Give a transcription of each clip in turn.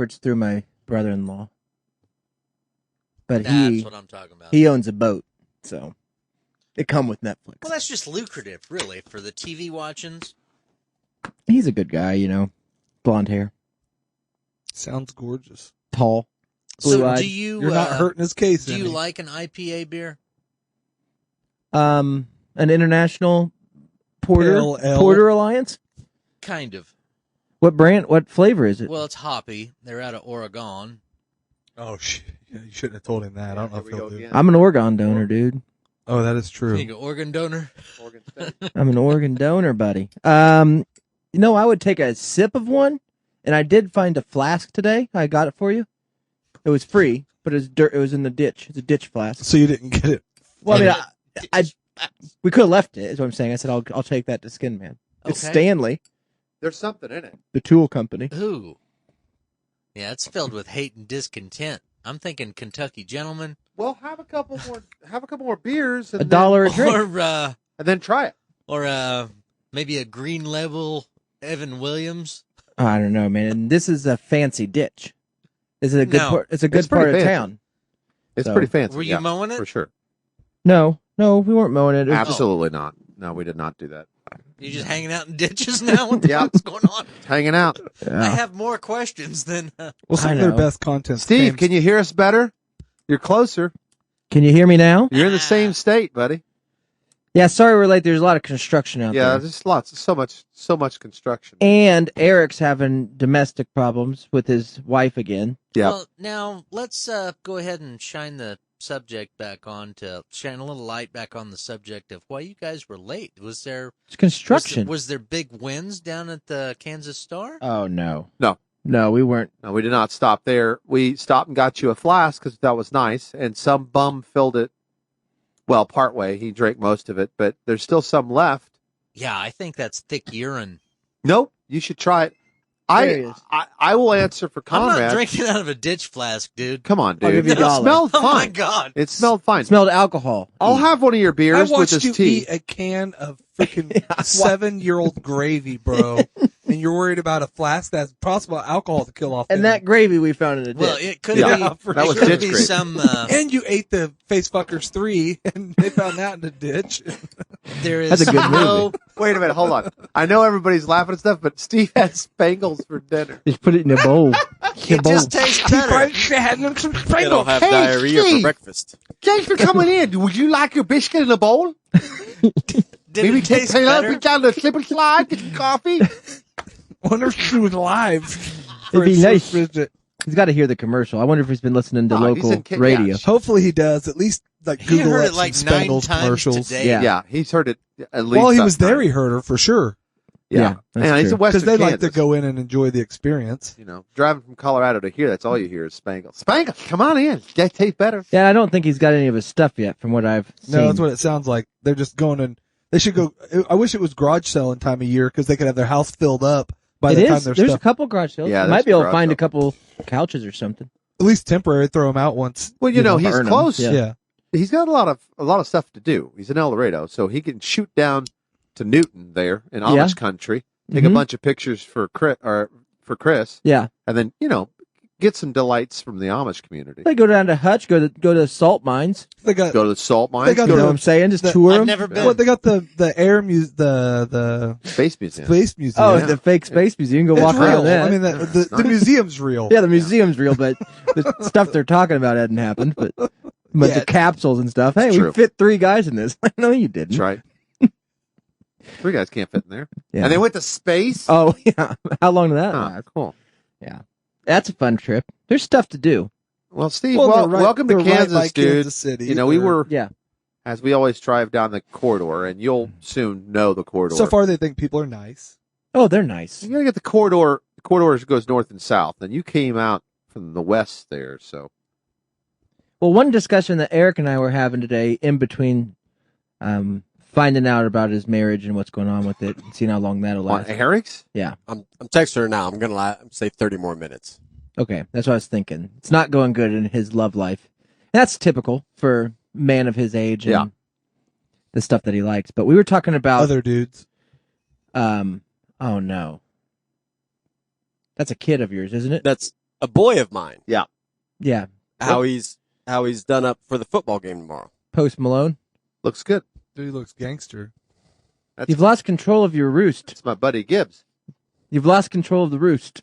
it's through my brother-in-law. But That's what I'm talking about. he owns a boat, so it come with Netflix. Well, that's just lucrative, really, for the TV watchings. He's a good guy, blonde hair, Sounds gorgeous. tall, So blue-eyed. You're not hurting his case. Do you any. like an IPA beer? An international porter Pale Ale. Porter Alliance. Kind of. What brand? What flavor is it? Well, it's hoppy. They're out of Oregon. Oh shit! Yeah, you shouldn't have told him that. I don't know if he'll do. I'm an Oregon donor, dude. Oh, that is true. You go organ donor. Oregon State. I'm an Oregon donor, buddy. I would take a sip of one, and I did find a flask today. I got it for you. It was free, but it was in the ditch. It's a ditch flask. So you didn't get it. Well, I mean, we could have left it. Is what I'm saying. I said I'll take that to Skin Man. It's Okay. Stanley, There's something in it. the tool company. Ooh. Yeah, it's filled with hate and discontent. I'm thinking Kentucky Gentleman. Well, have a couple more beers. And $1 a drink. and then try it. Or maybe a Green Label Evan Williams. I don't know, man. And this is a fancy ditch. This is a good No. part. It's a good It's pretty part of fancy. town. It's So- pretty fancy. Were you mowing it? For sure. No, we weren't mowing it. It was- Absolutely not. No, we did not do that. You just hanging out in ditches now? What the Yeah. fuck's going on? Hanging out. Yeah. I have more questions than... Well, some I of their know. best content. Steve, can you hear us better? You're closer. Can you hear me now? You're in the same state, buddy. Yeah, sorry we're late. There's a lot of construction out Yeah, there. there's lots. So much construction. And Eric's having domestic problems with his wife again. Yeah. Well, now let's go ahead and shine the subject back on to shine a little light back on the subject of why you guys were late. Was there It's construction. Was there big wins down at the Kansas Star? Oh, no. No. No, we weren't. No, we did not stop there. We stopped and got you a flask because that was nice, and some bum filled it. Well, partway. He drank most of it, but there's still some left. Yeah, I think that's thick urine. Nope. You should try it. There he is. I will answer for I'm Conrad. not drinking out of a ditch flask, dude. Come on, dude. I'll give you It $1. smelled Oh my fine. God! It smelled fine. It smelled alcohol. I'll have one of your I beers with watched this you tea. eat a can of freaking 7-year-old gravy, bro, and you're worried about a flask that's possible alcohol to kill off. And that gravy we found in the ditch. Well, it could Yeah, be. that was it could ditch be gravy. some. and you ate the Face Fuckers 3, and they found that in the ditch. There is That's a good no. Wait a minute, hold on. I know everybody's laughing and stuff, but Steve had Spangles for dinner. Just put it in a bowl. It just tastes better. They don't have Hey, diarrhea Steve. for breakfast. Thanks for coming in. Would you like your biscuit in a bowl? Did Maybe it taste take better? it down the slip and slide, get some coffee. Wonder if she was live. It'd be his nice. first visit. He's got to hear the commercial. I wonder if he's been listening to Oh, he's local in Ca- radio. yeah. Hopefully he does. At least like He Google heard up it like some 9 Spangles times commercials. today. Yeah. Yeah, he's heard it at least. While he that was there, time. he heard her for sure Yeah, that's and he's true. in Western because they like Kansas. to go in and enjoy the experience. You know, driving from Colorado to here, that's all you hear is Spangles. Spangles, come on in. That tastes better. Yeah, I don't think he's got any of his stuff yet, from what I've seen. No, that's what it sounds like. They're just going and they should go. I wish it was garage selling time of year because they could have their house filled up by It the time is. their There's a stuff. couple garage sales. Yeah, you there's might be able to garage find a sales. couple couches or something. At least temporary. Throw them out once. Well, you know, he's burn 'em. close. Yeah. Yeah. He's got a lot of stuff to do. He's in El Dorado, so he can shoot down to Newton there in Amish Yeah. country, take a Mhm. bunch of pictures for Chris, Yeah. and then get some delights from the Amish community. They go down to Hutch, go to salt mines. They got. Go to the salt mines, They got You go know to what I'm saying? Just the- tour I've them. never been. What they got the air the Space Museum. space museum. Oh, Yeah. the fake space museum. Go It's walk real. around that. I mean, the museum's real. yeah, the museum's real, but the stuff they're talking about hadn't happened. But Yeah. the capsules and stuff. Hey, It's we true. fit 3 guys in this. No, you didn't. That's right. 3 guys can't fit in there. Yeah. And they went to space. Oh, yeah. How long did that Ah, last? cool. That's a fun trip. There's stuff to do. Well, Steve, Well, well, they're right- welcome to they're right Kansas, by dude. Kansas City. You know, we They're- were, Yeah. as we always drive down the corridor, and you'll soon know the corridor. So far, they think people are nice. Oh, they're nice. You gotta get the corridor. The corridor goes north and south, and you came out from the west there. So Well, one discussion that Eric and I were having today in between finding out about his marriage and what's going on with it and seeing how long that'll on last. Eric's, I'm texting her now. I'm gonna say 30 more minutes. Okay, that's what I was thinking. It's not going good in his love life. That's typical for a man of his age and Yeah. the stuff that he likes. But we were talking about Other dudes. oh no. That's a kid of yours, isn't it? That's a boy of mine. Yeah. How he's done up for the football game tomorrow. Post Malone. Looks good. Dude, he looks gangster. You've lost control of your roost. It's my buddy Gibbs. You've lost control of the roost.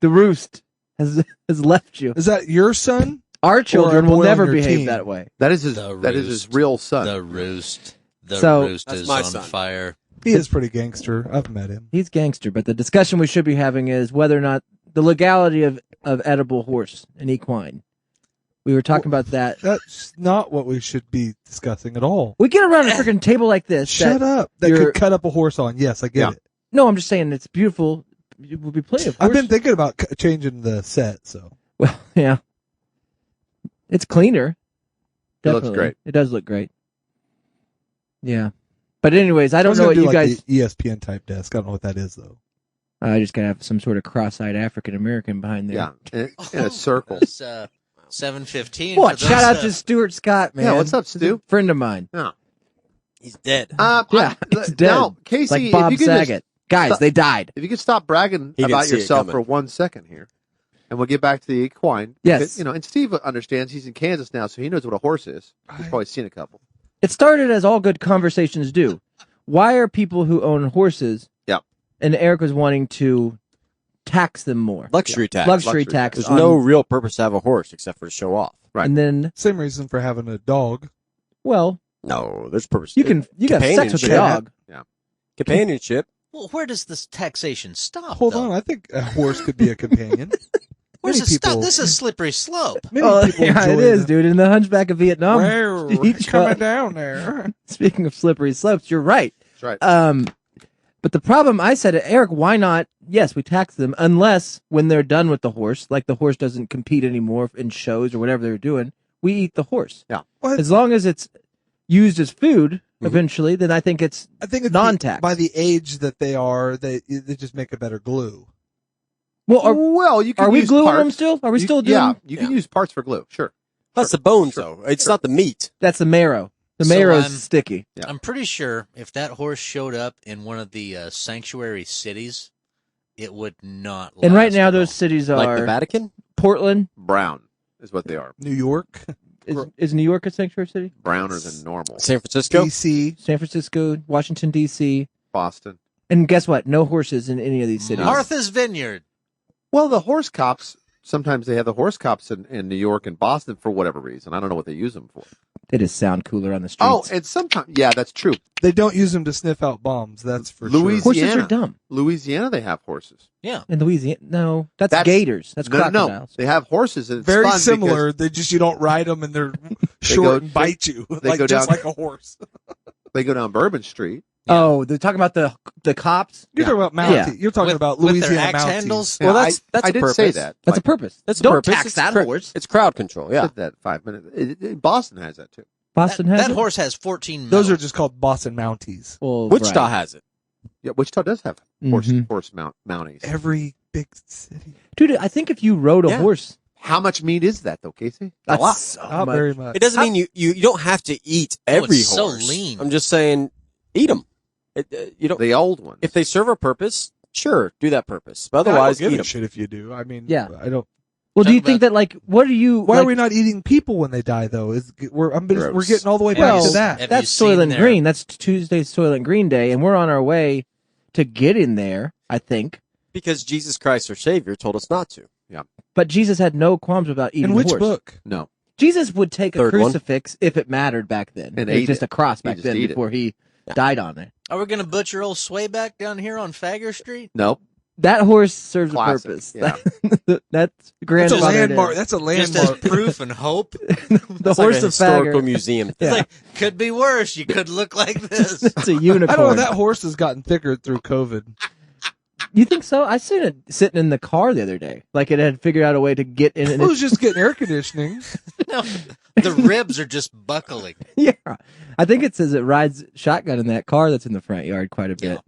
The roost has left you. Is that your son? Our children will boy never on your behave team? that way. That is his real son. The roost. The So- roost That's is my on son. fire. He is pretty gangster. I've met him. He's gangster, but the discussion we should be having is whether or not the legality of edible horse and equine. We were talking about that. That's not what we should be discussing at all. We get around a freaking table like this. Shut up. That you're- could cut up a horse on. Yes, I get Yeah. it. No, I'm just saying it's beautiful. It will be plenty of horse. I've been thinking about changing the set, so. Well, yeah. It's cleaner. It looks Definitely. great. It does look great. Yeah. But anyways, I don't was know gonna what do you like guys... the ESPN type desk. I don't know what that is, though. I just got to have some sort of cross-eyed African-American behind there. Yeah, in a circle. It's 7:15. What? for Shout those, out to Stuart Scott, man. Yeah, what's up, He's a Stu? friend of mine. He's dead. Yeah, he's dead. Now, Casey, Like Bob if you could just- Saget. Guys, stop- they died. if you could stop bragging He didn't about see it yourself coming. for 1 second here, and we'll get back to the equine. Yes. Because, and Steve understands. He's in Kansas now, so he knows what a horse is. He's probably seen a couple. It started as all good conversations do. Why are people who own horses? Yep. And Eric was wanting to tax them more. Luxury tax. Luxury tax. There's on- no real purpose to have a horse except for to show off. Right. And then, Same reason for having a dog. well, No, there's purpose. you can have sex with the Companionship. dog. Companionship. Well, where does this taxation stop? Hold though? on, I think a horse could be a companion. Where's Many it stop? people- This is a slippery slope. Many Oh, people yeah, it enjoy is, the- dude. In the Hunchback of Vietnam. Wow, Each coming one- down there. Speaking of slippery slopes, you're right. That's right. But the problem, I said, Eric, why not? Yes, we tax them unless when they're done with the horse, like the horse doesn't compete anymore in shows or whatever they're doing, we eat the horse. What? As long as it's used as food eventually, then I think it's I think it's non-tax. by the age that they are, they just make a better glue. well. Well, you can Are we use gluing parts. them still? Are we You- still doing? Yeah, you can use parts for glue. Sure. That's the bones, though. It's not the meat. That's the marrow. The So marrow's I'm- sticky. Yeah. I'm pretty sure if that horse showed up in one of the sanctuary cities, it would not. And right last now, at those all. cities Like the are Vatican? Portland. Brown is what they are. New York, Is New York a sanctuary city? Browner than normal. San Francisco? DC. San Francisco, Washington D.C. Boston. And guess what? No horses in any of these cities. Martha's Vineyard. Well, the horse cops. Sometimes they have the horse cops in New York and Boston for whatever reason. I don't know what they use them for. They just sound cooler on the streets. Oh, and sometimes, yeah, that's true. They don't use them to sniff out bombs. That's for Louisiana. sure. horses are dumb. Louisiana, they have horses. Yeah. In Louisiana, no, that's That's- gators. That's No, crocodiles. they have horses. And it's Very fun similar. They just you don't ride them and they're short go- and bite you, they like go just down- like a horse. because They go down Bourbon Street. Oh, they're talking about the cops. You're talking about Mountie. Yeah. You're talking With- about with Louisiana their axe Mounties. handles? Well, Yeah, that's I a did purpose. say that. That's a purpose. That's a Don't purpose. tax It's that cra- horse. It's crowd control, yeah. Said that 5 minutes. Boston has that too. Boston that, has that it? horse has 14 Those are medals. just called Boston Mounties. Well, Wichita right. has it. Yeah, Wichita does have horse Mhm. mounties. Every big city. Dude, I think if you rode a Yeah. horse, How much meat is that though, Casey? A that's lot. so Not much. very much. It doesn't mean you don't have to eat every it's so horse. lean. I'm just saying, eat them. You don't. The old ones. If they serve a purpose, sure, do that purpose. But I don't otherwise, give eat a them. shit if you do. I mean, Yeah. I don't. Well, do Talk you think about- that, like, what are you? Why like, are we not eating people when they die though? We're Gross. getting all the way back Well, to that. Have that's you seen Soylent their- Green. That's Tuesday's Soylent Green Day, and we're on our way to getting there, I think. Because Jesus Christ, our Savior, told us not to. But Jesus had no qualms about eating In which horse. book? no. Jesus would take a Third one. crucifix if it mattered back then. And It was ate just it. a cross He back just then ate it. before he died on it. Are we going to butcher old Swayback down here on Fagger Street? Nope. That horse serves Classic. a purpose. Yeah. That's That's a grandfather. landmark. That's a Just as landmark. proof and hope? The It's horse like a of historical Fagger. museum. It's Yeah. like, could be worse. You could look like this. It's a unicorn. I don't know. That horse has gotten thicker through COVID. You think so? I seen it sitting in the car the other day. Like it had figured out a way to get in. And It was just getting air conditioning. No, the ribs are just buckling. yeah, I think it says it rides shotgun in that car that's in the front yard quite a bit, Yeah.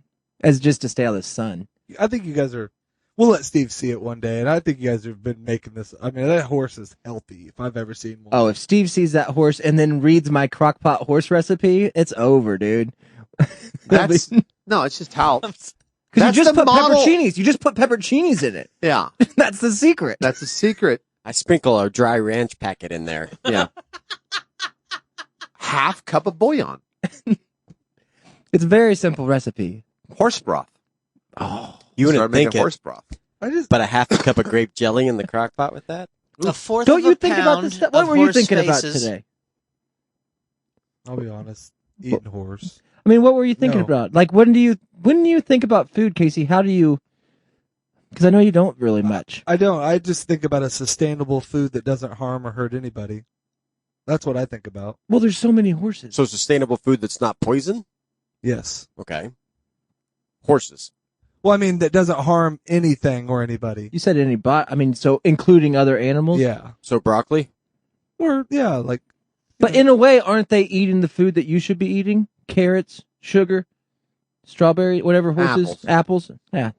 as just to stay out of the sun. I think you guys are. We'll let Steve see it one day, and I think you guys have been making this. I mean, that horse is healthy if I've ever seen one. Oh, if Steve sees that horse and then reads my crockpot horse recipe, it's over, dude. That's no. It's just how Because you That's just the put model. pepperoncinis. You just put pepperoncinis in it. Yeah, That's the secret. that's the secret. I sprinkle a dry ranch packet in there. Yeah. Half cup of bouillon. It's a very simple recipe. Horse broth. Oh, You Start wouldn't think making it, horse broth. but a half a cup of grape jelly in the crock pot with that? A fourth don't of you a think about pound this stuff? What of were you horse thinking about faces. today? I'll be honest. Eating horse. I mean, what were you thinking No. about? Like, when do you think about food, Casey? How do you? Because I know you don't really much. I don't. I just think about a sustainable food that doesn't harm or hurt anybody. That's what I think about. Well, there's so many horses. So sustainable food that's not poison? Yes. Okay. Horses. Well, I mean, that doesn't harm anything or anybody. You said any bot. I mean, so including other animals. Yeah. So broccoli? Or, yeah, like. But in a way, aren't they eating the food that you should be eating? Carrots, sugar, strawberry, whatever horses, apples. Yeah,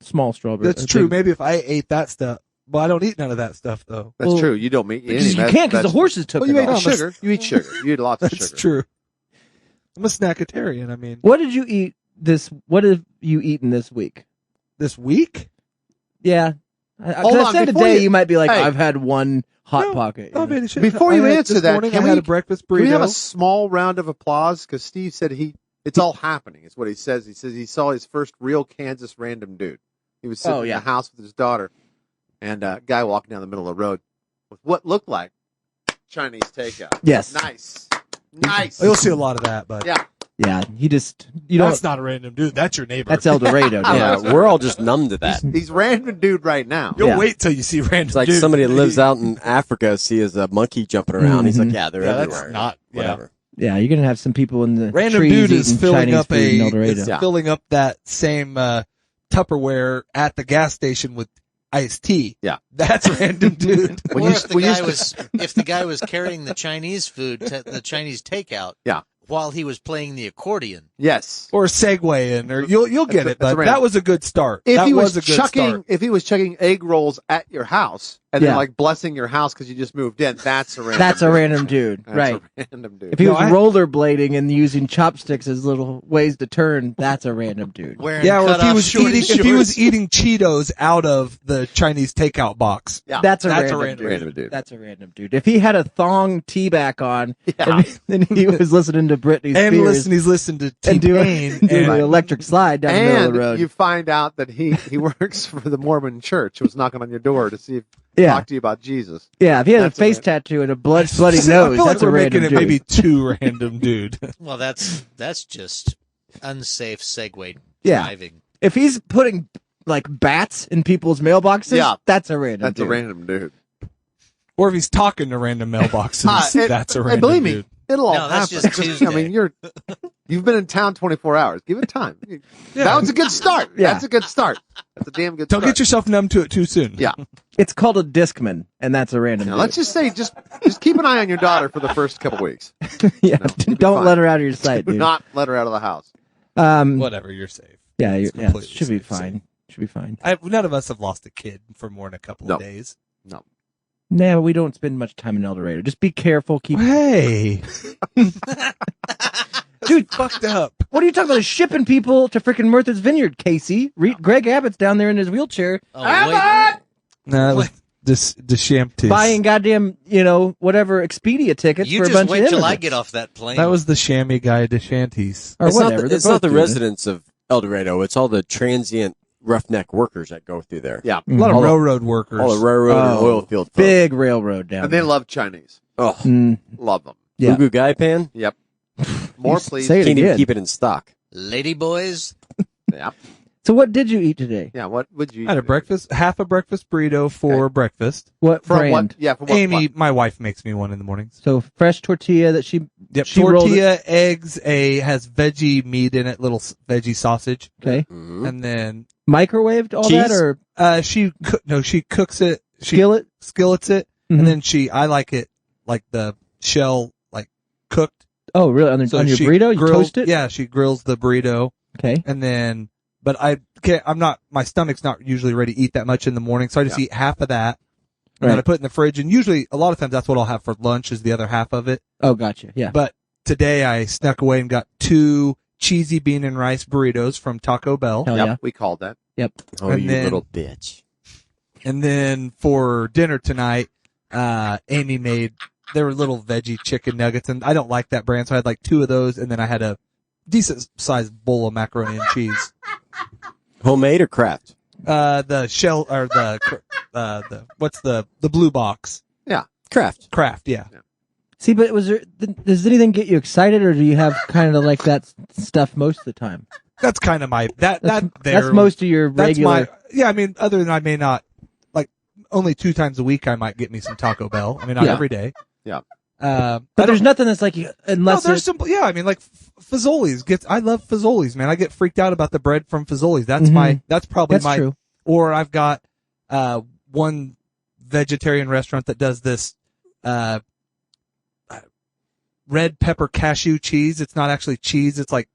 small strawberry. That's true. Maybe if I ate that stuff. Well, I don't eat none of that stuff, though. That's Well, true. You don't eat any Because you can't, because the horses took Well, it you ate all. sugar. You eat sugar. You eat lots of That's sugar. true. I'm a snackatarian. I mean, What did you eat this? What have you eaten this week? this week? Yeah, Hold I on, said before today you- you might be like, Hey. I've had one hot No, pocket. I you know? mean, shit. Before I you had- answer this that, morning can I had we- a breakfast Can we have a burrito. small round of applause? Because Steve said it's all happening. Is what he says. He says he saw his first real Kansas random dude. He was sitting Oh, yeah. in the house with his daughter, and a guy walking down the middle of the road with what looked like Chinese takeout. Yes. Nice. Nice. You'll see a lot of that, but Yeah. Yeah, you don't. that's not a random dude. That's your neighbor. That's El Dorado. dude. Yeah, we're all just numb to that. He's random dude right now. You'll Yeah. wait till you see random. It's like dude. somebody that lives out in Africa sees a monkey jumping around. He's like, Mhm. yeah, they're Yeah, everywhere. that's not Whatever. Yeah, you're gonna have some people in the Random trees dude is eating filling Chinese up food in El a Dorado. is Yeah. filling up that same Tupperware at the gas station with iced tea. Yeah. That's random dude. When Or you- if the when you guy used was if the guy was carrying the Chinese food, the Chinese takeout, Yeah. while he was playing the accordion. Yes. Or Segway, or you'll get it. That's But random. that was a good start. If that he was a good chucking, start. if he was chucking egg rolls at your house and Yeah. then like blessing your house because you just moved in, that's a random. That's a dude. random dude, That's right? A random dude. If he No, was I- rollerblading and using chopsticks as little ways to turn, that's a random dude. Wearing Yeah, or if he cut-off was shorty eating, if he was shorts. eating Cheetos out of the Chinese takeout box. Yeah. That's a That's a random random dude. Random dude. That's a random dude. If he had a thong tee back on Yeah. and he was listening to Britney And Spears he's listening to and T-Pain. doing and- the electric slide down the middle of And the road. you find out that he works for the Mormon church. Was knocking on your door to see if Yeah. talk to you about Jesus. Yeah, if he had a That's a face random- tattoo and a bloody I nose, feel like that's a we're random making dude. it maybe too random, dude. Well, that's just unsafe segue Yeah. driving. If he's putting like bats in people's mailboxes, Yeah. that's a random That's dude. a random dude. Or if he's talking to random mailboxes, that's a and random believe me, dude. it'll all No, that's happen. just Tuesday. I mean, you've been in town 24 hours. Give it time. That was a good start. Yeah. That's a good start. That's a damn good Don't start. get yourself numb to it too soon. Yeah. It's called a discman, and that's a random Now, dude. let's just say, just keep an eye on your daughter for the first couple weeks. yeah, be don't fine. let her out of your sight, Do dude. not let her out of the house. Whatever, you're safe. Yeah, It's yeah, completely should be safe, fine. Should be fine. None of us have lost a kid for more than a couple No. of days. Nah, we don't spend much time in El Dorado. Just be careful. Keep, Hey, dude. fucked up. What are you talking about? Shipping people to freaking Martha's Vineyard, Casey. Greg Abbott's down there in his wheelchair Oh, wait. No, it was Deschamps. buying goddamn, whatever Expedia tickets You for a just bunch wait of till I immigrants. get off that plane. That was the chamois guy, Deschantis. Or It's whatever. not the, They're it's not both the doing it. residents of El Dorado. It's all the transient roughneck workers that go through there. Yeah. A lot of All the- railroad workers. All the railroad and Oh, oil field folk. Big railroad down And they there. love Chinese. Oh, Love them. Yeah. Ugu Gai Pan? Yep. More, You please. say it Can't even again. keep it in stock. Lady boys. Yeah. So what did you eat today? Yeah. What would you? I had half a breakfast burrito for breakfast. What From brand? what? Yeah. From what? Amy, my wife, makes me one in the mornings. So fresh tortilla that she Yep, she rolled it. tortilla, eggs, has veggie meat in it, little veggie sausage, Okay. Mhm. and then Microwaved all Cheese? that or she cooks it, she skillet? skillets it, Mhm. and then I like it like the shell like cooked. Oh, really? On So your she burrito, you grills- toast it? Yeah, she grills the burrito, Okay. and then but I can't. I'm not. My stomach's not usually ready to eat that much in the morning, so I just eat half of that. And then Right. I put it in the fridge, and usually a lot of times that's what I'll have for lunch is the other half of it. Oh, gotcha. Yeah. But today I snuck away and got 2 cheesy bean and rice burritos from Taco Bell. Hell Yep, yeah. we called that. Yep. Oh, And you then- little bitch. And then for dinner tonight, Amy made, there were little veggie chicken nuggets, and I don't like that brand, so I had like 2 of those, and then I had a decent sized bowl of macaroni and cheese. Homemade or craft? The shell, or what's the blue box? Craft. Kraft, yeah. See, but does anything get you excited, or do you have kind of like that stuff most of the time? That's kind of my, that's most of your That's regular. yeah, I mean, other than I may not, like, only 2 times a week I might get me some Taco Bell. I mean, not Yeah. every day. Yeah. But there's nothing that's like, No, unless there's some, yeah, I mean, like, Fazoli's I love Fazoli's, man. I get freaked out about the bread from Fazoli's. That's Mhm. that's probably that's true. or I've got, one vegetarian restaurant that does this, red pepper cashew cheese. It's not actually cheese. It's like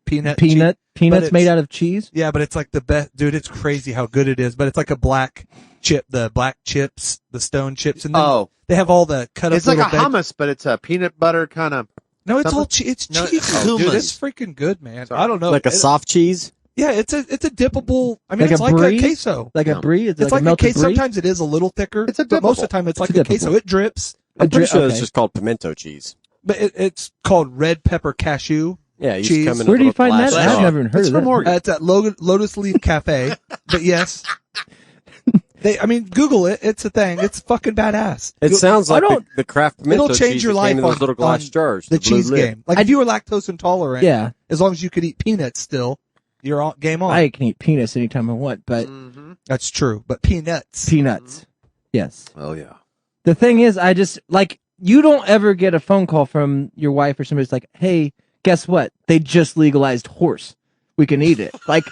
peanuts Peanuts made it's- out of cheese. Yeah, but it's like the best, dude. It's crazy how good it is. But it's like a black chip, the black chips, the stone chips, and then Oh, they have all the cut up. it's like a little hummus, but it's a peanut butter kind of. No, it's something? all it's No, cheese. hummus. Dude, it's freaking good, man. Sorry. I don't know, Like a It- soft cheese? Yeah, it's a dippable. I mean, Like it's a like brie? a queso. Like Yeah. a brie. It's like a melted queso. brie. Sometimes it is a little thicker. It's a but most of the dippable. time it's like It's a a queso. dippable. It drips, I'm pretty sure it's okay. just called pimento cheese. but it's called red pepper cashew. Yeah, you Cheese. just come in a Where do you little find that? glass I've jar. never even heard It's of from that. Oregon. It's at Lotus Leaf Cafe. But yes, I mean, Google it. It's a thing. It's fucking badass. It sounds I like don't- the Kraft pimento It'll change cheese your that life came in those on- little glass on jars. the blue cheese lid. game. Like if you were lactose intolerant, Yeah, as long as you could eat peanuts still, you're on game on. I can eat peanuts anytime I want, but Mhm. That's true. But peanuts. peanuts. Yes. Oh yeah. The thing is, I just like you don't ever get a phone call from your wife or somebody's like, "Hey, guess what? They just legalized horse. We can eat it." Like,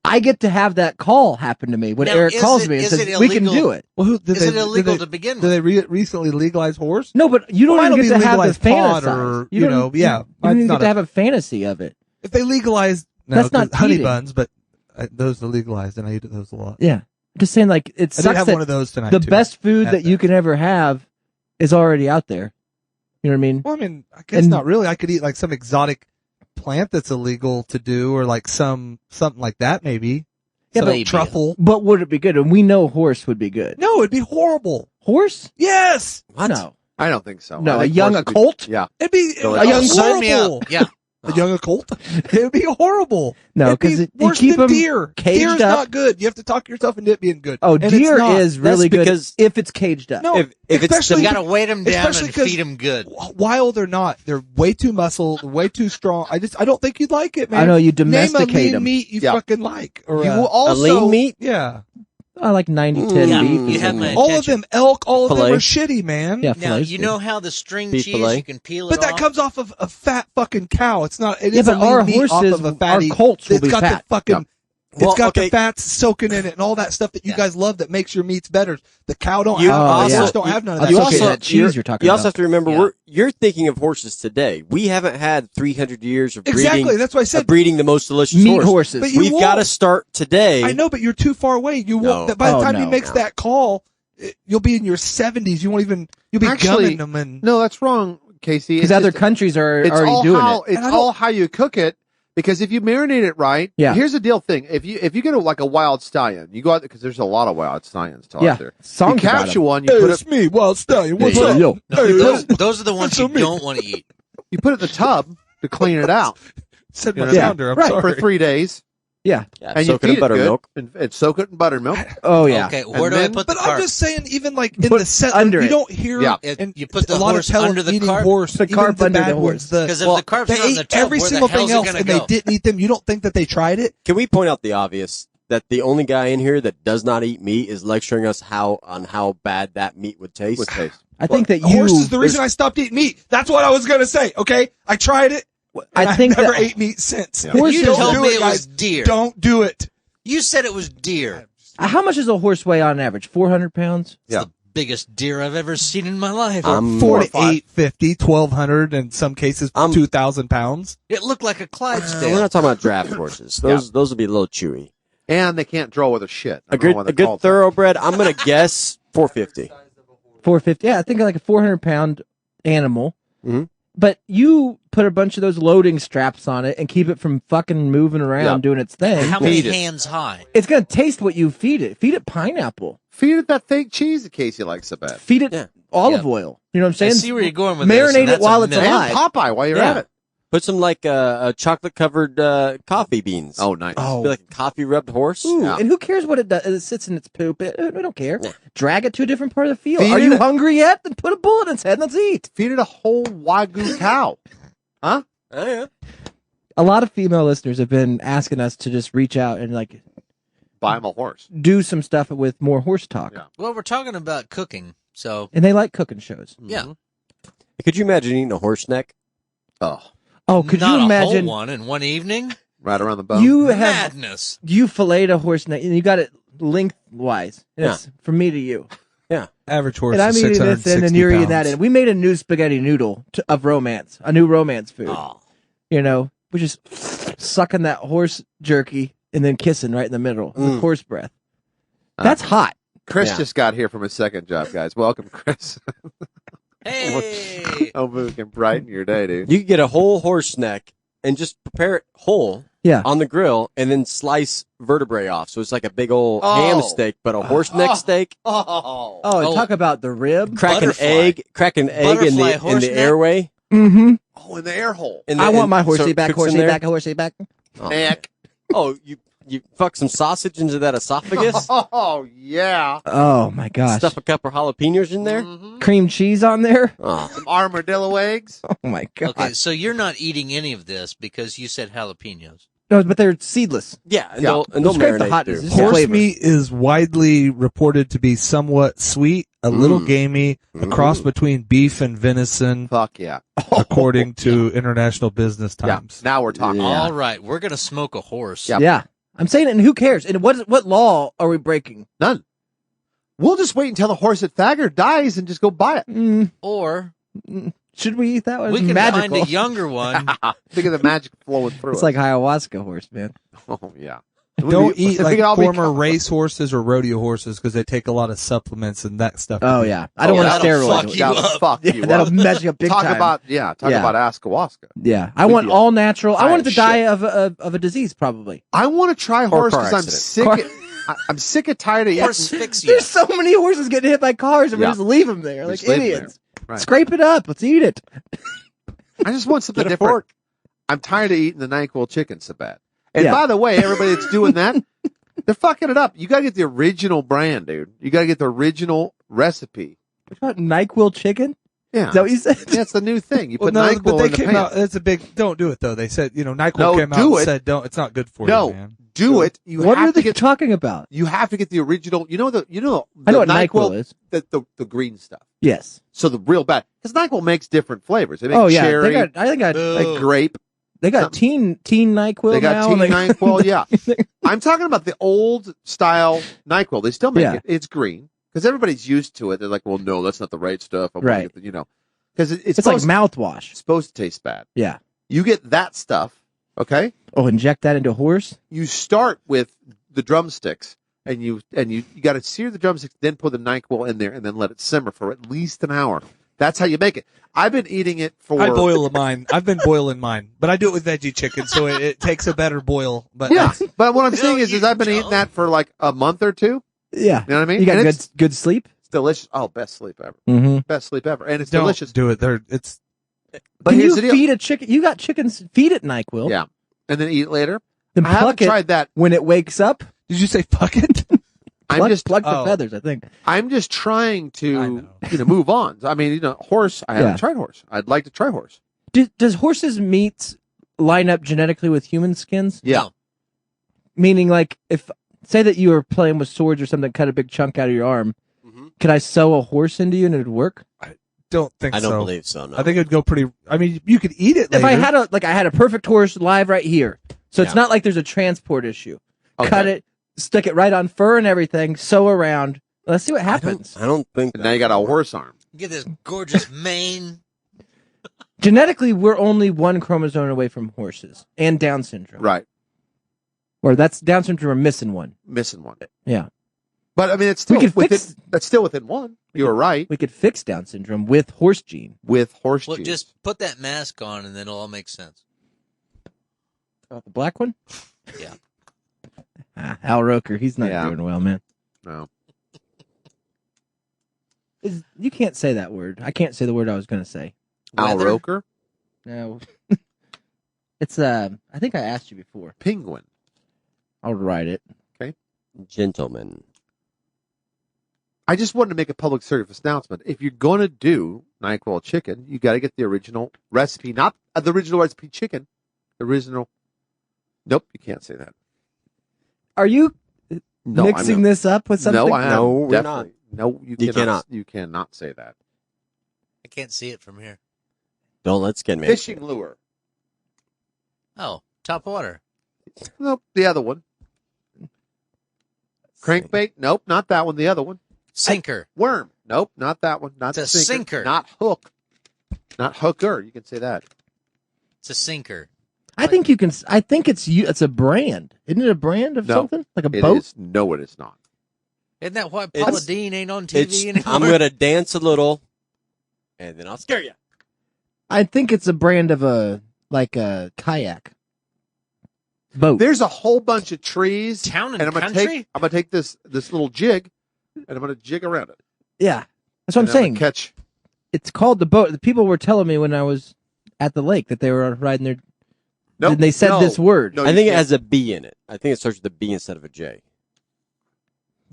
I get to have that call happen to me when Now, Eric is calls it- me and is says, it "We can illegal? do it." Well, who did Is it they, illegal did to begin they, with? did they recently legalize horse? No, but you don't Well, even it'll get be to have the legalized pot fantasy. or, You you don't- know, yeah. You don't That's even not get to a- have a fantasy of it. If they legalized, no, That's not 'cause honey eating. buns, but those are legalized, and I eat those a lot. Yeah, I'm just saying, like, it I did sucks have that one of those tonight. the too. best food At that you can ever have is already out there. You know what I mean? Well, I mean, I guess And- not really. I could eat like some exotic plant that's illegal to do, or like something like that, maybe. Yeah, Some but- truffle. But would it be good? And we know horse would be good. No, it'd be horrible. Horse? Yes, What? No. I don't think so. No, I a think young horse would be- colt? Yeah. it'd be A young Sign me horrible. up. Yeah. A young colt. It'd be horrible. No, It'd be because you worse keep than them deer. caged Deer's up. not good. You have to talk yourself into it being good. Oh, And it's deer not. is really That's good because- if it's caged up. No, If it's especially You got to weight them down especially and 'cause- feed them good. wild or not, they're way too muscle, way too strong. I don't think you'd like it, man. I know you Name a domesticate lean them. meat you Yeah. fucking like, or You a- will A also lean meat? yeah. I like 90-10 Yeah, beef. you have my All of attention. them elk, all of them Filet. are shitty, man. Yeah, Now, fillets you good. know how the string Beef cheese, fillet? you can peel it But that off? comes off of a fat fucking cow. It's not. It Yeah, is but a lean our meat off horses, of a our fatty. colts will It's be got fat. the fucking. Yep. It's Well, got okay. the fats soaking in it and all that stuff that you Yeah. guys love that makes your meats better. The cow don't You have. also- the horse don't have none of I'll that. You take shit. also- that cheese you're talking You also about. have to remember, Yeah. you're thinking of horses today. We haven't had 300 years of Exactly. breeding, That's why I of said. breeding the most delicious Meat horse. horses. But you We've won't. got to start today. I know, but you're too far away. You won't. No. By the Oh, time he no, makes no. that call, you'll be in your 70s. You won't even. You'll be Actually, gumming them and. No, that's wrong, Casey. Because It's other just- countries are it's already all doing how, it. It's And I don't- all how you cook it. Because if you marinate it right, Yeah. here's the deal thing. If you get like a wild stallion, you go out because there's a lot of wild stallions out Yeah, there. songs you about capture 'em. one, you put it me, Wild Stallion. What's up? Yo. No, Hey, those are the ones you That's me. don't want to eat. you put it in the tub to clean it out Said You my know, founder. I'm right, sorry. for 3 days, Yeah, and you soak it feed in it buttermilk. good and soak it in buttermilk. Oh yeah. Okay, where do I then- put the But carp? I'm just saying, even like in Put the set, under you it. don't hear. Yeah. And You put the a lot horse of tell under the eating carp? horse, The even carp the under bad the ones, horse. Because if well, the carp's they not in ate the tub, every where single the hell's thing it else, gonna and go? they didn't eat them. You don't think that they tried it? Can we point out the obvious that the only guy in here that does not eat meat is lecturing us how bad that meat would taste? With taste. I think that Horse you. is the reason I stopped eating meat. That's what I was gonna say. Okay, I tried it. I and think I've never that ate meat since. Yeah. Horses You don't told do me it, it was guys. deer. Don't do it. You said it was deer. How much does a horse weigh on average? 400 pounds. It's Yeah. the biggest deer I've ever seen in my life. I'm 4 more to 850, 1,200, in some cases, I'm- 2,000 pounds. It looked like a We're Clydesdale. not talking about draft horses. Those will be a little chewy. And they can't draw with a shit. I A don't know good why a they're good called thoroughbred. I'm gonna guess 450. 450. Yeah, I think like a 400-pound animal. Mhm. But you put a bunch of those loading straps on it and keep it from fucking moving around Yeah. doing its thing. How many Feed it. hands high? It's gonna taste what you feed it. Feed it pineapple. Feed it that fake cheese that Casey likes so bad. Feed it Yeah. olive oil. You know what I'm saying? I see where you're going with Marinate this. and it that's while a it's myth. alive. And Popeye while you're Yeah. at it. Put some like chocolate covered coffee beans. Oh, nice. Oh. Be like a coffee rubbed horse. Ooh, Yeah. and who cares what it does? It sits in its poop. We don't care. Yeah. Drag it to a different part of the field. Feed Are you it- hungry yet? Then put a bullet in its head and let's eat. Feed it a whole Wagyu cow. Huh? Oh, yeah. A lot of female listeners have been asking us to just reach out and like Buy him a horse. do some stuff with more horse talk. Yeah. Well, we're talking about cooking, so And they like cooking shows. yeah. Could you imagine eating a horse neck? Oh, Oh, could Not you a imagine whole one in one evening? right around the bone. you have Madness. you filleted a horse neck and you got it lengthwise. Yeah. It's from me to you. Average horse And I'm is eating this 660 and you're eating pounds. that in. We made a new spaghetti noodle of romance, a new romance food. Oh. You know, we're just sucking that horse jerky and then kissing right in the middle with horse breath. That's hot. Chris Yeah. just got here from his second job, guys. Welcome, Chris. Hey. Hope we can brighten your day, dude. You could get a whole horse neck and just prepare it whole Yeah. on the grill and then slice vertebrae off. So it's like a big old Oh. ham steak, but a horse neck Oh. steak. Oh. Oh, and Oh. talk about the rib. Crack Butterfly. an egg in Butterfly the horse neck? airway. Mm-hmm. Oh, in the air hole. And I then- want my horsey so it back, cooks in horsey there. back, horsey back. Oh. Neck. Oh, you fuck some sausage into that esophagus. Oh, yeah. Oh my gosh. Stuff a couple jalapenos in there. Mhm. Cream cheese on there. Oh. Some armadillo eggs. Oh my god. Okay, so you're not eating any of this because you said jalapenos. No, but they're seedless. Yeah, and Yeah. they'll Scrape the marinate hotness. through. Just Horse flavor. meat is widely reported to be somewhat sweet, a little gamey, a cross between beef and venison, Fuck yeah. according to International Business Yeah. Times. Now we're talking. Yeah. All right, we're gonna smoke a horse. Yeah. Yeah. I'm saying it, and who cares? And what law are we breaking? None. We'll just wait until the horse at Thagger dies and just go buy it. Or Should we eat that one? we It's can magical. find a younger one. Think of the magic flowing through It's it. like ayahuasca horse, man. Oh, yeah. Don't eat We like could all be- former race horses or rodeo horses because they take a lot of supplements and that stuff. Oh yeah, I don't Oh, want to that'll steroid. fuck it. you That'll up. fuck Yeah, you that'll up. mess you up big Talk time. about Yeah. about ayahuasca. Yeah, I want deal. all natural. I High want it to as die shit. of a disease, probably. I want to try horse car because I'm accident. sick. I'm sick and tired of Horse eating. asphyxia. There's so many horses getting hit by cars, and we Yeah. just leave them there We like just leave 'em there. idiots. Right. Scrape it up. Let's eat it. I just want something Get a different. fork. I'm tired of eating the NyQuil chicken so bad. And Yeah. by the way, everybody that's doing that, they're fucking it up. You got to get the original brand, dude. You got to get the original recipe. What about NyQuil chicken? Yeah. Is that what you said? That's the new thing. You Well, put no, NyQuil but they in the came pan. out. It's a big. Don't do it though. They said, NyQuil No, came out do and it. said, "Don't. It's not good for No. you, man." Do it. You What have are to they get. talking about? You have to get the original. You know the I know what NyQuil is. The green stuff. Yes. So the real bad because NyQuil makes different flavors. They make Oh yeah. cherry, They got. I think I. Boo. like grape. They got teen NyQuil They got now. teen like- NyQuil. Yeah, I'm talking about the old style NyQuil. They still make Yeah. it. It's green because everybody's used to it. They're like, well, no, that's not the right stuff. I wanna Right. get the, because it's It's like supposed, mouthwash. supposed to taste bad. Yeah. You get that stuff. Okay. Oh, inject that into a horse. You start with the drumsticks. And you got to sear the drumsticks, then put the NyQuil in there, and then let it simmer for at least an hour. That's how you make it. I've been eating it for. I boil mine. I've been boiling mine, but I do it with veggie chicken, so it takes a better boil. But Yeah, but what I'm No, saying is you I've been eating don't. that for like a month or two. Yeah. You know what I mean? You got And good it's sleep. delicious. Oh, best sleep ever. Mm-hmm. Best sleep ever, and it's don't delicious. do it. It's But Can here's you the deal. feed a chicken? You got chickens. Feed it NyQuil. Yeah, and then eat it later. Then I haven't pluck it tried that. when it wakes up. Did you say fuck it? I'm just Plug the oh. feathers. I think. I'm just trying I to know. move on. I mean, horse. I haven't Yeah. tried horse. I'd like to try horse. Does horses' meats line up genetically with human skins? Yeah. No. Meaning, like, if say that you were playing with swords or something, cut a big chunk out of your arm, Mhm. could I sew a horse into you and it'd work? Don't think I so. don't believe so. No. I think it'd go pretty. I mean, you could eat it If later. I had a perfect horse live right here, so it's Yeah. not like there's a transport issue. Okay. Cut it, stick it right on fur and everything, sew around. Let's see what happens. I don't think. And now you got a horse arm. Get this gorgeous mane. Genetically, we're only one chromosome away from horses and Down syndrome. Right. Or that's Down syndrome. We're missing one. Missing one. Yeah. But I mean, it's still We could within, fix- that's still within one. You were right We could fix Down syndrome with horse gene. with horse Well, genes. just put that mask on, and then it'll all make sense. The black one? Yeah. Al Roker, he's not Yeah. doing well, man. No. You can't say that word. I can't say the word I was going to say. Al Weather? Roker, No. It's I think I asked you before. penguin. I'll write it. Gentlemen. I just wanted to make a public service announcement. If you're going to do NyQuil chicken, you got to get the original recipe, not the original recipe chicken. The original. Nope, you can't say that. Are you No, mixing I'm this up with something? No, I am. No, we're Definitely. No, you You cannot. cannot. You cannot say that. I can't see it from here. Don't let skin man. Fishing lure. Oh, top water. Nope, the other one. Crankbait. Nope, not that one. The other one. Sinker. Worm. Nope, not that one. Not It's the a sinker. Not hook. Not hooker. You can say that. It's a sinker. I think you can. I think it's a brand. Isn't it a brand of No. something like a It boat? is. No, it is not. Isn't that why It's- Paula Dean ain't on TV anymore? I'm going to dance a little, and then I'll scare you. I think it's a brand of a kayak boat. There's a whole bunch of trees, Town and and I'm gonna country? take this little jig, and I'm gonna jig around it. Yeah, that's what I'm And saying. gonna catch. It's called the boat. The people were telling me when I was at the lake that they were riding their. Nope, they said no, this word. No, I you think it can't. has a B in it. I think it starts with a B instead of a J.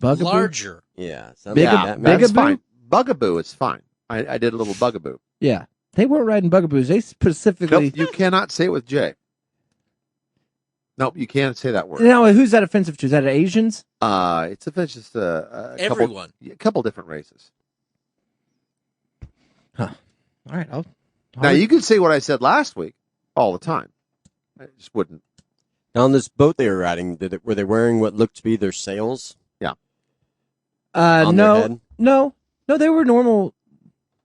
Bugaboo? Larger. Yeah. something Big- like that, maybe. That's Bigaboo? fine. Bugaboo is fine. I did a little bugaboo. Yeah, they weren't riding bugaboos. They specifically. Nope, you cannot say it with J. Nope, you can't say that word. Now, who's that offensive to? Is that Asians? It's just a Everyone. couple different races. All right, I'll Now you can say what I said last week all the time. I just wouldn't. Now, on this boat they were riding, were they wearing what looked to be their sails? on their head? no, they were normal.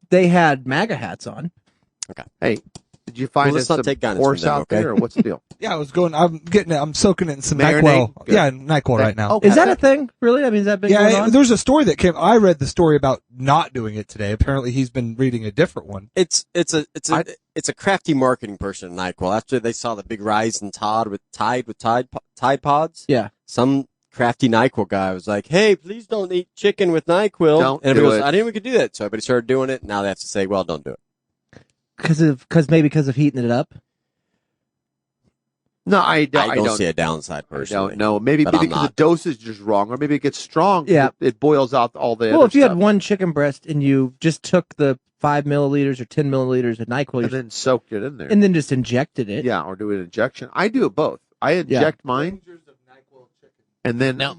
They had MAGA hats on. Hey, did you find Well, let's us not some take guidance from horse them, out okay? there, or what's the deal? Yeah, I'm soaking it in some Marinade? NyQuil. Good. Yeah, NyQuil right now. Okay. Is that a thing? Really? I mean, is that been going Yeah, on? there's a story that came. I read the story about not doing it today. Apparently, he's been reading a different one. It's a crafty marketing person at NyQuil. After they saw the big rise in Tide Pods, Yeah. some crafty NyQuil guy was like, "Hey, please don't eat chicken with NyQuil." Don't and do everybody goes, it. "I didn't even could do that." So everybody started doing it. Now they have to say, "Well, don't do it." Because of heating it up. No, I I don't don't see a downside I personally. don't know. Maybe But I'm because the not. dosage is wrong, or maybe it gets strong. Yeah. It boils out all the. Well, other if you stuff. had one chicken breast and you just took the 5 milliliters or 10 milliliters of NyQuil and then soaked it in there, and then just injected it. yeah, or do an injection. I do it both. I inject mine, and then Now-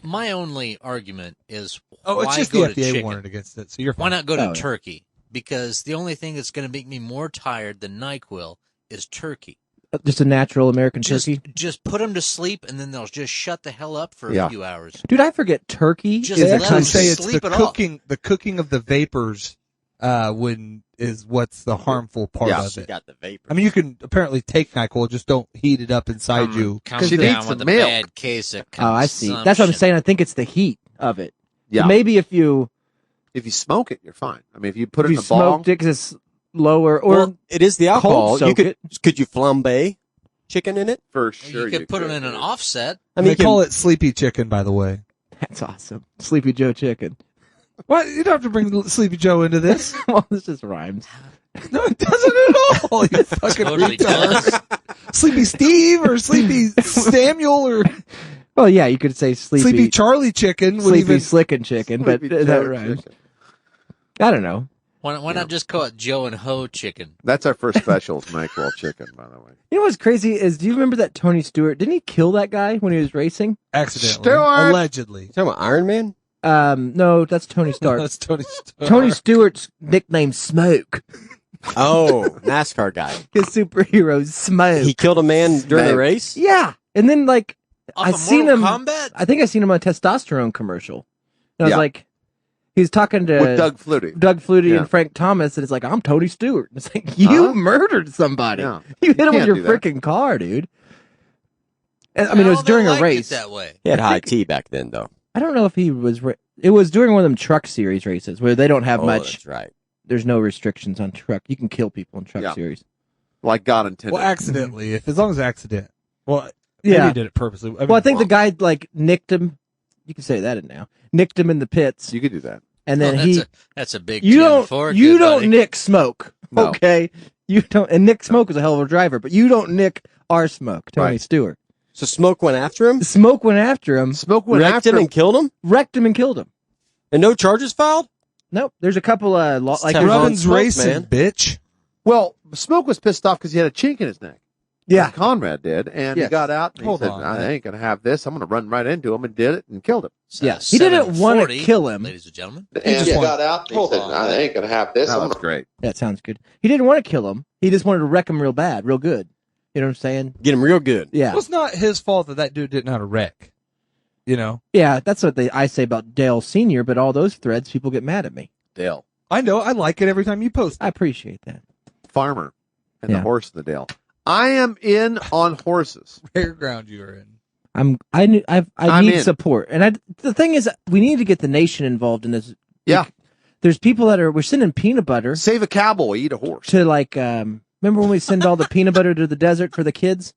My only argument is Oh, why it's just go the to FDA chicken? warned against it, so you're Why fine. not go to Oh, yeah. turkey? Because the only thing that's going to make me more tired than NyQuil is turkey. Just a natural American turkey. Just put them to sleep, and then they'll just shut the hell up for Yeah. a few hours. Dude, I forget turkey. Just They is a let actually them say it's sleep the it off. cooking of the vapors when is what's the harmful part Yeah. of She it. got the vapor. I mean, you can apparently take NyQuil, just don't heat it up inside you. Comes She down needs with some a milk. bad case of Oh, I see. That's what I'm consumption. saying. I think it's the heat of it. yeah, So maybe if you if you smoke it, you're fine. I mean, if you put if it you in a bong, smoked it 'cause it's lower, or well, it is the alcohol. soak You it. could you flambe chicken in it? for sure You could put them in an offset. I They mean, call it sleepy chicken, by the way. that's awesome. Sleepy Joe chicken. What? You don't have to bring Sleepy Joe into this. Well, this just rhymes. No, it doesn't at all. You fucking Totally retard. does. Sleepy Steve or Sleepy Samuel or Well, yeah, you could say Sleepy Charlie chicken would sleepy even. slickin' chicken, but Sleepy that Joe rhymes. chicken. I don't know. Why not just call it Joe and Ho chicken? That's our first special, is NyQuil chicken, by the way. You know what's crazy is, do you remember that Tony Stewart? Didn't he kill that guy when he was racing? Accidentally. Stewart! Allegedly. talking about Iron Man. No, that's Tony Stark. That's Tony Stark. Tony Stewart's nickname Smoke. Oh, NASCAR guy. His superhero Smoke. He killed a man during the Smoke. race. Yeah, and then like Off I of seen Mortal him. Kombat? I think I seen him on a testosterone commercial. And I Yeah. was like, he's talking to With Doug Flutie. Flutie Yeah. and Frank Thomas, and it's like, I'm Tony Stewart. And it's like, you Huh? murdered somebody. Yeah. You hit him with can't your do that. freaking car, dude. And, I mean, it was Well, during they a liked race. it that way. He had high tea back then, though. I don't know if he was. It was during one of them truck series races where they don't have Oh, much. that's right. There's no restrictions on truck. You can kill people in truck Yeah. series. Like God intended. Well, accidentally, if as long as accident. Well, Yeah. maybe he did it purposely. Well, I think the guy like nicked him. You can say that in now. Nicked him in the pits, you could do that. and then Well, that's a big you tin don't for you good don't buddy. nick Smoke. No. Okay, you don't. And Nick Smoke was a hell of a driver, but you don't nick our Smoke, Tony Right. Stewart. So Smoke went after him, Smoke went after him, Smoke went wrecked after him, and killed him, wrecked him, and killed him. and no charges filed. Nope. There's a couple of It's like terrible. there's- Rubbin's Smoke, racing, man. bitch. Well, Smoke was pissed off because he had a chink in his neck. yeah. Conrad did, and Yes. he got out and Hold he said, on, I man. ain't going to have this. I'm going to run right into him, and did it and killed him. Yeah. He didn't wanna 740, kill him. ladies and gentlemen. And just he wanted- got out and he said, I ain't going to have this. That was great. That sounds good. He didn't want to kill him. He just wanted to wreck him real bad, real good. You know what I'm saying? Get him real good. Yeah. Well, it's not his fault that dude didn't know how to wreck. You know? Yeah, that's what I say about Dale Sr., but all those threads, people get mad at me. Dale. I know. I like it every time you post. I appreciate that. Farmer and Yeah. the horse in the Dale. I am in on horses. Rare ground you are in. I need I'm in. support. And the thing is, we need to get the nation involved in this. Yeah. There's people we're sending peanut butter Save a cowboy, eat a horse. to like, remember when we send all the peanut butter to the desert for the kids?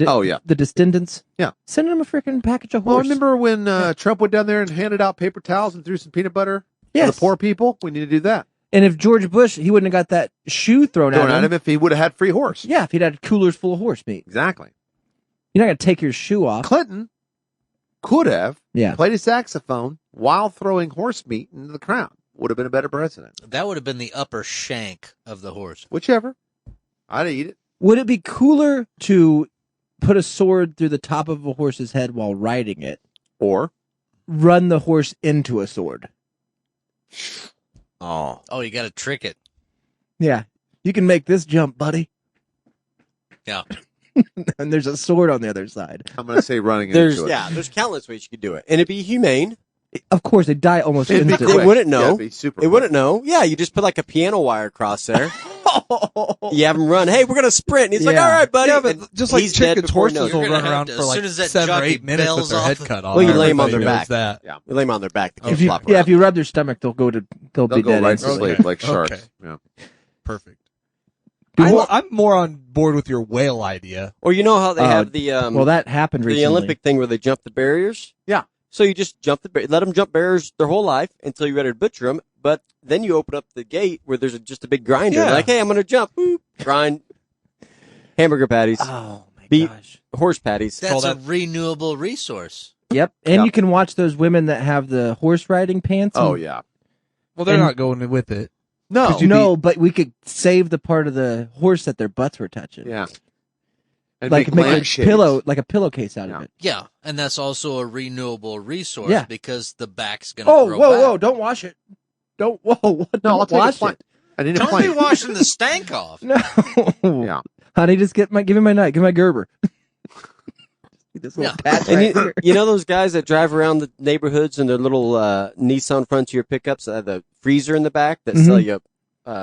Oh, yeah. The descendants? Yeah. Send them a freaking package of Well, horse. remember when Trump went down there and handed out paper towels and threw some peanut butter Yes. for the poor people? We need to do that. And if George Bush, he wouldn't have got that shoe thrown Thrown at at him if he would have had free horse. Yeah, if he'd had coolers full of horse meat. Exactly. You're not going to take your shoe off. Clinton could have Yeah. played a saxophone while throwing horse meat into the crowd. Would have been a better president. That would have been the upper shank of the horse. Whichever. I'd eat it. Would it be cooler to put a sword through the top of a horse's head while riding it? Or Run the horse into a sword? Oh, Oh, you got to trick it. Yeah. You can make this jump, buddy. Yeah. And there's a sword on the other side. I'm going to say running there's into it. there's countless ways you could do it, and it'd be humane. Of course, they die almost It'd be instantly. They wouldn't know. Yeah, it'd be super They quick. wouldn't know. Yeah, you just put like a piano wire across there. You have him run. Hey, we're gonna sprint. And he's like, Yeah. all right, buddy. Yeah, but And just like he's dead chickens, before he horses knows will it. You're run gonna around have to- for as like soon as that 7 or jockey 8 minutes with bails their off head the- cut off. Well, you lay 'em on Everybody their knows back. That. Yeah. You lay him on their back. They If can't you, flop yeah, around. if you rub their stomach, they'll They'll be go dead right instantly. to sleep like sharks. Okay. Yeah. Perfect. Do what? I'm more on board with your whale idea. Or you know how they have the Well, that happened recently. the Olympic thing where they jump the barriers? Yeah. So you just let them jump barriers their whole life until you're ready to butcher them. But then you open up the gate where there's just a big grinder. Yeah. Like, hey, I'm going to jump. Boop, grind. Hamburger patties. Oh, my Beef. gosh. Horse patties. That's Call a renewable resource. Yep. And Yeah. you can watch those women that have the horse riding pants. Oh, and- yeah. Well, they're And- not going with it. No. Could you No, but we could save the part of the horse that their butts were touching. Yeah. And Like make a lampshades. pillow, like a pillowcase out of Yeah. it. Yeah, and that's also a renewable resource Yeah. because the back's going to Oh, grow whoa, back. whoa! Don't wash it. Don't. Whoa! What? No, I'll Don't take a wash plank. it. I need a Don't be plank. washing the stank off. No. Yeah. Honey, just give me my knife. Give me my Gerber. This little Yeah. patch And right you, here. you know those guys that drive around the neighborhoods in their little Nissan Frontier pickups that have the freezer in the back that sell you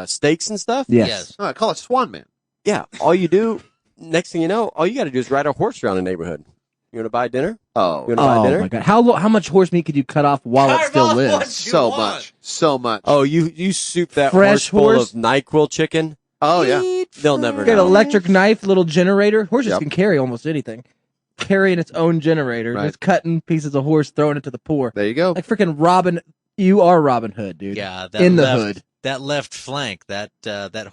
steaks and stuff? Yes. Oh, I call it Swan Man. Yeah. All you do, next thing you know, all you got to do is ride a horse around the neighborhood. You want to buy dinner? Oh, You want to buy Oh dinner? my god! How much horse meat could you cut off while it Carve still off lives? what you so want. much. So much. Oh, you soup that Fresh horse full horse? of NyQuil chicken. Oh, yeah. They'll never Got an know. electric knife, little generator. Horses Yep. can carry almost anything. Carrying its own generator, Right. just cutting pieces of horse, throwing it to the poor. There you go. Like freaking Robin. You are Robin Hood, dude. Yeah, that In the left, hood. That left flank, that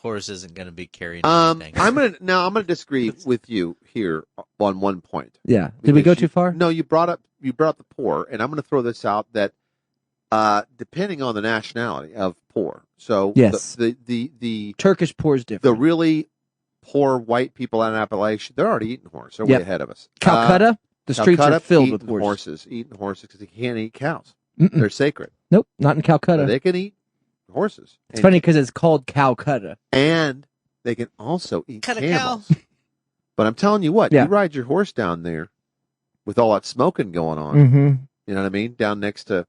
horse isn't going to be carrying I'm anything. gonna disagree with you here on one point. Yeah. Did we go Because too far? No, you brought up the poor, and I'm going to throw this out that depending on the nationality of poor, so Yes. the Turkish poor is the different. really poor white people out in Appalachia, they're already eating horse. They're way Yep. ahead of us. Calcutta, the streets Calcutta, are filled eating with horses. eating horses because they can't eat cows. Mm-mm. They're sacred. Nope, not in Calcutta. But they can eat horses. It's funny because it's called Calcutta. And they can also eat Cut a camels. But I'm telling you what, Yeah. you ride your horse down there with all that smoking going on. Mm-hmm. You know what I mean? Down next to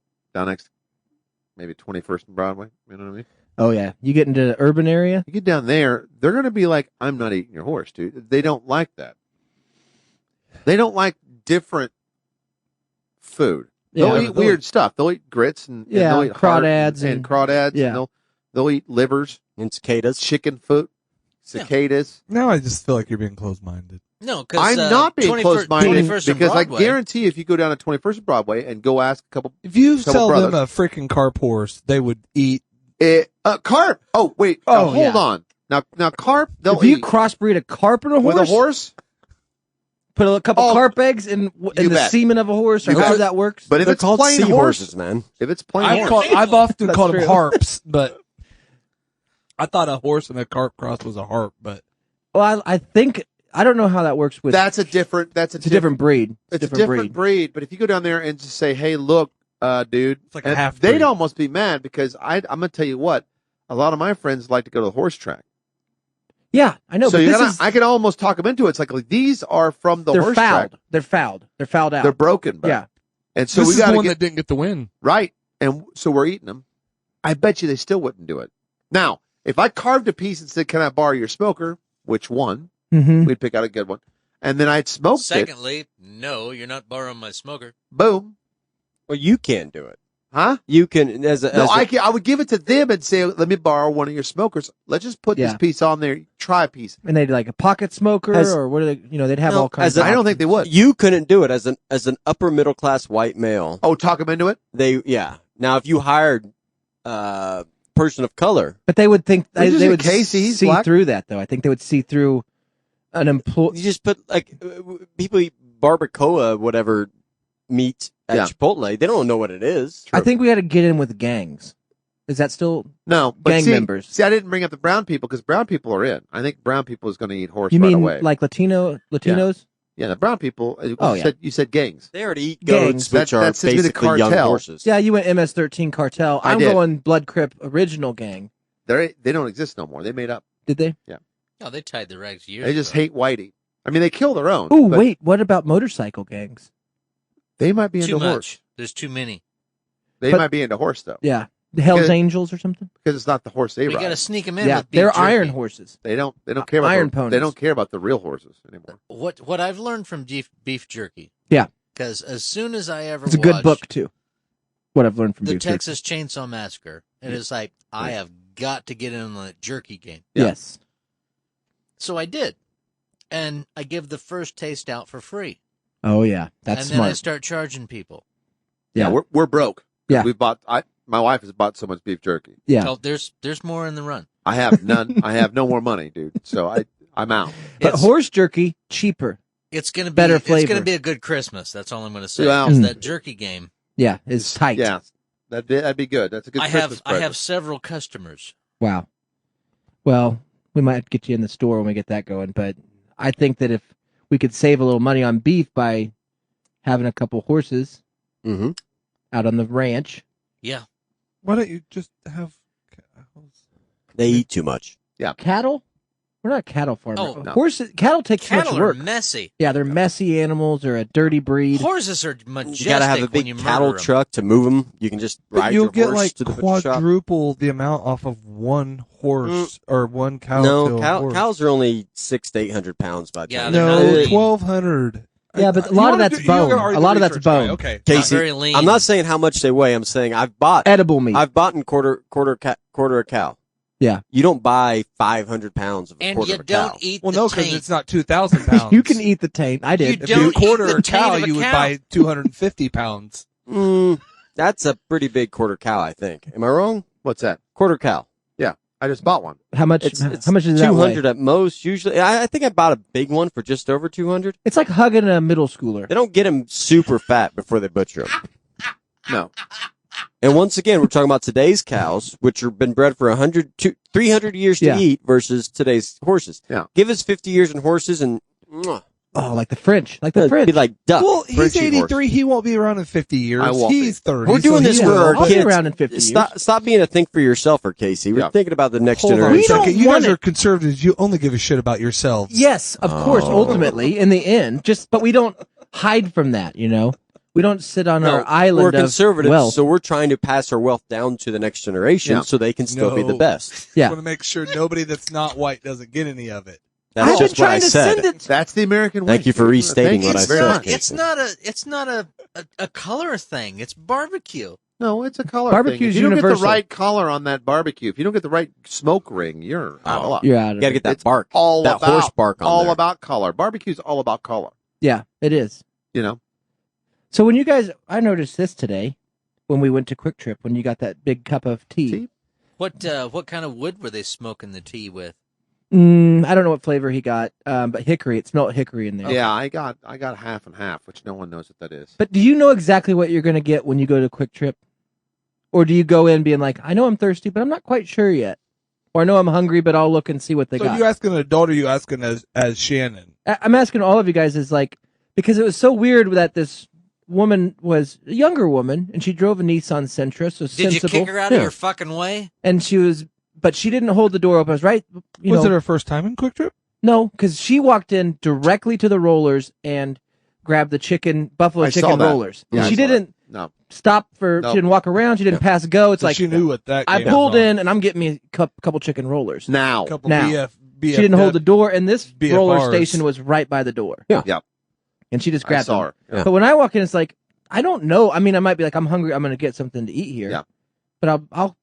maybe 21st and Broadway. You know what I mean? Oh yeah, you get into the urban area. You get down there, they're going to be like, I'm not eating your horse, dude. They don't like that. They don't like different food. Yeah. They'll eat weird stuff. They'll eat grits and they'll eat crawdads and crawdads. Yeah. And they'll eat livers, And cicadas. chicken foot, cicadas. Now I just feel like you're being closed-minded. No, because I'm not being closed-minded 21st and because I Broadway. guarantee if you go down to 21st and Broadway and go ask a couple, If you Couple sell them brothers. a freaking carp horse, they would eat. carp. Oh wait, Oh, hold yeah. on. Now carp. They'll If you eat crossbreed a carp and a horse, with a horse. put a couple Oh, carp eggs in the bet. semen of a horse, or You however bet. that works. But if They're it's called plain seahorses, horse, man. if it's plain horse, I've often That's called true. them harps, but I thought a horse and a carp cross was a harp. But Well, I think I don't know how that works with. that's a different breed. It's a different breed. But if you go down there and just say, "Hey, look, dude," It's like a and half-breed. they'd almost be mad because I'm gonna tell you what. A lot of my friends like to go to the horse track, Yeah, I know. so but you this gotta, is, I can almost talk them into it. It's like these are from the they're horse fouled. track. They're fouled. They're fouled out. They're broken, bro. Yeah. And so this we is the got to one get that didn't get the win. right, and so we're eating them. I bet you they still wouldn't do it. Now, if I carved a piece and said, "Can I borrow your smoker?" Which one? Mm-hmm. We'd pick out a good one, and then I'd smoked it. Secondly, no, you're not borrowing my smoker. Boom, Well, you can do it. huh? You can as a, No, as a- I would give it to them and say, "Let me borrow one of your smokers. Let's just put this Yeah. piece on there. Try a piece." And they'd like a pocket smoker, As- or what are they? You know, they'd have No, all kinds. as of a- I don't think they would. you couldn't do it as an upper middle class white male. Oh, talk them into it. Now if you hired person of color, But they would think We're just they in would Casey, he's see black. through that, though. I think they would see through an employee. you just put like people eat barbacoa, whatever meat at Yeah. Chipotle. They don't know what it is. I think we had to get in with gangs. Is that still? No, but Gang see, members. See, I didn't bring up the brown people because brown people are in. I think brown people is going to eat horse You right mean away. like Latinos? Yeah, the brown people. Oh, yeah. You said gangs. They already eat Gangs. goats, which That are seems to be the basically young cartel. horses. Yeah, you went MS-13 cartel. I I'm did. going Blood Crip original gang. They don't exist no more. They made up. Did they? No, they tied the rags years They just ago. hate whitey. I mean, they kill their own. Oh, but wait. What about motorcycle gangs? They might be Too into much. horse. There's too many. They But- might be into horse though, Yeah, the Hell's Because- Angels or something. because it's not the horse they We ride. got to sneak them in. Yeah, with beef they're jerky. iron horses. They don't care about Iron They ponies. don't care about the real horses anymore. What I've learned from beef jerky. Yeah. Because as soon as I ever It's a good watched book too. What I've learned from the Beef Jerky. Texas Chainsaw Massacre, it is like I have got to get in on the jerky game. Yeah. Yes. So I did, and I give the first taste out for free, Oh yeah, that's and then I smart. start charging people. Yeah. we're broke. Yeah. we bought. My wife has bought so much beef jerky. Yeah. So there's more in the run. I have none. I have no more money, dude. So I'm out. But It's- horse jerky cheaper. It's gonna be better It's gonna flavor. be a good Christmas. That's all I'm gonna say. Well- 'Cause that jerky game. Yeah, is tight. Yeah, that'd be good. That's a good. I Christmas have present. several customers. Wow. Well, we might get you in the store when we get that going, but I think that if we could save a little money on beef by having a couple horses Mm-hmm. out on the ranch. Yeah. Why don't you just have cows? They eat too much. Cattle? We're not cattle farmers. Oh, no. Horses. Cattle take too much Cattle are work. messy. Yeah, they're messy animals or a dirty breed. Horses are majestic. You gotta have a when big you cattle murder 'em. truck to move them. You can just But ride you'll your get horse like to the butcher shop. quadruple the amount off of one horse or one cow. No, to a horse. cows are only 600 to 800 pounds by the Yeah, time. they're not No, lean. 1,200. Yeah, but a lot of that's bone. A lot of that's bone. Okay. Not Casey, very lean. I'm not saying how much they weigh. I'm saying I've bought Edible meat. in quarter a cow. Yeah. You don't buy 500 pounds of a And quarter you of a cow. don't eat Well, the no, because taint. it's not 2,000 pounds. You can eat the taint. I did. If don't you eat quarter the a taint cow, of a you would cow. buy 250 pounds. That's a pretty big quarter cow, I think. Am I wrong? What's that? Quarter cow. I just bought one. How much? It's how much is that? 200 Weigh? at most. Usually, I think I bought a big one for just over 200. It's like hugging a middle schooler. They don't get them super fat before they butcher them. No. And once again, we're talking about today's cows, which have been bred for 300 years to Yeah. eat versus today's horses. Yeah. Give us 50 years in horses and Oh, like the French. Like the it'd French. be like duck. Well, he's Frenchie 83. He won't be around in 50 years. I won't He's 30. We're doing so this he for will. our I'll be kids. around in 50 years. Stop being a think for yourselfer, Casey. We're Yeah. thinking about the next Hold on a generation. don't second. You want guys it. are conservatives. You only give a shit about yourselves. Yes, of course, ultimately, in the end. But we don't hide from that, you know? We don't sit on our island We're of conservatives, wealth. so we're trying to pass our wealth down to the next generation Yeah. so they can still be the No. best. Yeah. Want to make sure nobody that's not white doesn't get any of it. That's I've been just what I trying to said. send it. That's the American way. Thank you for restating Thank what you I very said. much. It's not a color thing. It's barbecue. No, it's a color Barbecue's thing. If you don't get universal. the right color on that barbecue, if you don't get the right smoke ring, you're out of luck. You're out of You got to it. get that It's bark, all that about, horse bark on all there. about color. Barbecue's all about color. Yeah, it is. You know, So when you guys, I noticed this today when we went to Quick Trip, when you got that big cup of tea. Tea? What kind of wood were they smoking the tea with? I don't know what flavor he got, but hickory. It smelled hickory in there. yeah, I got half and half, which no one knows what that is. But do you know exactly what you're going to get when you go to Quick Trip? Or do you go in being like, I know I'm thirsty, but I'm not quite sure yet. Or I know I'm hungry, but I'll look and see what they So got. you asking an adult or you asking as Shannon? I'm asking all of you guys is like, because it was so weird that this woman was a younger woman and she drove a Nissan Sentra, so Did sensible. you kick her out of your fucking way? And but she didn't hold the door open. I was right. Was it her first time in Quick Trip? No, because she walked in directly to the rollers and grabbed the buffalo I saw chicken that. rollers. Yeah, I she saw that. didn't No. stop for, Nope. she didn't walk around, she didn't pass go. It's So like, she knew what that. I game pulled was on. in and I'm getting me a couple chicken rollers. Now. Couple Now. BF, She didn't hold the door, and this BFRs. roller station was right by the door. Yeah. Yep. And she just I grabbed saw them. her. Yeah. But when I walk in, it's like, I don't know. I mean, I might be like, I'm hungry. I'm going to get something to eat here. Yeah. But I'll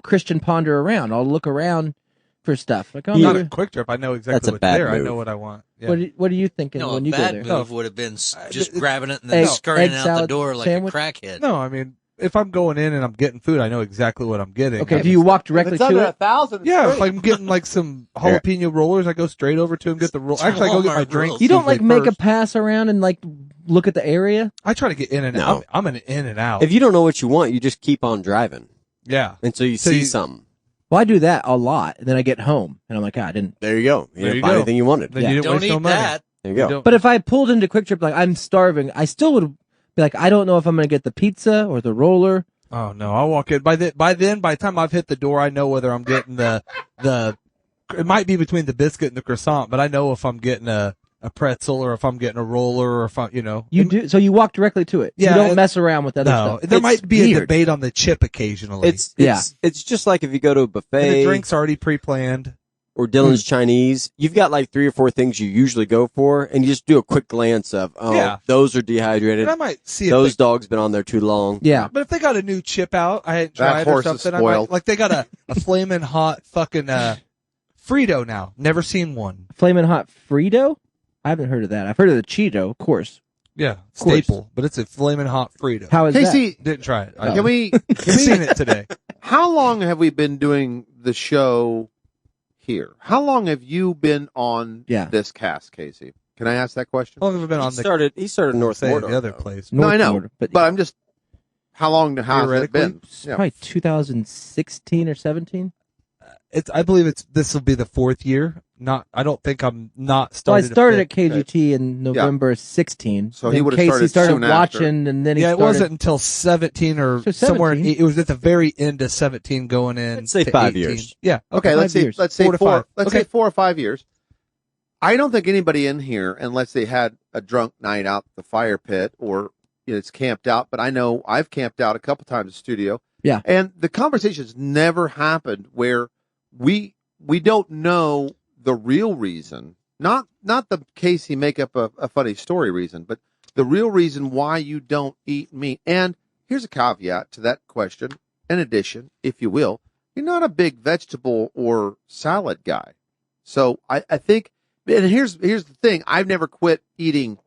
Christian ponder around. I'll look around for stuff. Like, oh, Not maybe- a Quick Trip. I know That's exactly a what's bad there. I move. know what I want. Yeah. what are you thinking No, when a you go bad there? move would have been just grabbing it and Egg- then scurrying egg out the salad door like sandwich? a crackhead. No, I mean, if I'm going in and I'm getting food, I know exactly what I'm getting. Okay, I do you walk directly If it's under to it? 1,000, Yeah, it's if great. I'm getting like some jalapeno rollers, I go straight over to him, get the roll. Actually, I go get my Walmart drink. rules. You don't like usually make a first. pass around and like look at the area? I try to get in and No. out. I'm an in and out. If you don't know what you want, you just keep on driving Yeah. until you So see you- something. Well, I do that a lot, and then I get home and I'm like, I didn't. There you go. You There didn't you find go. anything you wanted. Then Yeah. you didn't Don't waste no eat money. that. There you go. Don't- But if I pulled into Quick Trip, like I'm starving, I still would be like, I don't know if I'm going to get the pizza or the roller. Oh no, I'll walk in. By the time I've hit the door, I know whether I'm getting the. It might be between the biscuit and the croissant, but I know if I'm getting a pretzel or if I'm getting a roller or if I'm, You do, so you walk directly to it. Yeah, You don't it- mess around with other No, stuff. there It's might be a weird. debate on the chip occasionally. It's Yeah. it's just like if you go to a and the buffet drink's already pre-planned. or Dylan's Chinese, you've got like 3 or 4 things you usually go for, and you just do a quick glance of, Yeah. those are dehydrated. And I might see if Those dogs been on there too long. Yeah. but if they got a new chip out, I hadn't That tried or horse is something. spoiled. Like they got a flaming hot fucking Frito now. Never seen one. Flamin' Hot Frito? I haven't heard of that. I've heard of the Cheeto, of course. Yeah, course. staple, but it's a flaming hot Frito. How is that? Casey, Didn't try it. can we? I've seen it today. How long have we been doing the show here? How long have you been on Yeah. this cast, Casey? Can I ask that question? How long have I been He on the started North say, Mordor, the other though. place? No, I know, North Florida, but I'm just. How long? How has it Theoretically? been? it's Yeah. probably 2016 or 17. I believe this will be the 4th year. I don't think I'm not Well, I started. started at to KGT in November 16. So he Then would've Casey started soon watching, and then he yeah, it started. wasn't until 17 or So somewhere. 17. It was at the very end of 17 going in. Let's say to 5 18. years. Yeah. Okay, 5 let's say years. let's say 4 to 5. Let's Okay. say 4 or 5 years. I don't think anybody in here, unless they had a drunk night out the fire pit or it's camped out. But I know I've camped out a couple times in the studio. Yeah. And the conversations never happened where we don't know the real reason, not the Casey make up a funny story reason, but the real reason why you don't eat meat. And here's a caveat to that question. In addition, if you will, you're not a big vegetable or salad guy. So I think, and here's the thing. I've never quit eating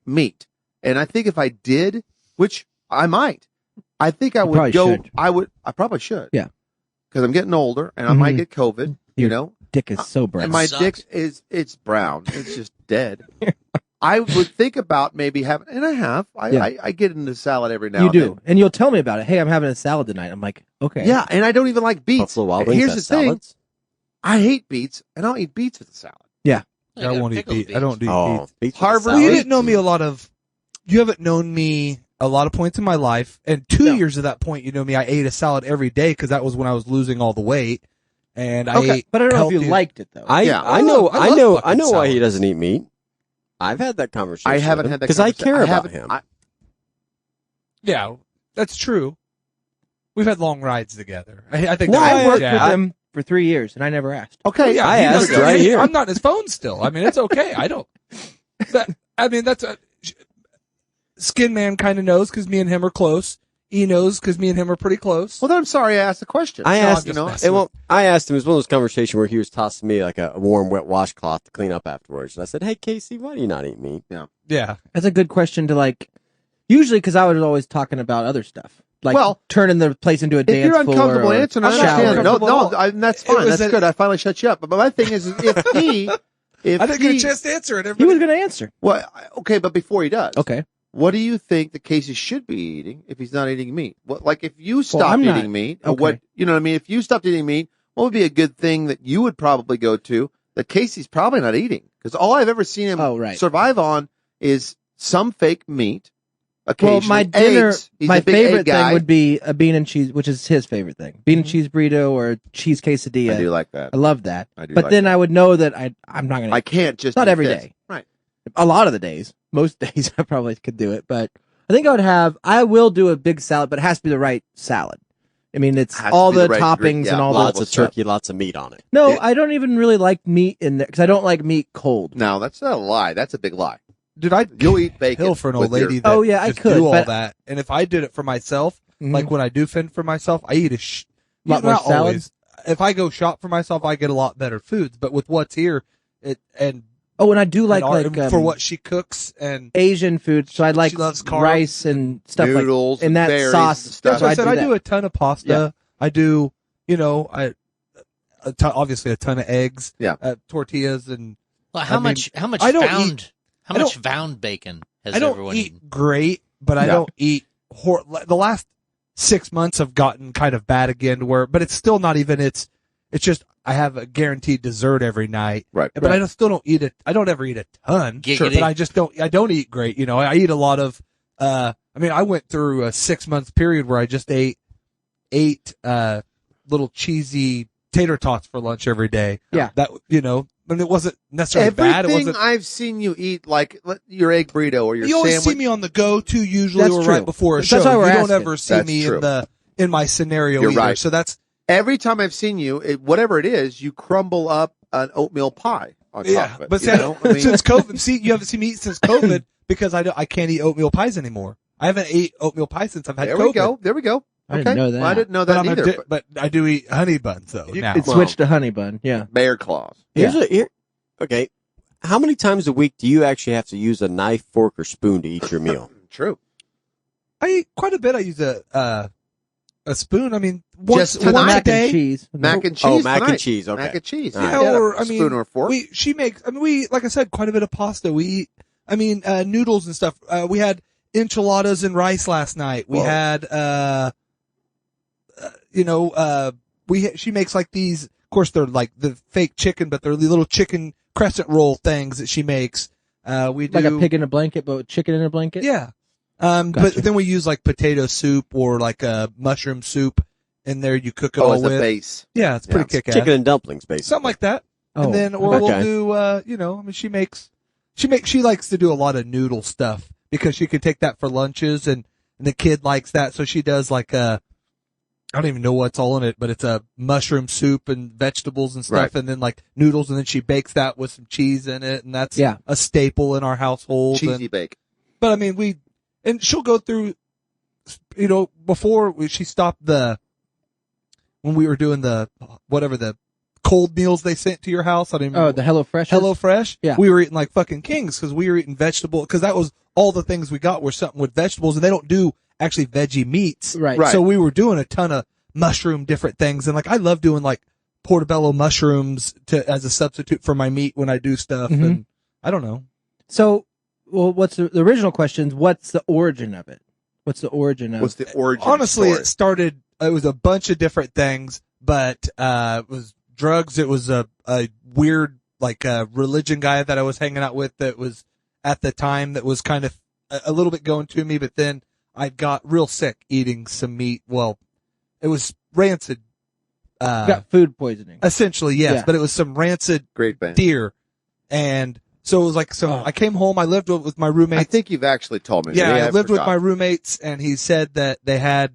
meat. And I think if I did, which I might, I think I You would probably go, should. I probably should. Yeah. Because I'm getting older and I might Mhm. get COVID, you Your know, dick is so brown. and my Sucks. dick it's brown. It's just dead. I would think about maybe having, and I have, Yeah. I get into salad every now you and do, then. and you'll tell me about it. Hey, I'm having a salad tonight. I'm like, okay. Yeah. And I don't even like beets. Buffalo Wild Wings Here's has the thing. salads. I hate beets and I'll eat beets with a salad. You I got won't eat pickled beet. I don't do Oh, beets. beets with Harvard- Well, you salad. didn't know me a lot of. You haven't known me a lot of points in my life, and 2 No. years of that point, you know me. I ate a salad every day because that was when I was losing all the weight, and I ate. But I don't know if you healthy- liked it though. I Yeah. I know I I love know fucking I know why he salads. doesn't eat meat. I've had that conversation. I haven't had that because I conversation. care about haven't- him. Yeah, that's true. We've had long rides together. I think No, that- I worked yeah, with him for 3 years, and I never asked. Okay, Yeah, I he asked doesn't- right here. I'm not on his phone still. I mean, it's okay. I don't. That's a Skin Man kind of knows because me and him are close. He knows because me and him are pretty close. Well, then I'm sorry I asked the question. I No, I'm asked just him. messing with I asked him. It was one of those conversations where he was tossing me like a warm, wet washcloth to clean up afterwards. And I said, "Hey, Casey, why do you not eat meat?" Yeah. That's a good question to like. Usually, because I was always talking about other stuff, like Well, turning the place into a If dance you're floor. uncomfortable or answering, I I'm not understand. No, uncomfortable no, at all. that's It fine. was That's a- good. I finally shut you up. But my thing is if he, I didn't get a chance to answer it. He Everybody- was going to answer. well, okay, but before he does, Okay. what do you think the Casey should be eating if he's not eating meat? What, like if you stopped I'm not- eating meat, okay. what you know what I mean? If you stopped eating meat, what would be a good thing that you would probably go to that Casey's probably not eating? Because all I've ever seen him Oh, right. survive on is some fake meat. Well, Occasionally, my dinner, eggs. He's my a big favorite egg guy. thing would be a bean and cheese, which is his favorite thing. Bean and cheese burrito or cheese quesadilla. I do like that. I love that. I do But like then that. I would know that I'm not going I to. can't just Not eat every this. day. Right. A lot of the days, most days, I probably could do it. But I think I will do a big salad, but it has to be the right salad. I mean, it's Has to all be the the right toppings ingredient. and Yeah, all Lots the of stuff. turkey, lots of meat on it. No, It- I don't even really like meat in there because I don't like meat cold. No, that's not a lie. That's a big lie. Dude, I You'll eat bacon. kill for an old with your- lady that Oh, yeah, I just could, do all but- that. And if I did it for myself, Mhm. like when I do fend for myself, I eat Lot more not salad? always. If I go shop for myself, I get a lot better foods. But with what's here, and Oh, and I do like for what she cooks and Asian food, so I like She loves carbs. rice and stuff noodles like and that berries sauce. and stuff. That's what I said. I that. do a ton of pasta. Yeah. I do, obviously a ton of eggs. Yeah. Tortillas and Well, I how mean, much I don't how I much don't- found bacon has I don't everyone eat eaten? great, but I Yeah. don't eat. The last 6 months have gotten kind of bad again. But it's still not even. It's just I have a guaranteed dessert every night. Right. But I still don't eat it. I don't ever eat a ton. Giggity. But I just don't. I don't eat great. I eat a lot of. I mean, I went through a 6 month period where I just ate little cheesy tater tots for lunch every day. Yeah. That but it wasn't necessarily bad. It Everything wasn't. I've seen you eat, like your egg burrito or your You always sandwich. see me on the go to usually That's or true. right before a That's show. why we're You don't asking. ever see That's me true. in my scenario You're either. right. So that's Every time I've seen you, whatever it is, you crumble up an oatmeal pie on top of it. But you know? I mean, since COVID, you haven't seen me eat since COVID because I can't eat oatmeal pies anymore. I haven't ate oatmeal pie since I've had there COVID. we go. There we go. I didn't know that. Well, I didn't know But, that I'm a either. di- but I do eat honey buns though. Now. It switched to honey bun. Yeah. Bear claws. Okay. How many times a week do you actually have to use a knife, fork, or spoon to eat your meal? True. I eat quite a bit. I use a spoon. I mean, once Just tonight. a Mac day. and cheese. Mac and cheese. Oh, mac tonight. and cheese. Okay. Mac and cheese. All right. Yeah, or I mean, spoon or fork. She makes. I mean, we like I said, quite a bit of pasta. We eat. I mean, noodles and stuff. We had enchiladas and rice last night. We Whoa. had, she makes like these. Of course, they're like the fake chicken, but they're the little chicken crescent roll things that she makes. We do Like a pig in a blanket, but with chicken in a blanket. Yeah. Gotcha. But then we use like potato soup or like a mushroom soup in there. You cook it all as a with. base. Yeah, it's pretty Yeah. kick-ass. Chicken and dumplings, basically. Something like that. Oh, And then, or we'll do, I mean, she likes to do a lot of noodle stuff because she can take that for lunches and the kid likes that. So she does like I don't even know what's all in it, but it's a mushroom soup and vegetables and stuff Right. and then like noodles and then she bakes that with some cheese in it. And that's Yeah. a staple in our household. Cheesy And, bake. but I mean, and she'll go through, she stopped when we were doing the cold meals they sent to your house. I didn't Oh, the HelloFresh. HelloFresh. Yeah. We were eating like fucking kings because we were eating vegetable because that was all the things we got were something with vegetables and they don't do actually veggie meats. Right. Right. So we were doing a ton of mushroom different things and like I love doing like portobello mushrooms as a substitute for my meat when I do stuff Mhm. and I don't know. So, well, what's the original question? What's the origin of it? What's the origin of? What's the origin Honestly, story? it started. It was a bunch of different things, but it was drugs. It was a weird like religion guy that I was hanging out with that was at the time that was kind of a little bit going to me, but then I got real sick eating some meat. Well, it was rancid. got food poisoning. Essentially, yes, Yeah. but it was some rancid Great band. deer, and so it was like I came home. I lived with my roommates. I think you've actually told me. Yeah, Maybe I lived with forgot. my roommates, and he said that they had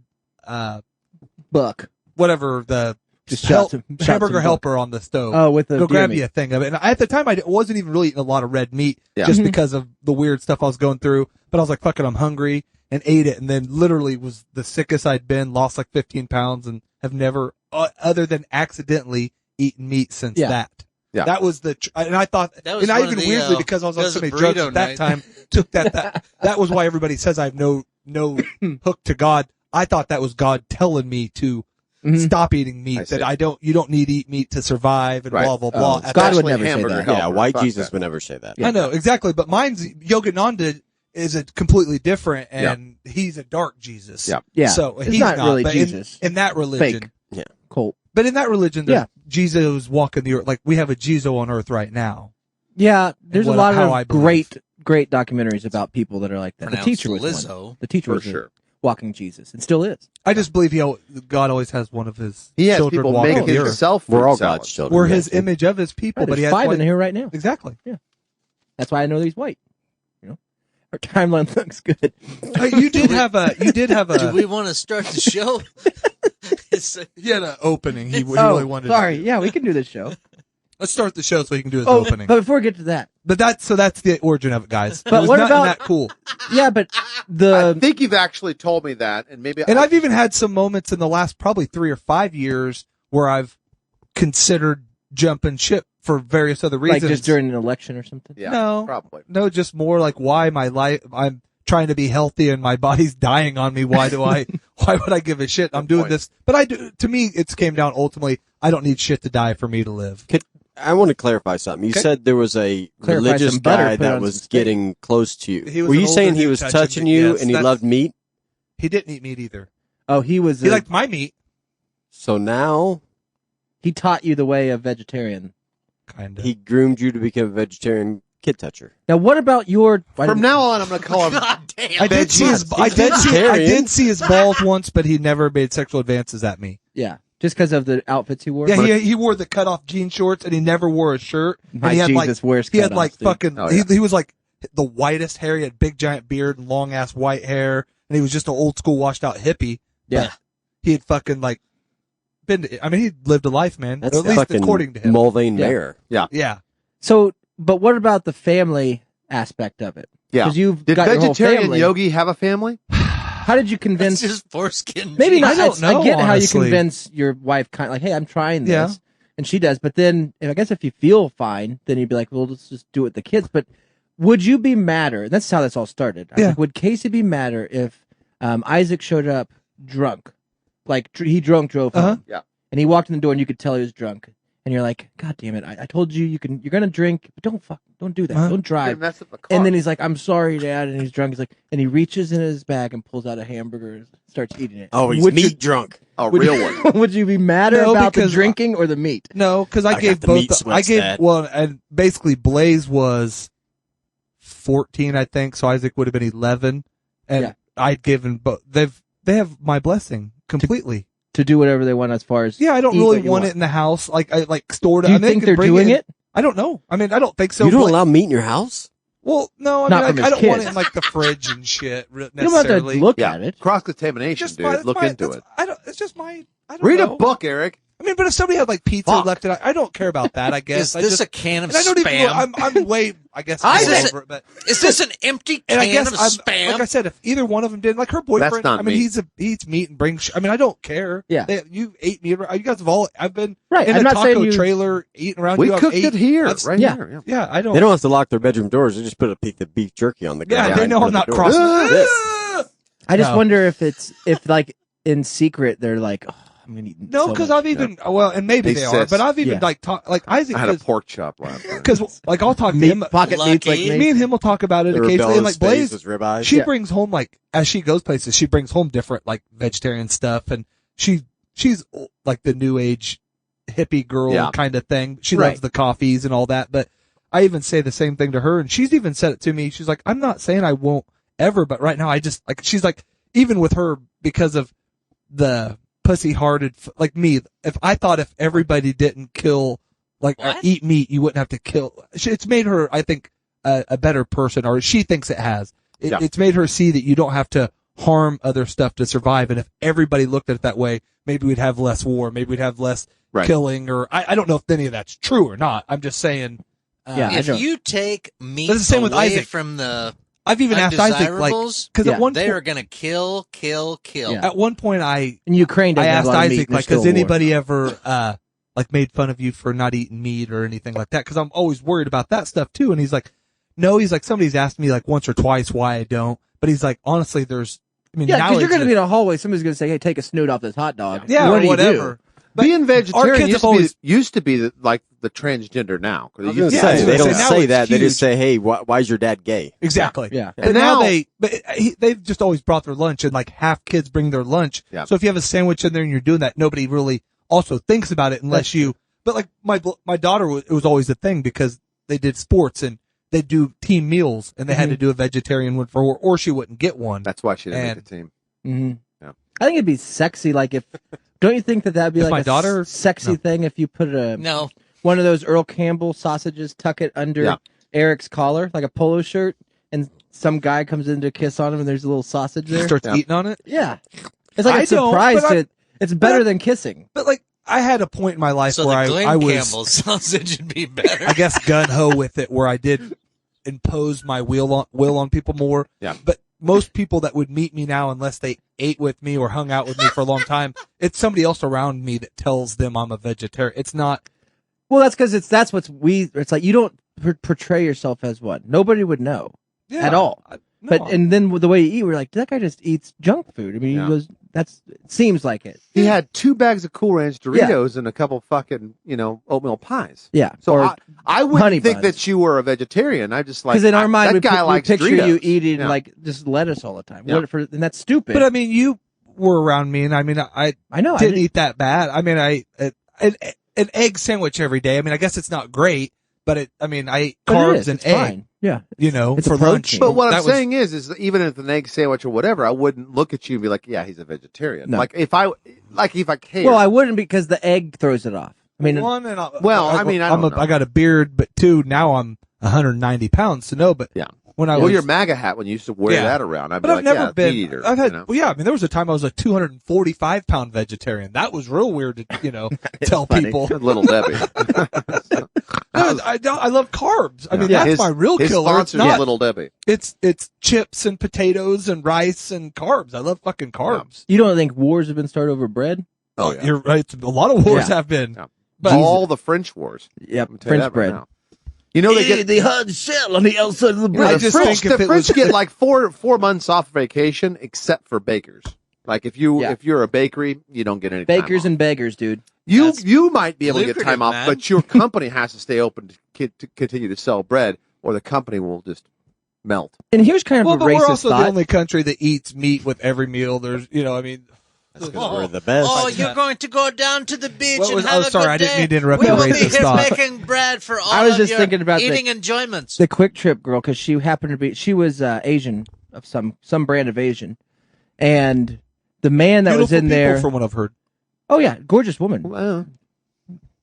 Buck. whatever the Just hamburger helper on the stove. Oh, with the go deer grab meat. you a thing of it. And at the time, I wasn't even really eating a lot of red meat Yeah. just Mhm. because of the weird stuff I was going through. But I was like, fuck it, I'm hungry, and ate it. And then literally was the sickest I'd been, lost like 15 pounds, and have never, other than accidentally, eaten meat since Yeah. that. Yeah. That was and I thought, That was and I one of even the, weirdly, because I was on that was so a many drugs burrito at that night. time, took that was why everybody says I have no hook to God. I thought that was God telling me to Mhm. stop eating meat, I see. that you don't need to eat meat to survive and Right. blah, blah, blah. Oh, At God that- would Especially never say hamburger that. helper. Yeah, white Fuck Jesus that. would never say that. Yeah. I know, exactly. But mine's, Yogananda is a completely different, and he's a dark Jesus. Yeah. Yeah. So It's he's not really but Jesus. In that religion. Fake. Cult. But in that religion, Yeah. Jesus walking the earth, like we have a Jesus on earth right now. Yeah, there's a what- lot how I of believe. great documentaries about people that are like that. The Pronounced teacher was Lizzo. one. The teacher For was a sure. walking Jesus, and still is. I just believe God always has one of his He has children people walking make the earth. himself We're all fruit salad. God's children. We're his yeah. image of his people, Right, but he there's has 5 one- in here right now. Exactly. That's why I know that he's white. You know, our timeline looks good. You did have a Do we want to start the show? he had an opening. He Oh, really wanted. sorry. Yeah, we can do this show. Let's start the show so he can do his Oh, opening. but before we get to that, But that's the origin of it, guys. But It was what nothing about- that cool? yeah, but I the think you've actually told me that, and maybe And I've even had some moments in the last probably 3 or 5 years where I've considered jumping ship for various other reasons. like just during an election or something. yeah, No. probably. No, just more like why my life. I'm trying to be healthy and my body's dying on me. Why would I give a shit? I'm doing point. this, but I do. To me, it's came down ultimately. I don't need shit to die for me to live. I want to clarify something. You Okay. said there was a Clarify religious some butter, guy put it that on was some steak. getting close to you. He was Were an you older saying he dude was touching touching me. you Yes, and he that's- loved meat? He didn't eat meat either. Oh, he was. He liked my meat, So now he taught you the way of vegetarian. kind of. he groomed you to become a vegetarian kid toucher. Now, what about your? From now on, I'm going to call him. God damn. I did see his. He's I vegetarian. did see his balls once, but he never made sexual advances at me. yeah, just because of the outfits he wore. Yeah, he wore the cut off jean shorts, and he never wore a shirt. My and he had Jesus, where's he had cutoffs, like dude? fucking. Oh, yeah. He was like the whitest hair. He had big giant beard and long ass white hair, and he was just an old school washed out hippie. Yeah. But he had fucking like been. I mean, he lived a life, man. That's at least fucking according to him. Mulvane Yeah. Mayor. Yeah. So, but what about the family aspect of it? Yeah. Because you've Did got your whole vegetarian family. Yogi have a family? How did you That's convince? just foreskin. Maybe not. I don't know, I get how you honestly. convince your wife, kind of like, "Hey, I'm trying this," Yeah. and she does. But then, I guess if you feel fine, then you'd be like, "Well, let's just do it with the kids." But would you be madder? That's how this all started. I was Yeah. like, would Casey be madder if Isaac showed up drunk, like he drove Uh-huh. home, Yeah. and he walked in the door and you could tell he was drunk, and you're like, "God damn it! I told you you're gonna drink, but don't do that. Uh-huh. Don't You're drive." gonna mess up the car. And then he's like, "I'm sorry, Dad," and he's drunk. He's like, and he reaches in his bag and pulls out a hamburger and starts eating it. Oh, he's Would meat you- drunk. a would real you, one. would you be madder No, about the because- drinking or the meat? No, because I I gave got the both. meat I sweats, gave Dad. well, and basically Blaze was 14, I think, so Isaac would have been 11, and Yeah. I'd given both. They have my blessing completely. To do whatever they want as far as Yeah, I don't eat really what you want it in the house. Like I like stored it. Do you I mean, think could they're bring doing in- it? I don't know. I mean, I don't think so. You don't Bla- allow meat in your house? Well, no, I Not mean, from I his don't want kids. it in like the fridge and shit You don't have to necessarily. look Yeah. at it. Cross contamination, Just dude. my- Look my- into that's- it. I don't. It's just my. I don't Read know. a book, Eric. I mean, but if somebody had like pizza Fuck. left, I don't care about that. I guess. Is I this just, a can of and I don't even. spam? I'm way. I guess. Is I'm this over it, but. Is this an empty And I can guess of I'm, spam? like I said, if either one of them did, like her boyfriend, not I mean, me. he eats meat and brings. I mean, I don't care. Yeah. You ate meat. You guys have all. I've been Right. in I'm a not saying taco you. trailer eating around. We you. I've cooked ate- it here, I've- right yeah. here. Yeah, I don't. They don't have to lock their bedroom doors. They just put a piece of beef jerky on the Yeah, ground. they know I'm not crossing. I just No. wonder if like in secret they're like, oh, I'm gonna eat. No, so because much. I've even well, and maybe They they are, says- but I've even Yeah. like talk like Isaac I had a pork chop last night. because like I'll talk to meat, him. pocket meats like Lucky. me. Me and him will talk about it The occasionally. And like rebellious Blaze, face was ribeye. she Yeah. brings home like as she goes places, she brings home different like vegetarian stuff, and she's like the new age hippie girl Yeah. kind of thing. She Right. loves the coffees and all that, but I even say the same thing to her, and she's even said it to me. She's like, I'm not saying I won't ever, but right now I just like she's like even with her because of the pussy hearted like me. If I thought if everybody didn't kill like or What? eat meat, you wouldn't have to kill. It's made her, I think, a better person, or she thinks it has. Yeah. It's made her see that you don't have to harm other stuff to survive. And if everybody looked at it that way, maybe we'd have less war. Maybe we'd have less Right. killing, or I don't know if any of that's true or not. I'm just saying. Yeah, I If don't- you take meat That's the same with away Isaac. from the I've even asked Isaac, like, undesirables, because Yeah. at one they point, are going to kill. Yeah. at one point, I And Ukraine doesn't have asked a lot of meat, Isaac, and they're like, still has at war. anybody ever like made fun of you for not eating meat or anything like that? Because I'm always worried about that stuff too. And he's like, no. He's like, somebody's asked me like once or twice why I don't. But he's like, honestly, there's. I mean, Yeah, because you're going going to be in a hallway. Somebody's going to say, "Hey, take a snoot off this hot dog." yeah, what or do you do? whatever. But Being our vegetarian kids have used to be like the transgender now. I was gonna Yeah, I say, was they gonna don't say, now say it's that. They huge. just say, "Hey, why is your dad gay?" Exactly. Yeah. But And now now- they've just always brought their lunch, and like half kids bring their lunch. Yeah. So if you have a sandwich in there and you're doing that, nobody really also thinks about it unless you. But like my daughter, it was always a thing because they did sports and they do team meals, and they had to do a vegetarian one for her, or she wouldn't get one. That's why she didn't And- make the team. Mm-hmm. Yeah. I think it'd be sexy. Like if, don't you think that that'd be If like my a daughter- sexy no. thing if you put No. one of those Earl Campbell sausages, tuck it under Yeah. Eric's collar like a polo shirt, and some guy comes in to kiss on him, and there's a little sausage there. Starts Yeah. eating on it. Yeah, it's like I a surprise don't, but to. It's better than kissing. But like I had a point in my life So where the Glenn I was, Campbell sausage would be better. I guess, gun ho with it, where I did impose my will on people more. Yeah. But most people that would meet me now, unless they ate with me or hung out with me for a long time, it's somebody else around me that tells them I'm a vegetarian. It's not. Well, that's because it's like you don't portray yourself as one. Nobody would know Yeah, at all. No, But and then with the way you eat, we're like, that guy just eats junk food. I mean, Yeah. he goes. It seems like it. He had 2 bags of Cool Ranch Doritos and a couple fucking, oatmeal pies. Yeah. So or I honey wouldn't think buns. that you were a vegetarian. I just like because in our mind, that we, guy we likes picture you Doritos. eating Yeah. like just lettuce all the time. Yeah. And that's stupid. but I mean, you were around me, and I mean, I I know. didn't eat that bad. I mean, an egg sandwich every day. I mean, I guess it's not great, but I ate but it carbs is. and It's egg. fine. Yeah. It's a for protein. lunch. But what That I'm was- saying is even if it's an egg sandwich or whatever, I wouldn't look at you and be like, yeah, he's a vegetarian. No. Like if I cared. Well, I wouldn't because the egg throws it off. I mean, one, and I don't know. I got a beard, but 2, now I'm 190 pounds. So no, but Yeah. when I well, was, your MAGA hat when you used to wear Yeah. that around, I'd but be I've like, never yeah, been. meat eater. I've had, you know? well, yeah. I mean, there was a time I was a 245 pound vegetarian. That was real weird to tell Funny. people. Little Debbie. I love carbs. I mean, Yeah. that's my real His killer. It's sponsor not. is Little Debbie. It's chips and potatoes and rice and carbs. I love fucking carbs. you don't think wars have been started over bread? Oh, yeah. You're right. A lot of wars Yeah. have been. Yeah. But All the French wars. Yep. I'll tell you French that right bread. now. You know they get the hard shell on the outside of the You know, I the just French, think if the it French was- get like four months off vacation, except for bakers. Like if you're a bakery, you don't get any Bakers time and beggars, dude. off. That's You might be able to get lucrative, time off, man. but your company has to stay open to continue to sell bread, or the company will just melt. And here's kind of Well, a but racist we're also thought. the only country that eats meat with every meal. There's, I mean, That's because we're the best. Oh, you're going to go down to the beach What and was- have oh, a sorry, good I didn't day. mean to interrupt We your will be racist here thought. making bread for all I was of just your thinking about eating enjoyments. the Quick Trip girl because she happened to be she was Asian of some brand of Asian, and the man that was beautiful in people there. from what I've heard. Oh yeah, gorgeous woman. Well,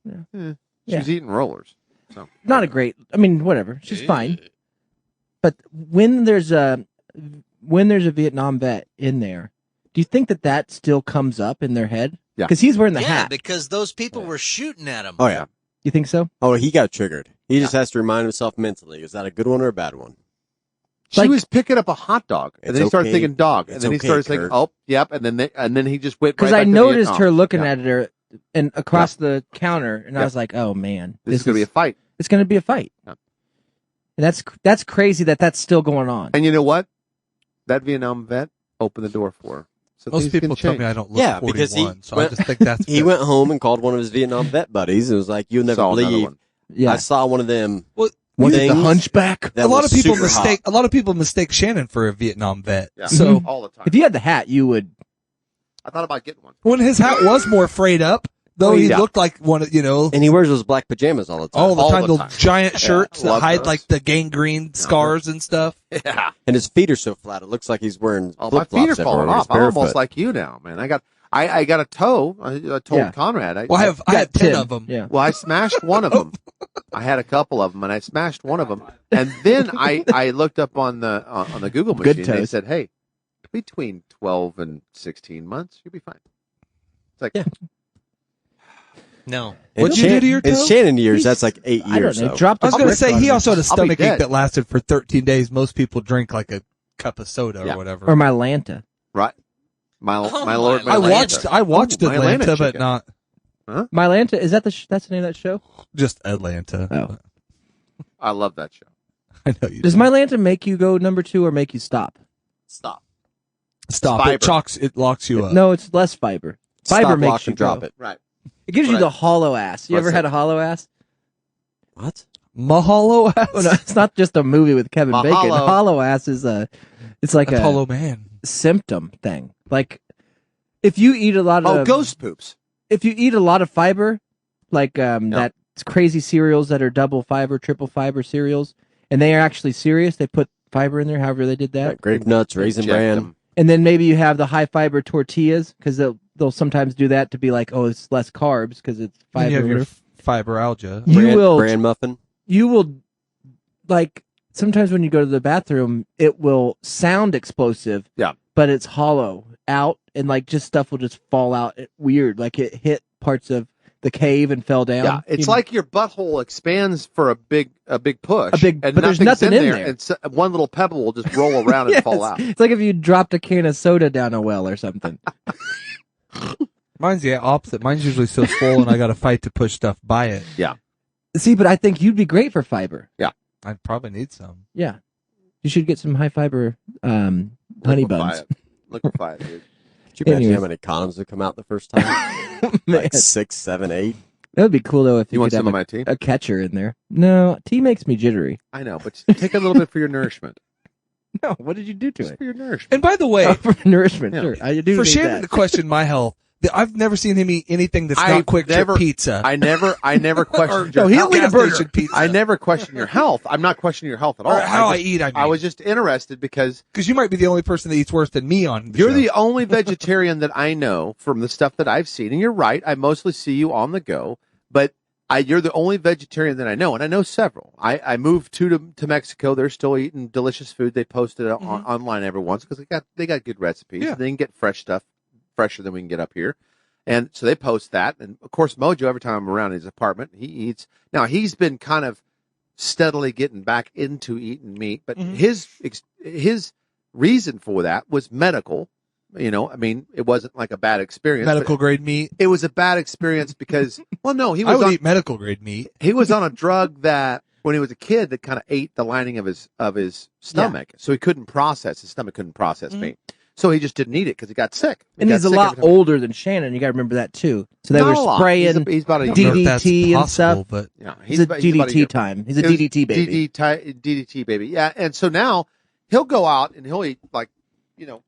Yeah. she's eating rollers. So Not a great. I mean, whatever. She's fine. But when there's a Vietnam vet in there, do you think that still comes up in their head? Yeah. Because he's wearing the Yeah, hat. because those people were shooting at him. Oh yeah. You think so? Oh, he got triggered. He just has to remind himself mentally: is that a good one or a bad one? she Like- was picking up a hot dog, and It's then he started okay. thinking dog, and It's then he okay, started saying, Kurt. "Oh, yep," and then he just went. Because right I back to noticed Vietnam. her looking Yeah. at her and across the counter, and I Yeah. was like, "Oh man, This is going to be a fight. it's going to be a fight." Yeah. And that's crazy that's still going on. And you know what? That Vietnam vet opened the door for her. So Most things people can tell me change. I don't look Yeah, 41, because he so went- I just think that's He went home and called one of his Vietnam vet buddies and was like, "You'll never Saw another believe one. Yeah. I saw one of them." Well, Was it the things Hunchback? that a lot was of people super mistake hot. a lot of people mistake Shannon for a Vietnam vet. Yeah. So All the time. If you had the hat, you would. I thought about getting one. when his hat was more frayed up, though, Oh, he yeah. looked like one of And he wears those black pajamas all the time. all the all time, the those time. giant shirts that love hide those. like the gangrene scars and stuff. Yeah. And his feet are so flat, it looks like he's wearing Oh, my flip-flops feet are falling everywhere. off. He's I'm almost barefoot. like you now, man. I got a toe. I told Yeah. Conrad. Well, I You had got 10 Tim. of them. Yeah. Well, I smashed one of them. I had a couple of them, and I smashed one of them. And then I looked up on the Google Good machine. And they toes. said, "Hey, between 12 and 16 months, you'll be fine." It's like, Yeah. No. What'd you do to your In toe? Shannon years, that's like 8 I don't years. know. So. Dropped I a was going to brick say, on he me. also had a I'll be stomach ache dead. that lasted for 13 days. Most people drink like a cup of soda Yeah. or whatever. Or my Lanta. Right. My Lord, my I my watched Lanta. I watched Oh, my Atlanta, Atlanta but chicken. not My Lanta, is that that's the name of that show? just Atlanta. Oh. I love that show. I know you Does do. my Lanta make you go number 2 or make you stop? Stop. Stop. Fiber. It locks you up. No, it's less fiber. Fiber Stop, makes lock, you and drop go. it. Right. It gives you Right. the hollow ass. You What's ever had that? a hollow ass? What? Mahalo ass. Oh, no, it's not just a movie with Kevin Bacon. Mahalo. Hollow ass is it's like That's a Hollow Man. symptom thing. Like if you eat a lot Oh, of ghost poops. if you eat a lot of fiber, like that crazy cereals that are double fiber, triple fiber cereals, and they are actually serious, they put fiber in there. However, they did that, Like grape nuts, raisin Inject bran. them. and then maybe you have the high fiber tortillas because they'll sometimes do that to be like, oh, it's less carbs because it's Then you have fiber. your fibralgia. Bran muffin. You will like sometimes when you go to the bathroom, it will sound explosive. Yeah. But it's hollow out and like just stuff will just fall out weird. Like it hit parts of the cave and fell down. Yeah, it's You know? like your butthole expands for a big push, but there's nothing's nothing in there. and so one little pebble will just roll around and Yes. fall out. It's like if you dropped a can of soda down a well or something. Mine's the opposite. Mine's usually so swollen I got to fight to push stuff by it. See, but I think you'd be great for fiber. I probably need some. Yeah. You should get some high fiber honey Liquefy buns. it. Liquefy it, dude. Could you imagine Anyways. how many condoms would come out the first time? Man, Like 6, 7, 8. that would be cool though if You you, want could some have of my tea? a catcher in there. No, tea makes me jittery. I know, but take a little bit for your nourishment. No, what did you do to Just it? for your nourishment. And by the way, Oh, for nourishment, Yeah. sure. I do for need Shannon that. to question my health, I've never seen him eat anything that's I've not quick never- trip pizza. I never questioned no, your he'll health. eat a Gas station burger pizza. I never question your health. I'm not questioning your health at all. Or how I just- eat. I I was just interested because because you might be the only person that eats worse than me on. you're show. the only vegetarian that I know from the stuff that I've seen. And you're right. I mostly see you on the go, but you're the only vegetarian that I know, and I know several. I moved to Mexico. They're still eating delicious food. They post it online every once because they got good recipes. Yeah. They can get fresh stuff, fresher than we can get up here. And so they post that. And of course, Mojo, every time I'm around his apartment, he eats. Now he's been kind of steadily getting back into eating meat, but his reason for that was medical. You know, I mean, it wasn't like a bad experience. but medical grade meat. It was a bad experience because, well, no, he I was would on, eat medical grade meat. he was on a drug that when he was a kid that kind of ate the lining of his stomach, so he couldn't process. His stomach couldn't process meat, so he just didn't eat it because he got sick. And he's a lot older than Shannon. You got to remember that too. So they were spraying He's about a I don't know if year. that's DDT and possible, stuff. but Yeah, He's a about a DDT year. time. He's a It was DDT baby. DDT baby. Yeah, and so now he'll go out and he'll eat like, you know,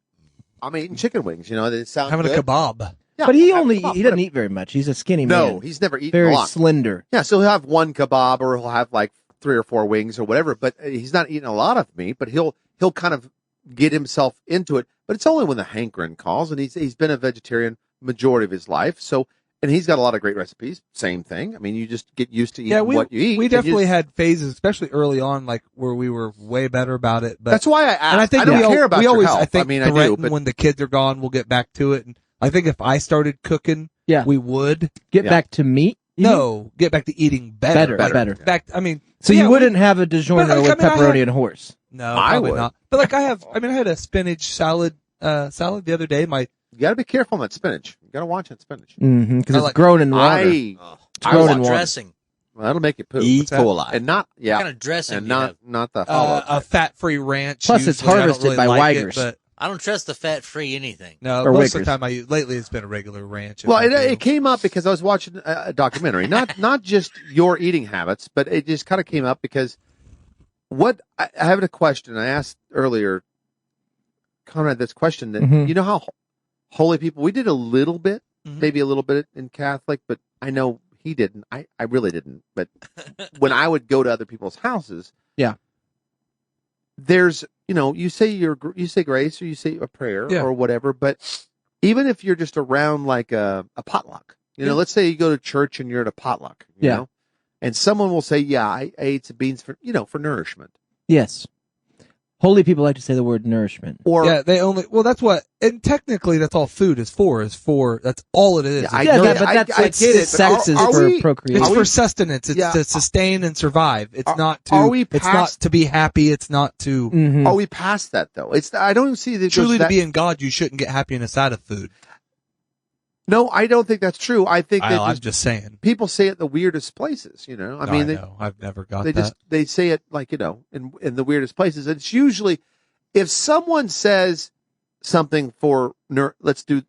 I'm eating chicken wings. You know, they sound having good. a kebab. Yeah, But he have a only kebab, he doesn't eat very much. He's a skinny man. No, he's never eaten very a lot. slender. Yeah, so he'll have one kebab or he'll have like 3 or 4 wings or whatever, but he's not eating a lot of meat, but he'll kind of get himself into it. But it's only when the hankering calls, and he's been a vegetarian majority of his life. So, and he's got a lot of great recipes. Same thing. I mean, you just get used to eating what you eat. We and you definitely just- had phases, especially early on, like where we were way better about it. But That's why I asked. and I think don't we, care about we your always, health. I think, mean, I do, threaten but when the kids are gone, we'll get back to it. And I think if I started cooking, Yeah. we would. Get Yeah. back to meat. you No, get back to eating better. Better. Back. I mean, So yeah, you wouldn't have a DiGiorno But, like, with I mean, I pepperoni had- and horse. No, I probably would. not. But like I had a spinach salad the other day. My you got to be careful on that spinach. You got to watch that spinach. Mm-hmm. Because I it's like- grown in water. I It's grown in What water. dressing? well, that'll make you poop. E. What's that? coli. And not What yeah, kind of dressing and do you have? not the hollow. a fat-free ranch. Plus, it's usually. I don't harvested really by like Weigers. It, but I don't trust the fat-free anything. no, Or most of Wickers. the time lately it's been a regular ranch. Well, if I do. it came up because I was watching a documentary, not just your eating habits, but it just kind of came up because I have a question. I asked earlier, Conrad, this question that Mhm. you know how holy people. We did a little bit, Mhm. maybe a little bit in Catholic, but I know he didn't. I really didn't. But when I would go to other people's houses, Yeah. there's you say grace or you say a prayer Yeah. or whatever, but even if you're just around like a potluck, Yeah. let's say you go to church and you're at a potluck, you Yeah. know, and someone will say, yeah, I ate some beans for nourishment. Yes. Holy people like to say the word nourishment. Or Yeah, that's what, and technically that's all food is for, that's all it is. Yeah, I Yeah, know yeah, that. but that's I like get it, but sex is are for we- procreation. It's Are for we- sustenance. It's Yeah. to sustain and survive. It's not to. are we It's past- not to be happy. It's not to. Mhm. Are we past that though? I don't even see that. Truly, that, to be in God, you shouldn't get happiness out of food. No, I don't think that's true. I think that I'm just saying. people say it in the weirdest places. You know, I mean, they, know. I've never got they that. just they say it like in the weirdest places. It's usually if someone says something for let's do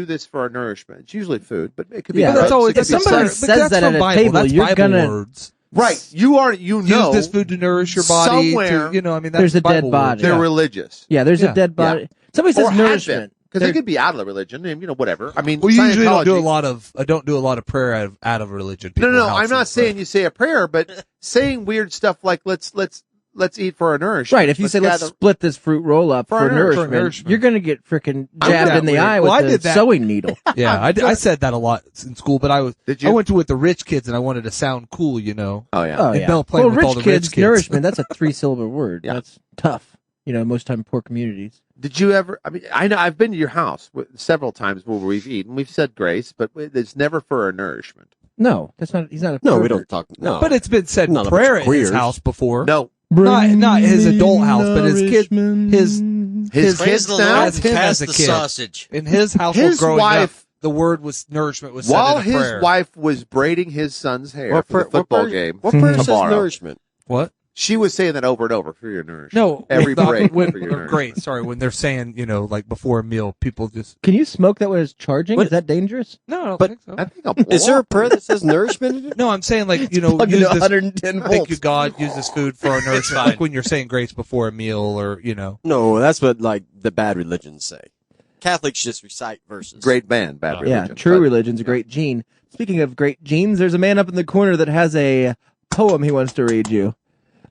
this for our nourishment. It's usually food, but it could be. Yeah, But that's drugs, always it could if be somebody sex. but says that's that from at a Bible. table, That's you're Bible gonna- words. right, you Use know this food to nourish your body. somewhere I mean, that's there's a dead Bible body. words. they're Yeah. religious. Yeah, there's Yeah. a dead body. Somebody Or says have been. nourishment. Because they could be out of the religion, and whatever. I mean, Well, you usually don't do a Scientology- lot of. I don't do a lot of prayer out of religion. No, People I'm not houses, saying you say a prayer, but saying weird stuff like let's eat for our nourishment. Right, if you say let's gather- split this fruit roll up For for nourishment. nourishment, you're going to get freaking I'm jabbed that in the weird. eye Well, I with did a that. sewing needle. Yeah, I said that a lot in school, but Did I you? went to with the rich kids and I wanted to sound cool, Oh yeah. Oh, And yeah. Bell playing Well, with all rich the rich kids, kids. nourishment, that's a 3-syllable word. Yeah. That's tough. Most time poor communities. Did you ever? I mean, I know I've been to your house several times where we've eaten. We've said grace, but it's never for our nourishment. No, that's not, he's not a No, we pervert. don't talk. No, But it's been said in Not a bunch prayer of at his queers. house before. No, Not his adult house, but his kid, his his Praise kids the now. Lord As and him pass as a the kid. sausage. in his household His growing up, wife, the word was nourishment was said while in a his prayer. wife was braiding his son's hair What for the per- what football per- game, what person says tomorrow, nourishment? What? she was saying that over and over for your nourishment. No, every the- break when, for your or nourishment. great. Sorry, when they're saying like before a meal, people just Can you smoke that when it's charging? But- Is that dangerous? no, I don't But- think so. I think I'll Is there a prayer that says nourishment in it? No, I'm saying like Plug use into this. 110 volts. Thank you, God. Use this food for our nourishment. fine. Like when you're saying grace before a meal, or No, that's what like the bad religions say. Catholics just recite verses. Great band, bad Yeah, religion. true But- religion's a great gene. Speaking of great genes, there's a man up in the corner that has a poem he wants to read you.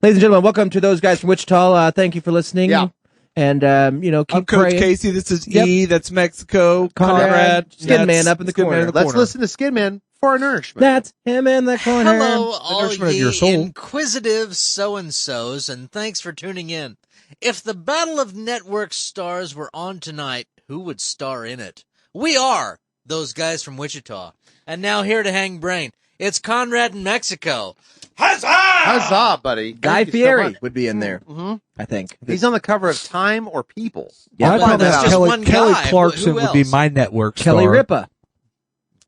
Ladies and gentlemen, welcome to those guys from Wichita. Thank you for listening. Yeah. And, keep I'm Coach praying. Casey. This is Yep. E. That's Mexico. Conrad, Skin that's Man up in the Skin Man corner. in the Let's corner. listen to Skin Man for our nourishment. That's him in the corner. Hello, all nourishment of ye your soul. inquisitive so-and-sos, and thanks for tuning in. If the Battle of Network Stars were on tonight, who would star in it? We are those guys from Wichita. And now here to hang brain, it's Conrad in Mexico. Huzzah! Huzzah, buddy! Guy Thank you so Fieri much. would be in there, Mhm. I think. He's on the cover of Time or People. Yeah, I'd well, probably that's have just Kelly, one Kelly guy. Clarkson Who would be else? my network star. Kelly Ripa.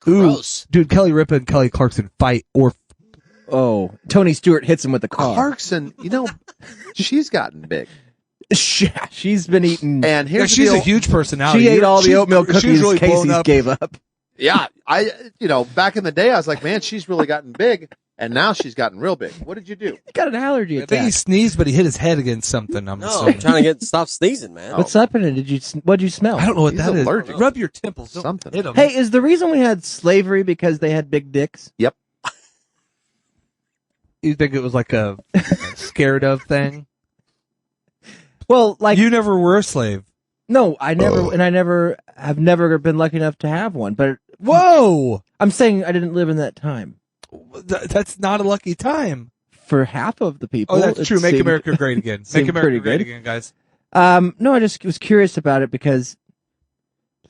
Gross. Dude, Kelly Ripa and Kelly Clarkson fight, or Oh, Tony Stewart hits him with the car. Clarkson, she's gotten big. She's been eating. And yeah, here's she's the a deal. huge personality. She ate all the She's- oatmeal she's cookies really blown Casey's up. gave up. Yeah, back in the day, I was like, man, she's really gotten big, and now she's gotten real big. What did you do? He got an allergy I think he attack. sneezed, but he hit his head against something. I'm No, assuming. I'm trying to stop sneezing, man. What's happening? What'd you smell? I don't know what He's that is. allergic. Rub your temples. Don't Something. hit 'em. Hey, is the reason we had slavery because they had big dicks? You think it was like a scared of thing? Well, like You never were a slave. no, I never, and I have never been lucky enough to have one. But Whoa, I'm saying I didn't live in that time. that's not a lucky time. For half of the people, Oh, that's it true. Make seemed- America great again. Make seemed America pretty great good. again, guys. No, I just was curious about it because,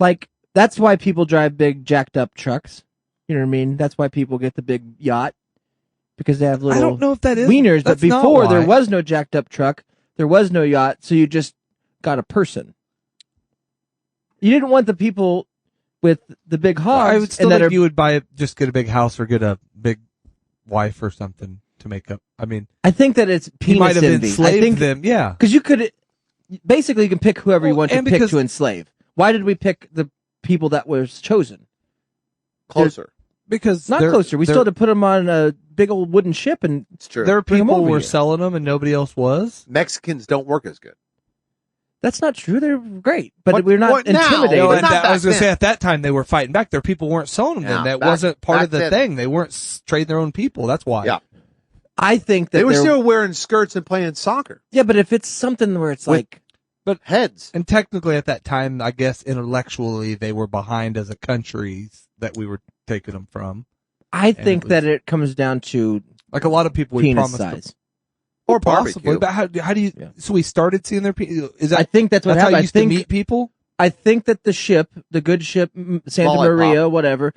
like, that's why people drive big jacked up trucks. You know what I mean? That's why people get the big yacht because they have I little don't know if that is wieners. But that's not before there why. was no jacked up truck, there was no yacht, so you just got a person. You didn't want the people with the big hogs. I would still and that think are, you would just get a big house or get a big wife or something to make up. I mean, I think that it's he penis might have envy. I enslaved think them. Yeah. because you could basically you can pick whoever you Well, want to and pick because- to enslave. Why did we pick the people that was chosen? Closer. Because Not they're- closer. We they're- still had to put them on a big old wooden ship, and It's true. There were Bring 'em people over were here. selling them and nobody else was. Mexicans don't work as good. that's not true. They're great, but What- we're not what now? intimidated. No, and not I was going back to say then. at that time they were fighting back. There people weren't selling them. Yeah, then that back- wasn't part back of the then. thing. They weren't trading their own people. That's why. Yeah. I think that They were they're- still wearing skirts and playing soccer. yeah, but if it's something where it's With- like Heads. And technically at that time, I guess intellectually they were behind as a country that we were taking them from. I it think was- that it comes down to Like a lot of people we penis promised. size. Or Possibly, barbecue. but how do you? Yeah. So we started seeing their people. Is that I think that's what that's how happened. you used to meet people? I think that the ship, the good ship, Santa Lollipop. Maria, whatever,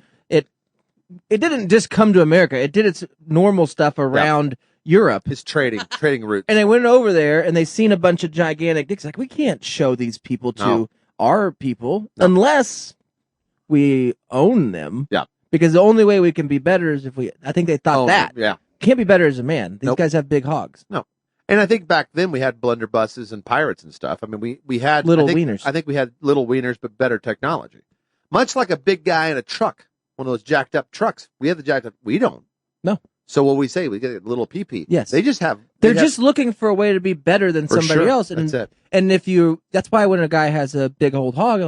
it didn't just come to America. It did its normal stuff around Europe. His trading routes. And they went over there and they seen a bunch of gigantic dicks. Like, we can't show these people to No. our people No. unless we own them. Yeah. Because the only way we can be better is if I think they thought that. Yeah. Can't be better as a man. These Nope. guys have big hogs. And I think back then we had blunderbusses and pirates and stuff. I mean, we had Little I think, wieners. I think we had little wieners, but better technology. Much like a big guy in a truck, one of those jacked up trucks. We have the jacked up. We don't. No. So what we say, we get a little pee-pee. Yes. They just have. They're they have- just looking for a way to be better than for somebody sure. else. And That's it. And that's why when a guy has a big old hog,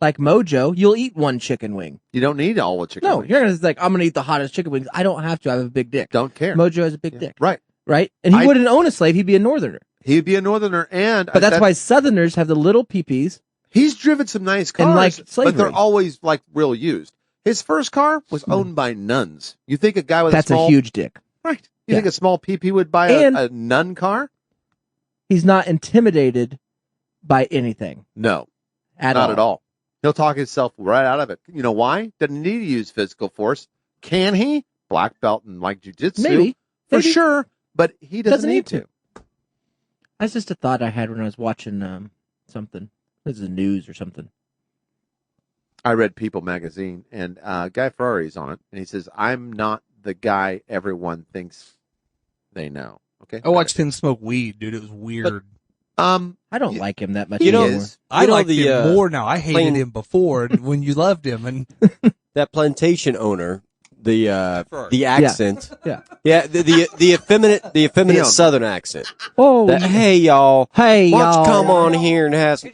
like Mojo, you'll eat one chicken wing. You don't need all the chicken. No, wings. you're gonna like, I'm gonna eat the hottest chicken wings. I don't have to. I have a big dick. Don't care. Mojo has a big Yeah. dick, Right. right? And he I- wouldn't own a slave. He'd be a northerner. He'd be a northerner, and But that's why Southerners have the little peepees. he's driven some nice cars, And, like, but slavery. they're always like real used. His first car was owned by nuns. You think a guy with That's a small a huge dick. right? You Yeah. think a small PP would buy And- a nun car? He's not intimidated by anything No, at not all. at all. He'll talk himself right out of it. You know why? Doesn't need to use physical force. Can he? Black belt and like jujitsu, Maybe. for Maybe. sure. But he doesn't need to. That's just a thought I had when I was watching something. This is the news or something. I read People magazine, and Guy Ferrari's on it, and he says, "I'm not the guy everyone thinks they know." Okay, I watched him smoke weed, dude. It was weird. I don't He- like him that much He anymore. is. I know liked the, him more now. I hated plain- him before when you loved him, and That plantation owner, the Ferrari. accent, Yeah. the effeminate Leon. Southern accent. Oh, That, hey y'all, hey, why don't y'all. you come on here and have some?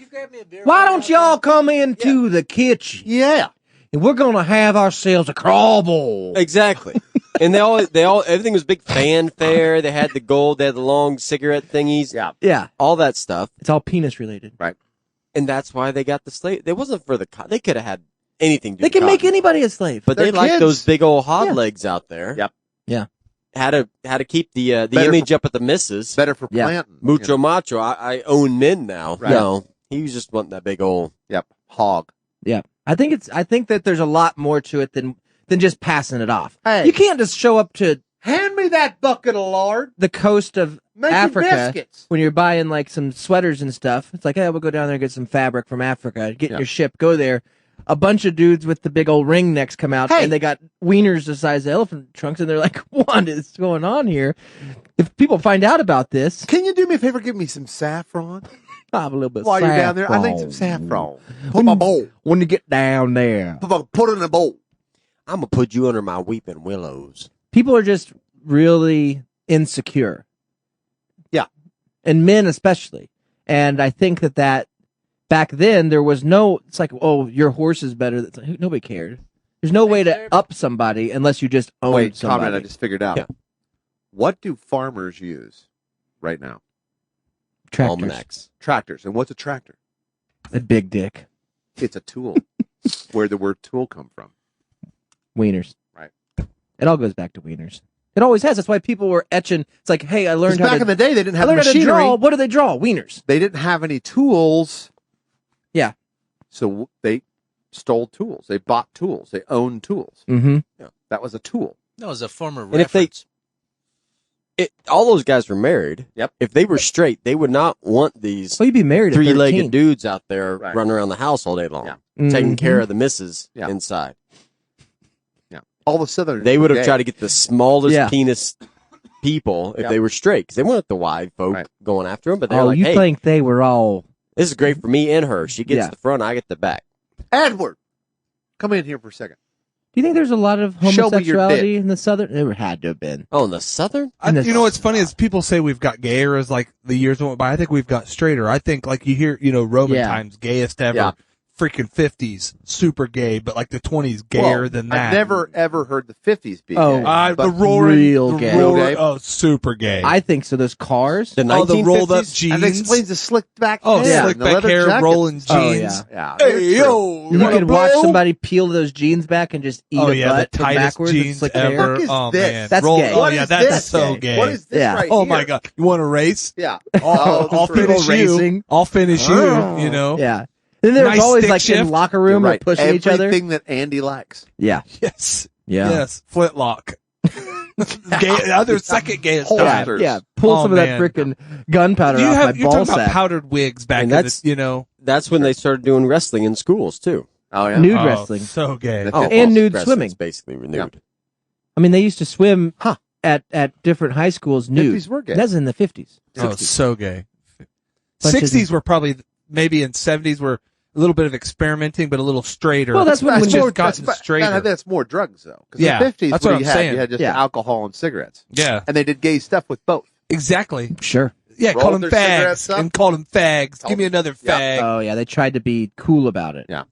Why don't y'all come into the kitchen Yeah, and we're gonna have ourselves a crawl bowl? Exactly. And they all, everything was big fanfare. They had the gold, they had the long cigarette thingies, yeah. Yeah, all that stuff. it's all penis related. And that's why they got the slave. It wasn't for the, they could have had anything to do They with can make cotton. anybody a slave. But They're they like kids. those big old hog Yeah. legs out there. Yep. Yeah. How to keep the Better image up at the missus. Better for Yeah. planting. Mucho macho. I own men now. Right. No, he was just wanting that big old. Yep, hog. Yeah, I think that there's a lot more to it than just passing it off. Hey. You can't just show up to Hand me that bucket of lard. the coast of Make Africa biscuits. when you're buying like some sweaters and stuff. It's like, hey, we'll go down there and get some fabric from Africa. Get in Yeah. your ship, go there. A bunch of dudes with the big old ring necks come out, Hey. and they got wieners the size of elephant trunks, and they're like, what is going on here? If people find out about this, Can you do me a favor? Give me some saffron I'll have a little bit while you're down there. I need some saffron. Put my bowl. When you get down there. Put it in a bowl. I'm gonna put you under my weeping willows. People are just really insecure. Yeah. And men especially. And I think that back then there was no, it's like, oh, your horse is better. It's like, nobody cared. There's no way to up somebody unless you just own Wait, somebody. comment. I just figured out. Yeah. What do farmers use right now? Tractors. Almanacs. Tractors. And what's a tractor? A big dick. It's a tool. Where the word tool come from? Wieners. Right. It all goes back to wieners. It always has. That's why people were etching. It's like, hey, I 'Cause learned how back to, in the day, they didn't I have learned how to machinery. draw. What do they draw? Wieners. They didn't have any tools. Yeah. So they stole tools. They bought tools. They owned tools. Mm-hmm. That was a tool. That was a former And if they- reference. All those guys were married. Yep. If they were straight, they would not want these Well, you'd be married at 13. three-legged dudes out there Right. running around the house all day long, Yeah. taking Mhm. care of the missus Yeah. inside. All the Southerners. They would have today- tried to get the smallest Yeah. penis people if Yep. they were straight, because they weren't the wide folk Right. going after them. But they're Oh, like, you hey, think they were all... this is great for me and her. She gets Yeah. the front, I get the back. Edward, come in here for a second. Do you think there's a lot of Show me your homosexuality dick. in the Southern? There had to have been. Oh, in the Southern? you know what's funny is people say we've got gayer as like the years went by. I think we've got straighter. I think like you hear, Roman Yeah. times, gayest ever. Yeah. freaking 50s super gay, but like the 20s gayer than that. I've never ever heard the 50s be Oh, gay. the but roaring, real the gay. roar- Real gay? oh, super gay. I think so. Those cars. The Oh, the 1950s? rolled up and it jeans. explains the slicked back Oh, hair slick and the back leather hair, jackets. rolling jeans. Oh, yeah. Yeah. Hey, they're yo, You wanna could watch blow? somebody peel those jeans back and just eat Oh a yeah, the butt from tightest backwards and jeans slick hair. ever. What is Oh this? man, That's Roll- gay. Oh What yeah, is that's this? so gay. gay. What is this Yeah. right Oh here? my god, you want to race? Yeah. I'll for real. finish you. racing. I'll finish you. You know. Yeah. Then there was Nice always stick like in shift. locker You're room right. like pushing each other. Everything that Andy likes. Yeah. Yes. Yeah. Yes. Flintlock. Gay, other second gayest Yeah. time. Holsters. Yeah. Pull Oh, some of man. that frickin' gunpowder You off have my you're ball talking about sack. powdered wigs back in And the, that's- you know. That's when they started doing wrestling in schools too. Oh yeah. Nude Oh, wrestling. so gay. The- Oh, And nude wrestling's swimming. basically nude. Yeah. I mean, they used to swim Huh. at different high schools nude. 50s were gay. That's in the 50s. Oh, so gay. Bunch of- 60s were probably maybe in 70s were a little bit of experimenting, but a little straighter. Well, that's when it's we just just gotten straighter. That's more drugs though. Because Yeah, the 50s, that's what what you I'm had, saying. you had just Yeah. alcohol and cigarettes, Yeah, and they did gay stuff with both. exactly. Sure. Yeah, Rolled called them their cigarettes fags up. and called them fags. Give me another Yeah. fag. Oh, yeah. They tried to be cool about it. Yeah.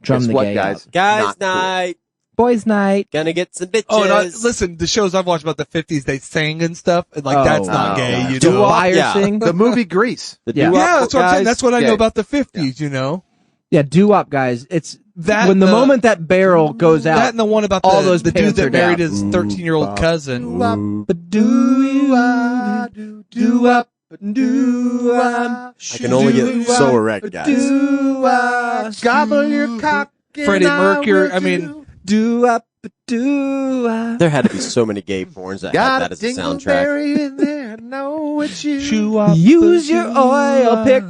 Drum Guess the what, gay guys? out. Guys Not cool. night, Boys' night. gonna get some bitches. Oh, no, listen, the shows I've watched about the 50s, they sang and stuff, and like Oh, that's not oh, gay, gosh. you Do know. fire Yeah. sing. The movie Grease. The Yeah. doo-wop Yeah, that's what I'm saying. guys, That's what I gay. know about the 50s, you know. Yeah, doo-wop guys. It's That when the moment that barrel goes that out. and the one about all the those dude pants are that married down. his 13-year-old cousin. But do-wop, do-wop, do-wop. I can only get so erect, guys. Do-wop, Gobble your cock. and Freddie Mercury, will I mean, do. do-wop, do-wop. There had to be so many gay porns that had Got that a as a soundtrack. dingleberry in there. I know it's you. Chew up Use the your oil pick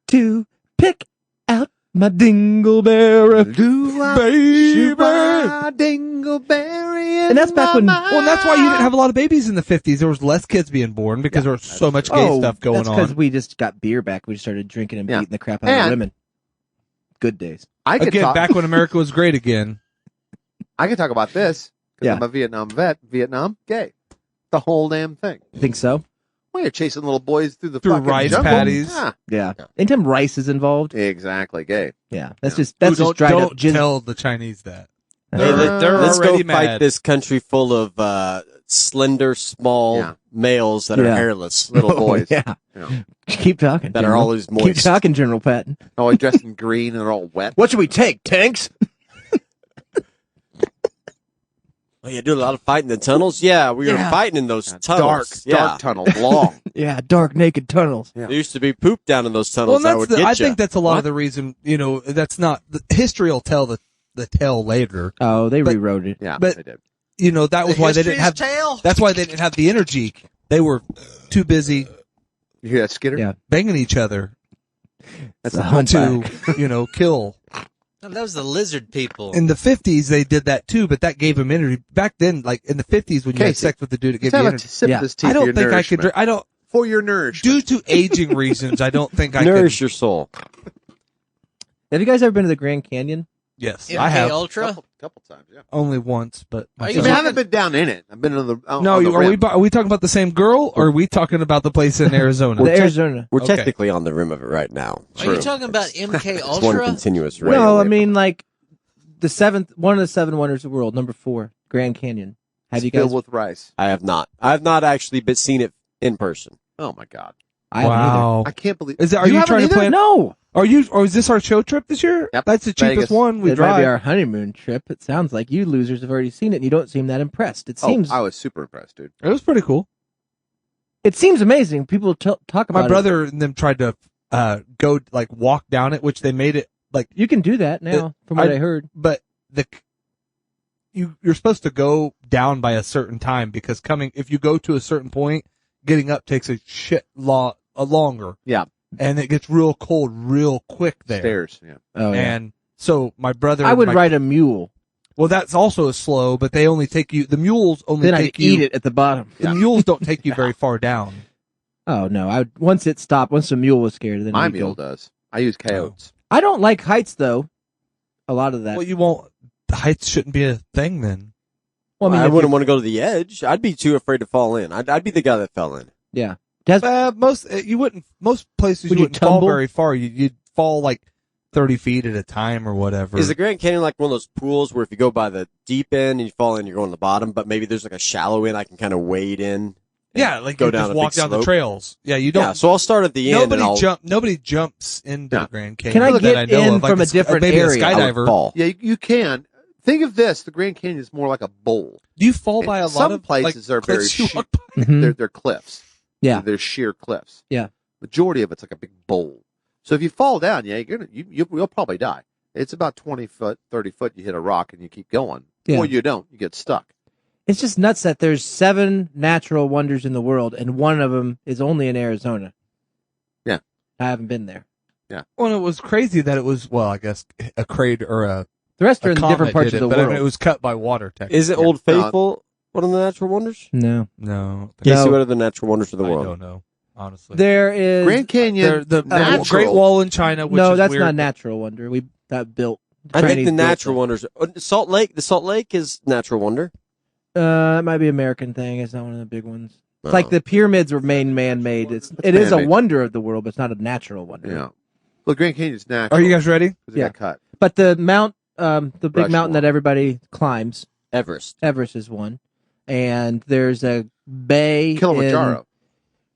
to pick out my dingleberry. Baby. baby. Dingleberry. And that's back when- Well, that's why you didn't have a lot of babies in the 50s. There was less kids being born because there was so much gay stuff going that's because on. we just got beer back. We started drinking and Yeah. beating the crap out of And- women. Good days. I could Again, talk. back when America was great again. I could talk about this because Yeah. I'm a Vietnam vet. Vietnam, gay. The whole damn thing. Think so? Well, you're chasing little boys through the Through fucking rice jungle. paddies. Yeah, Yeah. Yeah. Anytime rice is involved, exactly. Gay. yeah, that's Yeah. just that's Ooh, just dried don't up gin. tell the Chinese that. Hey, They're let's already go fight mad. this country full of slender, small Yeah. males that are Yeah. hairless, Little boys. Yeah. You know, Keep talking. that are General. always Keep moist. talking, General Patton. always dressed in green and they're all wet. What should we take? Tanks? Oh, you do a lot of fighting in the tunnels? Yeah, we were Yeah. fighting in those Dark, tunnels. Yeah. dark tunnels, long. Yeah, dark naked tunnels. Yeah. There used to be poop down in those Well, tunnels and that that's would the, get I ya. think that's a lot What? of the reason, you know, that's not, the history will tell the tale later. Oh, they But- rewrote it. Yeah, But- they did. You know, that was why they didn't have, Tail. that's why they didn't have the energy. They were too busy You hear that, Skitter? Yeah. banging each other That's a a humpback. to, you know, kill. No, that was the lizard people. In the 50s, they did that too, but that gave them energy. Back then, like in the 50s, when you had Casey, sex with the dude, it gave Let's you have a energy. sip Yeah. of this tea I for don't your think I could nourishment. drink. I don't, For your nourishment. due to aging reasons, I don't think I Nourish could. your soul. Have you guys ever been to the Grand Canyon? Yes, MK I have Ultra. Couple times, yeah. only once, but Are I you mean, I talking- haven't been down in it. I've been on the no, on the are we rim. are we talking about the same girl, or are we talking about the place in Arizona? The Arizona. We're Okay. technically on the rim of it right now. Are you talking about MK It's one Ultra? continuous ray. No, away I from mean like one of the seven wonders of the world, number 4, Grand Canyon. Have you guys? filled with rice? I have not. I have not actually seen it in person. Oh my god! I haven't Wow. I can't believe. Is that, are you, haven't trying to either? plan? No, Are you, or is this our show trip this year? Yep. That's the cheapest Vegas. one we it might be drive. our honeymoon trip. It sounds like you losers have already seen it, and you don't seem that impressed. It seems I was super impressed, dude. It was pretty cool. it seems amazing. People talk about My it. brother and them tried to go like walk down it, which they made it like, You can do that now, from what I- I heard. but you're supposed to go down by a certain time because if you go to a certain point, getting up takes a longer. Yeah. And it gets real cold real quick there. Stairs. Yeah. Oh yeah. And so my brother, I would my- ride a mule. Well, that's also slow, but they only take you. The mules only Then I'd take you. eat it at the bottom. The mules don't take you very far down. Oh no! Once it stopped, once the mule was scared, then My we'd mule go. does. I use coyotes. I don't like heights though. A lot of that. Well, you won't. The heights shouldn't be a thing then. Well, I if wouldn't you- want to go to the edge. I'd be too afraid to fall in. I'd be the guy that fell in. Yeah. Most you wouldn't. Most places Would you you wouldn't fall tumble? very far. You'd fall like 30 feet at a time or whatever. Is the Grand Canyon like one of those pools where if you go by the deep end and you fall in, you're going to the bottom, but maybe there's like a shallow end I can kind of wade in? Yeah, like go you down just a walk big down the slope? trails. Yeah, you don't. Yeah, so I'll start at the end. Nobody jumps into No. the Grand Canyon. Can I that get I know in of. Like from a different maybe area? A I would skydiver. fall. Yeah, you can. Think of this: the Grand Canyon is more like a bowl. Do you fall by a lot Some of places like, are very cliffs you sheer. walk by? Mhm. They're cliffs. Yeah. They're sheer cliffs. Yeah. Majority of it's like a big bowl. So if you fall down, yeah, you'll probably die. It's about 20 foot, 30 foot. You hit a rock and you keep going, Yeah. or you don't. You get stuck. It's just nuts that there's 7 natural wonders in the world, and one of them is only in Arizona. Yeah. I haven't been there. Well, it was crazy that it was, well, I guess a crater or a The rest are in comet different parts did of it, the but world. it was cut by water. Technically. Is it Old Faithful one of the natural wonders? No. No, Casey, No. what are the natural wonders of the I world? don't know. Honestly, There is... Grand Canyon, the natural. Great Wall in China. Which no, is that's weird, not a natural wonder. We that built. I think Chinese the built natural that. wonders. Salt Lake. The Salt Lake is natural wonder. It might be American thing. It's not one of the big ones. It's Oh. like the pyramids were man-made. It is a man-made. wonder of the world, but it's not a natural wonder. Yeah. Well, Grand Canyon's natural. Are you guys ready? 'cause it Yeah. got cut. But the the big Rushmore. mountain that everybody climbs, Everest. Everest is one, and there's a bay. Kilimanjaro.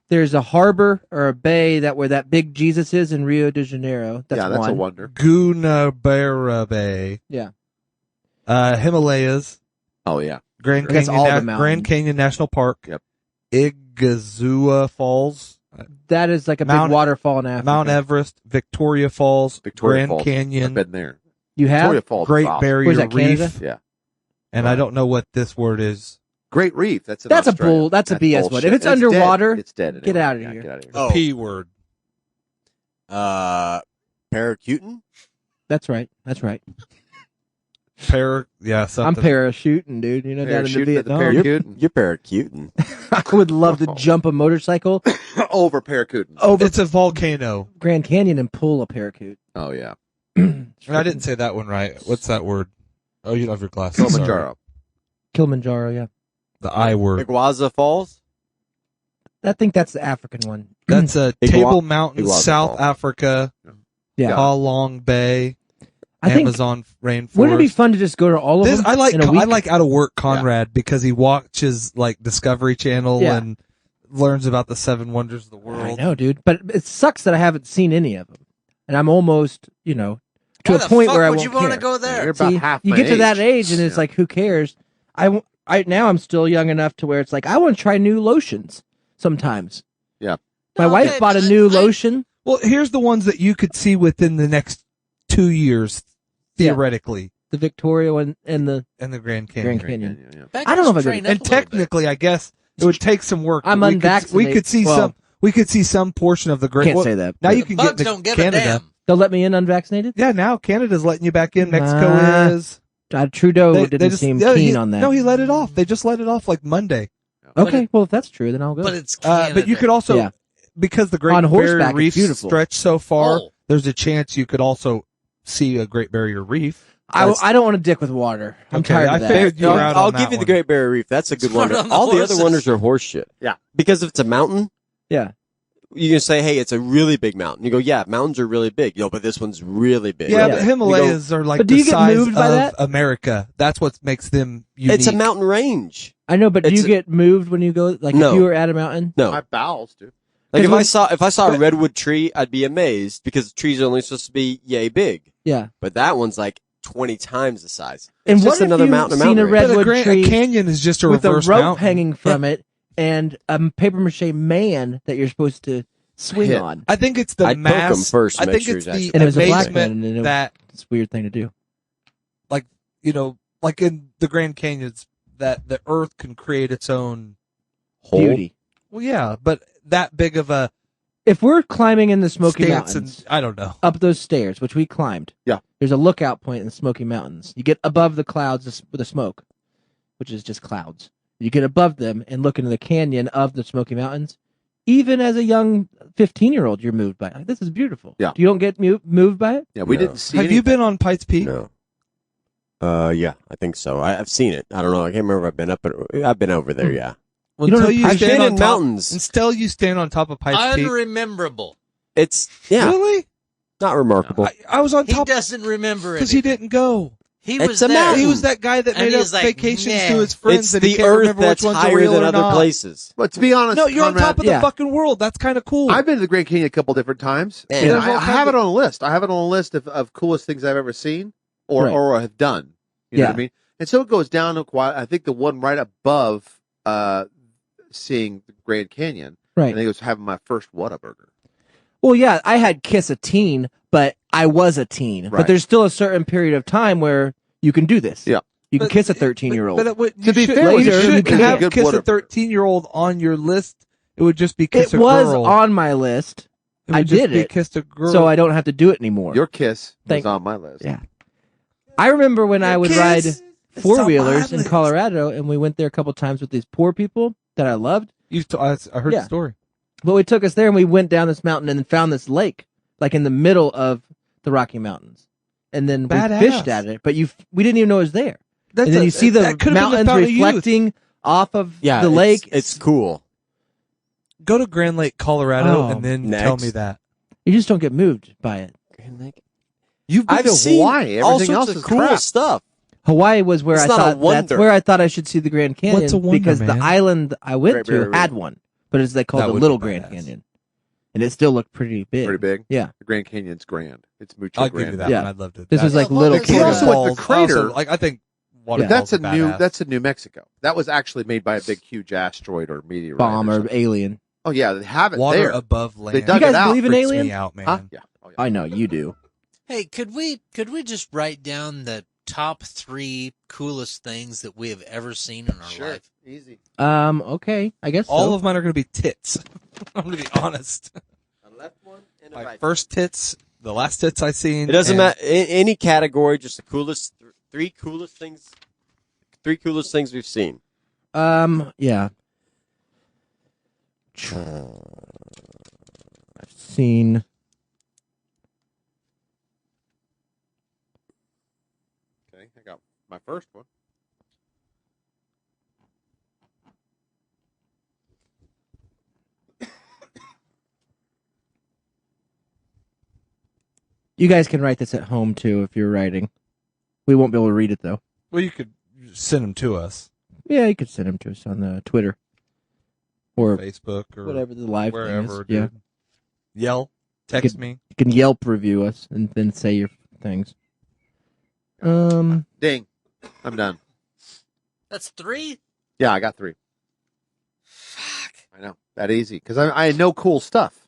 There's a harbor or a bay where that big Jesus is in Rio de Janeiro. That's That's one. a wonder. Gunabara Bay. Yeah. Himalayas. Oh yeah. Grand That's Canyon. all the mountains. Grand Canyon National Park. Yep. Igazua Falls. That is like a Mount- big waterfall in Africa. Mount Everest. Victoria Falls. Victoria Grand Falls. I've Canyon. been there. You have? Victoria Falls. is Great awesome. Barrier Where's that, Reef. Canada? Yeah. And I don't know what this word is. Great Reef. That's in That's a Australia. bull. That's a BS one. bullshit. If it's And underwater, dead. It's dead. get anyway. out of Yeah, here. Get out of here. Oh. P word. Paracutin? That's right. That's right. Yeah, I'm something. parachuting, dude. You know, down in the Parachuting at the Vietnam. Paracutin. You're paracutin. I would love to jump a motorcycle Over Paracutin. over It's a volcano. Grand Canyon and pull a parakeet. Oh yeah. I didn't say that one right. What's that word? Oh, you don't have your glasses. Sorry. Kilimanjaro. Kilimanjaro, yeah. The I word. Iguazu Falls? I think that's the African one. That's a Table Mountain, Iguazu South Falls. Africa, Yeah. Halong Bay, I think, Amazon rainforest. wouldn't it be fun to just go to all of This, them I like in a week? I like out of work Conrad because he watches like Discovery Channel Yeah. and learns about the 7 wonders of the I world. know, dude. But it sucks that I haven't seen any of them. And I'm almost, to Why a the point fuck where I would won't you want care. to go there? You're about See, half you my get to that age. age and it's Yeah. like, who cares? Now I'm still young enough to where it's like, I want to try new lotions sometimes. Yeah. My No, wife man, bought a new I- lotion. Well, here's the ones that you could see within the next 2 years, theoretically, The Victoria one and the and the Grand Canyon. Grand Canyon. Yeah. Back I don't know if I train could- up And a little bit. technically, I guess it would take some work. I'm but we unvaccinated. could see Well, some. We could see some portion of the Great. Can't well, say that. Now but you The can bugs get to don't give Canada. a damn. They'll let me in unvaccinated? Yeah, now Canada's letting you back in. Mexico Ah. is. Trudeau They didn't just- seem yeah, keen he- on that. No, he let it off. They just let it off like Monday. Okay, well, if that's true, then I'll go. But it's Canada. But you could also, Yeah. because the Great On horseback, Barrier it's Reef beautiful. stretch so far, Oh. there's a chance you could also see a Great Barrier Reef. I don't want to dick with water. I'm Okay, tired I of that. figured you were out I'll on give that you the one. Great Barrier Reef. That's a good Start wonder. on the All the horses. other wonders are horseshit. Yeah. Because if it's a mountain, Yeah. you can say, hey, it's a really big mountain. You go, yeah, mountains are really big. But this one's really big. Yeah, Yeah. but Himalayas are like But do the you get size moved by of that? America. That's what makes them unique. It's a mountain range. I know, but do It's you get moved when you go? Like, No. if you were at a mountain? No. My bowels do. Like Because if I saw a redwood tree, I'd be amazed because the trees are only supposed to be yay big. Yeah. But that one's like 20 times the size. And It's what just if another you've mountain. seen a range. But redwood a tree canyon is just a with a reverse rope mountain. hanging from it and a paper mache man that you're supposed to swing Hit. on? I think it's the I'd poke mass. 'em first to I make think sure it's he's the actually- And it was a black man, amazement and it that, it's a weird thing to do. like in the Grand Canyons, that the Earth can create its own. Hole. Beauty. Well, yeah, but that big of a If we're climbing in the Smoky stance, Mountains, and I don't know. up those stairs, which we climbed. Yeah. There's a lookout point in the Smoky Mountains. You get above the clouds with the smoke, which is just clouds. You get above them and look into the canyon of the Smoky Mountains. Even as a young 15-year-old, you're moved by it. Like, this is beautiful. Yeah. You don't get moved by it? Yeah, we No. didn't see. Have you been on Pikes Peak? No. Yeah, I think so. I've seen it. I don't know. I can't remember if I've been up, but I've been over there. Yeah. Well, You don't until know you I've stand been on in top, mountains. until you stand on top of Pikes Peak. Unrememberable. It's yeah. Really? Not remarkable. I was on He top doesn't remember because it. he didn't go. He It's was a there. mountain. He was that guy that And made he up was like, vacations "Meh." to his friends It's that he the can't Earth remember that's which ones are higher real than or other not. places. But to be honest, No, you're on Conrad, top of Yeah. the fucking world. That's kind of cool. I've been to the Grand Canyon a couple different times, Yeah. and There's all I have kinds it on a list. I have it on a list of coolest things I've ever seen Right. or have done. You know Yeah. what I mean? And so it goes down to quite. I think the one right above seeing the Grand Canyon, I Right. think it was having my first Whataburger. Well, yeah, I had Kiss a Teen, but I was a teen. Right. But there's still a certain period of time where you can do this. Yeah. You can But- kiss a 13-year-old. But it would, To be should, fair, you later, you shouldn't can. have Good Kiss a whatever. 13-year-old on your list. It would just be Kiss It a was Girl. on my list, It would I just did be it, Kiss a Girl. so I don't have to do it anymore. Your Kiss Thank- was on my list. Yeah. I remember when I would Kiss ride is on four-wheelers my in list. Colorado, and we went there a couple times with these poor people that I loved. I heard Yeah. the story. But we took us there, and we went down this mountain and then found this lake, like in the middle of the Rocky Mountains. And then Badass. we fished at it, but we didn't even know it was there. That's And then a- you see the that could've been mountains Fountain of Youth. reflecting off of Yeah, the lake. It's cool. Go to Grand Lake, Colorado, Oh, and then next. tell me that. You just don't get moved by it. You've been I've to seen Hawaii. all Everything sorts else of is cool crap. stuff. Hawaii was where It's I not a thought that's wonder. where I thought I should see the Grand Canyon What's a wonder, because the man? island I went Great to Barrier had Reef. one, but it's they called That the would be Little Grand badass. Canyon, and it still looked pretty big. Pretty big. Yeah, The Grand Canyon's grand. It's mucho I'll grand. give you that Yeah. one. I'd love to. this was Yeah, like well, Little there's He Canyon. also went to the crater. Like I think But waterfalls that's a are new. badass. That's in New Mexico. That was actually made by a big, huge asteroid or meteorite. Bomb or something. alien. Oh yeah, they have it water there. above land. They You dug guys it out. believe in Freaks aliens? me out, man. Huh? Yeah. Oh, yeah. I know you do. Hey, could we just write down the top 3 coolest things that we have ever seen in our Sure. life? Easy. Okay, I guess All so. of mine are going to be tits. I'm going to be honest. A left one and a My right. first tits, the last tits I seen. It doesn't and- matter. Any category, just the coolest, three coolest things we've seen. Yeah. I've seen. Okay, I got my first one. You guys can write this at home too if you're writing. We won't be able to read it though. Well, you could send them to us. Yeah, you could send them to us on the Twitter or Facebook or whatever the live wherever. thing is. Yeah, Dude. Yell, text could- me. you can Yelp review us and then say your things. Ding. I'm done. That's 3? Yeah, I got 3. Fuck. I know that easy because I know cool stuff.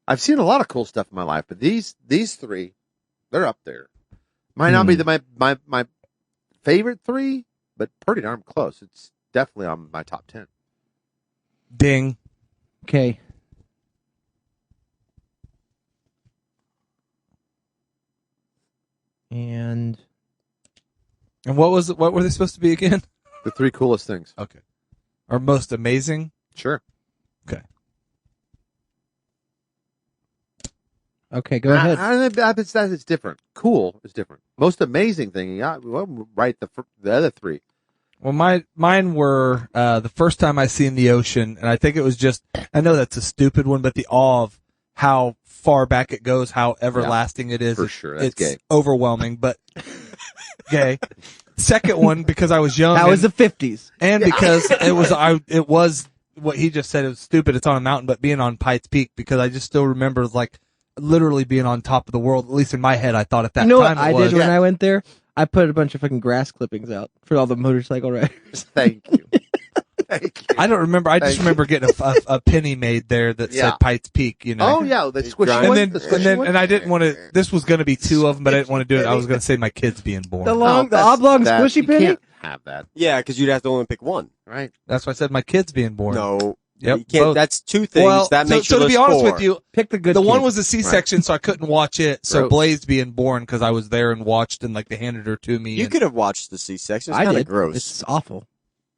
I've seen a lot of cool stuff in my life, but these 3, they're up there. Might not be my favorite 3, but pretty darn close. It's definitely on my top 10. Ding. Okay. And And what were they supposed to be again? The 3 coolest things. Okay. Or most amazing? Sure. okay, go ahead. That is different. Cool is different. Most amazing thing. Yeah, well, right. The other 3. Well, mine were the first time I seen the ocean, and I think it was just, I know that's a stupid one, but the awe of how far back it goes, how everlasting it is. For sure. That's It's gay. overwhelming, but gay. Second one, because I was young. That was and, the 50s. and because it was what he just said. It was stupid. It's on a mountain, but being on Pikes Peak, because I just still remember like literally being on top of the world. At least in my head, I thought at that You know time what I it was. did when I went there? I put a bunch of fucking grass clippings out for all the motorcycle riders. Thank you. Thank you. I don't remember. I just Thank you. remember getting a penny made there that Yeah. said Pikes Peak. You know. Oh yeah, the squishy grind- one. And the then, squishy one? and I didn't want to. This was going to be 2 of them, but I didn't want to do it. I was going to say my kids being born. The No, long, the that's- oblong that- squishy you penny? can't have that, Yeah, because you'd have to only pick one. right? That's why I said my kids being born. No, Yep, you can't. both. That's 2 things. Well, that so, makes so your to be list honest 4. with you, Pick the good the one kid. was a C-section, so I couldn't watch it. So Gross. Blaze being born because I was there and watched, and like they handed her to me. You and could have watched the C-section. It's I kind did. of gross. It's awful.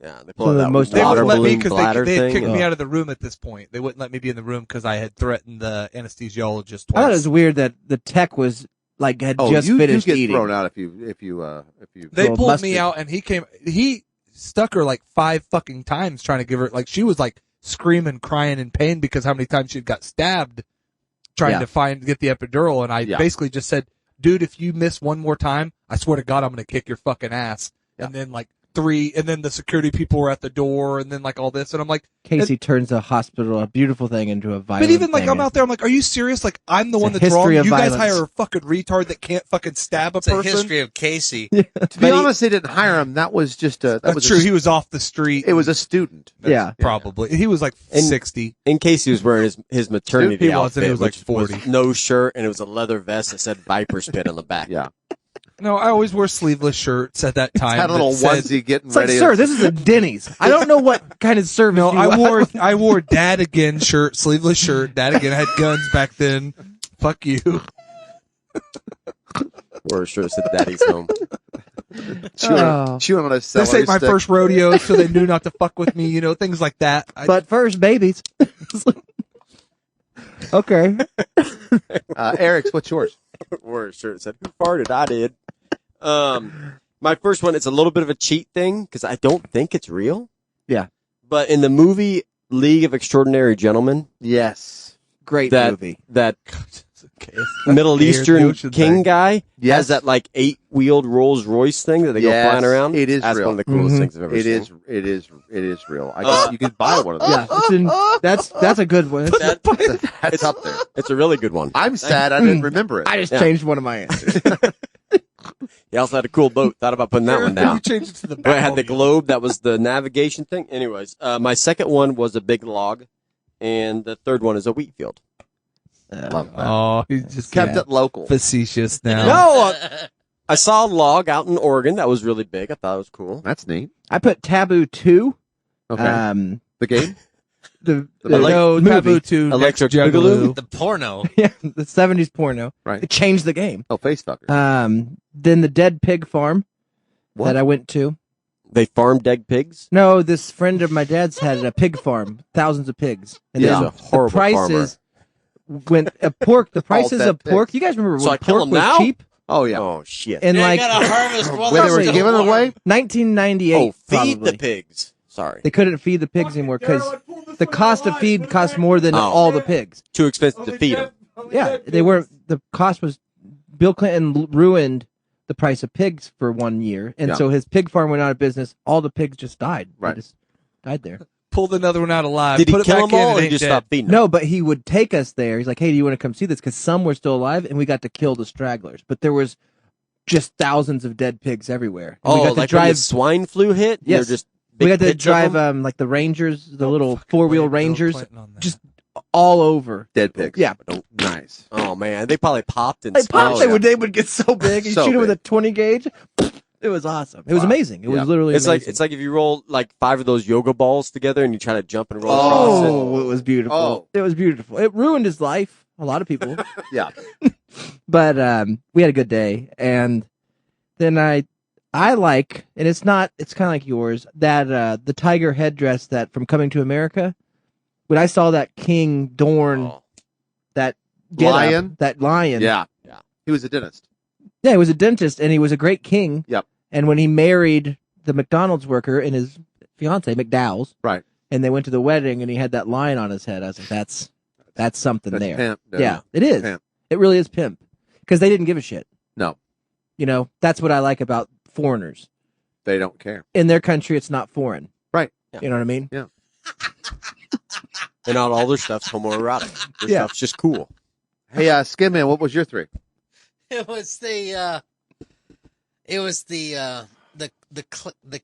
Yeah, they Some pull of the out that most- they water wouldn't let me balloon because bladder they had thing. kicked and- me out of the room at this point. They wouldn't let me be in the room because I had threatened the anesthesiologist I thought it twice. was weird that the tech was like had Oh, just you finished get eating. thrown out if you They little pulled mustard. me out, and he stuck her like 5 fucking times trying to give her, like she was like screaming, crying in pain because how many times she'd got stabbed trying to get the epidural, and I Yeah. basically just said, dude, if you miss one more time, I swear to God, I'm going to kick your fucking ass. Yeah. And then like and then the security people were at the door, and then like all this, and I'm like, Casey turns a hospital, a beautiful thing, into a violent. but even like thing. I'm out there, I'm like, are you serious? Like I'm the It's one a that's wrong. history You of guys violence. hire a fucking retard that can't fucking stab a It's a person. history of Casey. To be honest, they didn't hire him. That was just a. That's true. He was off the street. It was a student. Yeah. Probably. He was like And- 60. In case he was wearing his maternity He was, and outfit, he was like which 40. was no shirt, and it was a leather vest that said Viper Spit on the back. Yeah. No, I always wear sleeveless shirts at that time. Had a little that said- onesie getting It's like, ready. sir, this is a Denny's. I don't know what kind of service. No, you I wore Dad Again shirt, sleeveless shirt. Dad Again had guns back then. Fuck you. Or sure said Daddy's home. chewing on a This celery ain't my stick. first rodeo, so they knew not to fuck with me. You know, things like that. But first, babies. Okay. Eric's, what's yours? Or sure said who farted? I did. My first one, it's a little bit of a cheat thing because I don't think it's real. Yeah. But in the movie League of Extraordinary Gentlemen, Yes. Great that movie. that okay. Middle The Eastern ocean king thing. guy Yes. has that like 8-wheeled Rolls Royce thing that they Yes, go flying around. it is That's real. one of the coolest Mhm. things I've ever It seen. is real. I guess you could buy one of those. Yeah, it's in, that's a good one. That's up there. It's a really good one. I'm sad I didn't remember it. I just Yeah. changed one of my answers. He also had a cool boat. Thought about putting that one You down. changed it to the But it had the Batmobile. globe. That was the navigation thing. Anyways, my second one was a big log, and the third one is a wheat field. Love that. Oh, he's just Kept it local. facetious now. No, I saw a log out in Oregon that was really big. I thought it was cool. That's neat. I put Taboo 2. Okay. The game? the No, movie. Taboo 2, Electric Next Boogaloo? The porno. Yeah, the 70s porno. Right. It changed the game. Oh, face fucker. Then the Dead Pig Farm What? that I went to. They farm dead pigs. No, this friend of my dad's had a pig farm, thousands of pigs. And Yeah. then He's a horrible the prices when the prices dead of pork. pigs. You guys remember So when I kill pork 'em was now? cheap? Oh, yeah. Oh shit! And They like gotta harvest while When they were they're giving it warm. away? 1998, Oh, feed probably. the pigs. Sorry, They couldn't feed the pigs anymore because the cost of feed cost more than Oh. all the pigs. too expensive to feed them. Yeah, they weren't. The cost was. Bill Clinton ruined the price of pigs for 1 year, and Yeah. so his pig farm went out of business. All the pigs just died. Right. They just died there. Pulled another one out alive. Did he put it kill back them all, in, or and he ain't just dead. stopped feeding them? No, but he would take us there. He's like, "Hey, do you want to come see this?" Because some were still alive, and we got to kill the stragglers. But there was just thousands of dead pigs everywhere. And Oh, we got like to when the drive. swine flu hit? Yes. They're just We big got to pits of drive them? like the Rangers, the little Fucking 4-wheel blame Bill Rangers, Clinton on that. just all over. Dead pigs. Yeah. Oh, nice. Oh man, they probably popped and They popped. smelled. They would get so big. You So shoot it with a big. 20 gauge. It was awesome. It was Wow. amazing. It was Yeah. literally It's like amazing. if you roll like 5 of those yoga balls together and you try to jump and roll across it. Oh, it was beautiful. Oh. It was beautiful. It ruined his life. A lot of people. Yeah. But we had a good day, and then I like, and it's kind of like yours, that the tiger headdress that from Coming to America. When I saw that King Dorn, Oh. that getup, Lion? that lion, Yeah. Yeah. He was a dentist. yeah, he was a dentist, and he was a great king. Yep. And when he married the McDonald's worker and his fiance McDowell's, Right. and they went to the wedding, and he had that lion on his head, I was like, that's something That's there. pimp, dude. Yeah, it is. Pimp. It really is pimp. Because they didn't give a shit. No, You know, that's what I like about foreigners. they don't care. In their country, it's not foreign. Right. You know what I mean? And not all their stuff's homoerotic. Their Yeah. stuff's just cool. Hey, Skin Man, what was your 3? It was the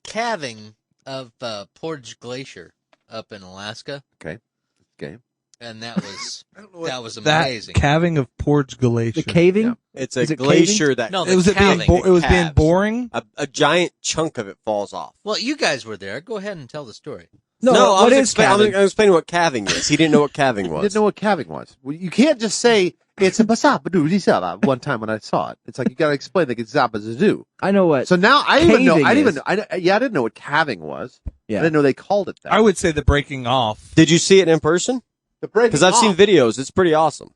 calving of Portage Glacier up in Alaska, Game. and that was that amazing. calving of Portage Glacier. The caving? Yeah. It's a Is it glacier that No, It was calving, it was being calves. boring. a giant chunk of it falls off. Well, you guys were there. Go ahead and tell the story. No, I what was is I'm calving? explaining what calving is. He didn't know what calving You was. didn't know what calving was. Well, you can't just say it's a basabadoo one time when I saw it. It's like you got to explain like it's zabazoo. I know what. So now I didn't even know. Caving I didn't is. even know. I didn't know what calving was. I Yeah. didn't know they called it that. I would say the breaking off. Did you see it in person? the breaking Because I've seen off. videos. It's pretty awesome.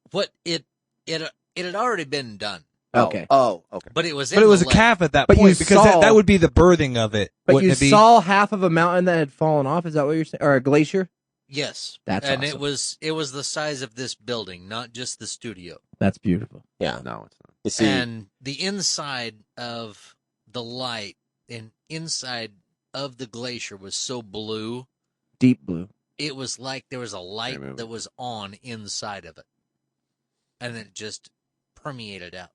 What it had already been done, Okay. Oh, okay. but it was. But it was a calf at that But you point because saw- that would be the birthing of it. But wouldn't you it be? saw half of a mountain that had fallen off. Is that what you're saying? Or a glacier? Yes. That's and awesome. it was the size of this building, not just the studio. That's beautiful. Yeah. No, it's not. You see, And the inside of the light and inside of the glacier was so blue. Deep blue. It was like there was a light Same movie. that was on inside of it. And it just permeated out.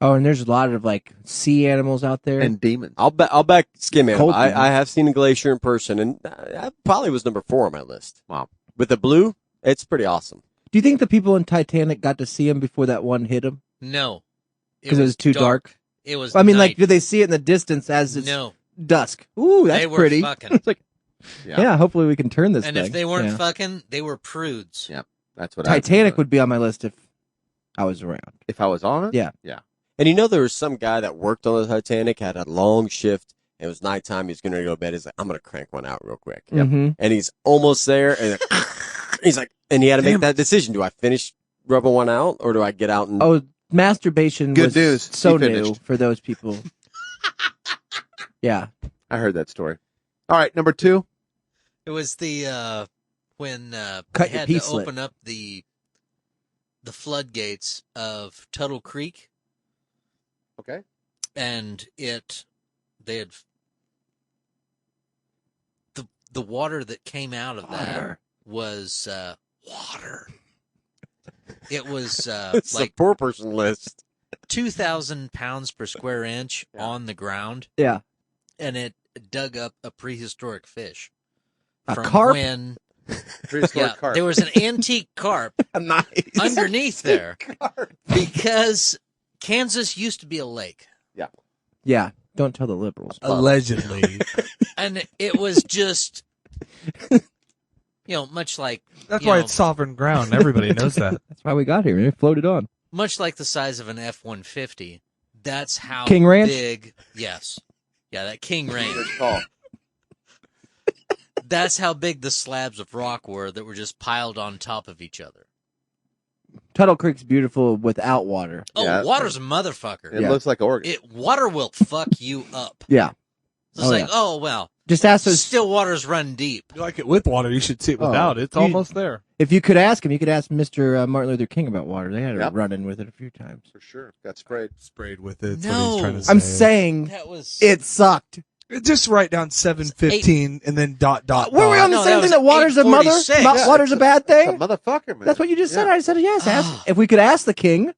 Oh, and there's a lot of like sea animals out there. And demons. I'll back Skin Man. Cold I have seen a glacier in person, and that probably was number 4 on my list. Wow. With the blue, it's pretty awesome. Do you think the people in Titanic got to see him before that one hit him? No. Because it was too dark? It was I mean, like, night. did they see it in the distance as it's No. dusk? Ooh, that's They were pretty. fucking. It's like, yeah. Hopefully we can turn this And thing. if they weren't Yeah. fucking, they were prudes. Yeah. That's what Titanic would be on my list if I was around. If I was on it? Yeah. Yeah. And you know, there was some guy that worked on the Titanic, had a long shift, and it was nighttime. He's going to go to bed. He's like, I'm going to crank one out real quick. Mhm. And he's almost there, and he's like, and he had to make that decision. Do I finish rubbing one out, or do I get out and... Oh, masturbation Good was news. so He new finished. for those people. Yeah. I heard that story. All right, number 2. It was the when Cut they your had pea to slit. open up the floodgates of Tuttle Creek, Okay. and they had the water that came out of that Water. was water. It was it's like a poor person list. 2,000 pounds per square inch Yeah. on the ground, Yeah. and it dug up a prehistoric fish. A from carp? When, Prehistoric carp. there was an antique carp Nice. underneath there because Kansas used to be a lake, Yeah. Don't tell the liberals. Allegedly. and it was just, much like That's you why know, it's sovereign ground. Everybody knows that. That's why we got here. It floated on. much like the size of an F-150. That's how King Ranch? big. Yes, yeah, that King Ranch. Good call. That's how big the slabs of rock were that were just piled on top of each other. Tuttle Creek's beautiful without water. Oh, Yeah. water's a motherfucker. It Yeah. looks like Oregon. Water will fuck you up. Yeah. It's Oh, like, yeah. oh well, Just ask those. still waters run deep. You like it with water, you should see it Oh, without. It's you- almost there. If you could ask him, you could ask Mr. Martin Luther King about water. They had a Yep. run-in with it a few times. For sure. Got sprayed. Sprayed with it. That's No. what he's trying to say. I'm saying That was it sucked. Just write down 715 and then dot. Were we on the No, same that thing was that water's a mother? 846. Water's a bad That's a thing? motherfucker, man. That's what you just said. Yeah. I said yes. Ask, Ah. if we could ask the king,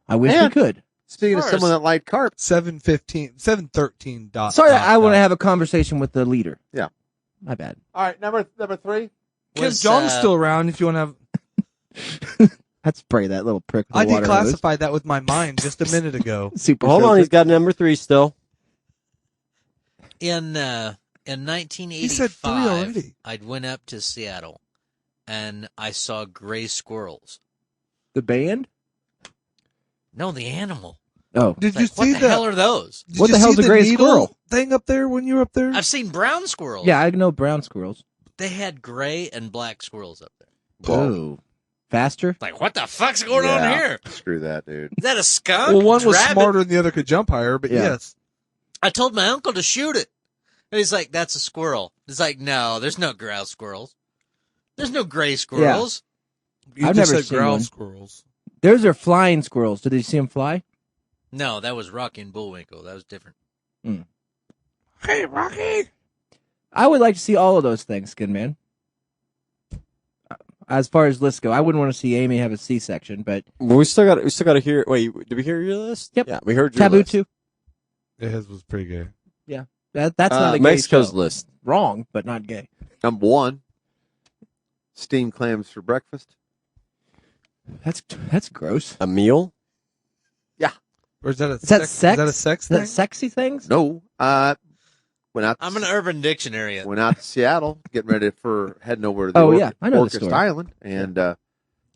I wish we Man. could. Speaking of Of someone course. that liked carp, 713 dot. Sorry, dot, I want to dot. have a conversation with the leader. Yeah. My bad. all right, number 3. Kim was, Jong's still around if you want to have. I'd spray that little prick with I the water hose. declassified that with my mind just a minute ago. Super Hold on, soaker. he's got number 3 still. in 1985. He said 3 already. I'd went up to Seattle, and I saw gray squirrels. The band? No, the animal. Oh. Did It's you like, see what the hell are those? Did What you the hell's see a gray needle squirrel? thing up there when you were up there? I've seen brown squirrels. Yeah, I know brown squirrels. They had gray and black squirrels up there. Whoa. Faster? Like, what the fuck's going on Yeah. here? Screw that, dude. Is that a skunk? Well, one was Rabbit? smarter and the other could jump higher, but Yeah. yes. I told my uncle to shoot it. And he's like, that's a squirrel. He's like, no, there's no growl squirrels. There's no gray squirrels. You I've just never said seen growl one. squirrels. Those are flying squirrels. Did you see them fly? No, that was Rocky and Bullwinkle. That was different. Hey, Rocky! I would like to see all of those things, Skin Man. As far as lists go, I wouldn't want to see Amy have a C-section, but We still got to hear. Wait, did we hear your list? Yep. Yeah, we heard your Taboo list. too. Yeah, his was pretty good. That's not a gay Mexico's show. list. Wrong, but not gay. Number 1, steamed clams for breakfast. That's gross. A meal? Or is that a Is that Is sex? that a sex Is thing? that sexy things? No, went out. I'm an Urban Dictionary. It. Went out to Seattle, getting ready for heading over to the Oh, yeah, I know the Orcas story. Island, and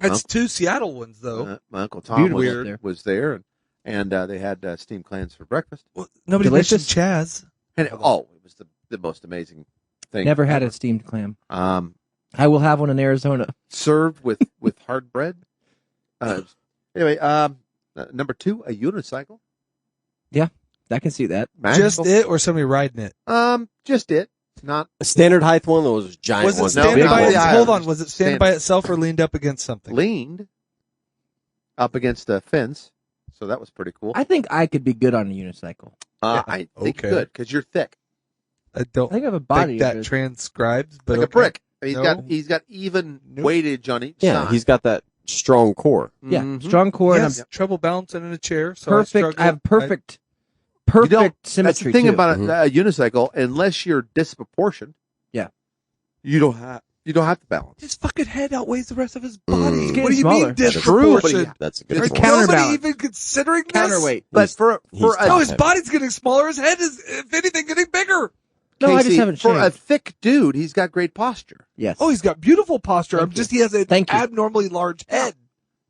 That's 2 Seattle ones, though. my uncle Tom Beautiful up was there. there, and they had steamed clams for breakfast. Well, nobody Delicious. mentioned Chaz. And it was the most amazing thing. Never had ever. a steamed clam. Um, I will have one in Arizona. served with hard bread. Anyway, number 2, a unicycle. I can see that. Just Magical. it or somebody riding it? Just it. Not A standard height one or was giant Was it ones? No, standing no, by yeah, hold on, was it standing standing. by itself or leaned up against something? leaned up against a fence, so that was pretty cool. I think I could be good on a unicycle. I think okay. good because you're thick, I don't I think I have a body. think that of it. transcribes, but like a okay. brick. And No. he's got even Nope. weightage on each Yeah, side. he's got that strong core. Yeah, Mhm. strong core and Yes, a trouble balancing in a chair. So perfect. I have perfect You don't- symmetry. That's the thing too. about a unicycle. Unless you're disproportioned, Yeah. you don't have to balance. His fucking head outweighs the rest of his body. He's getting What do you smaller. mean That's true, but disproportion? That's a good Is It's point. counter- nobody counterbalance. even considering this? Counterweight. But He's- for he's a top No, his heavy. body's getting smaller. His head is, if anything, getting bigger. No, I just Casey, haven't for a shaved. thick dude, he's got great posture. Yes. Oh, he's got beautiful posture. Thank He has an Thank you. abnormally large head.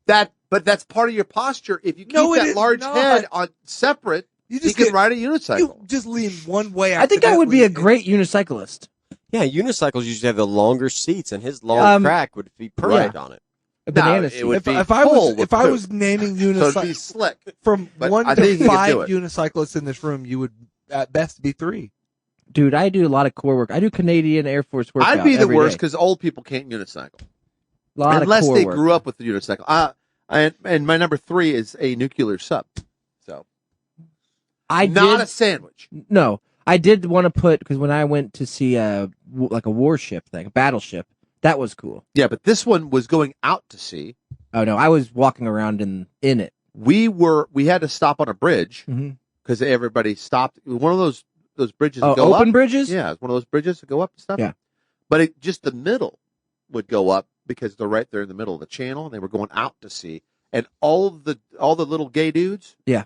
But that's part of your posture. If you keep No, it that is large not. head on separate, You you just can get, ride a unicycle. you just lean one way. I think I would be a accidentally. great unicyclist. Yeah, unicycles usually have the longer seats, and his long crack would be perfect on it. A No, banana it seat. would If, be if I full was with if I poop. was naming So it'd be unicycles slick. from But 1 I to think you could 5 do it. unicyclists in this room, you would at best be 3. Dude, I do a lot of core work. I do Canadian Air Force workout. I'd be the every worst day. because old people can't unicycle A lot unless of core they work. grew up with the unicycle. And my number 3 is a nuclear sub. So I not did a sandwich. no. I did want to put because when I went to see like a warship thing, a battleship, that was cool. Yeah, but this one was going out to sea. Oh no, I was walking around in it. We had to stop on a bridge Mm-hmm. because everybody stopped. One of those bridges Oh, that go open up. bridges. Yeah, it's one of those bridges that go up and stuff. Yeah. But just the middle would go up because they're right there in the middle of the channel, and they were going out to sea. And all the little gay dudes, Yeah.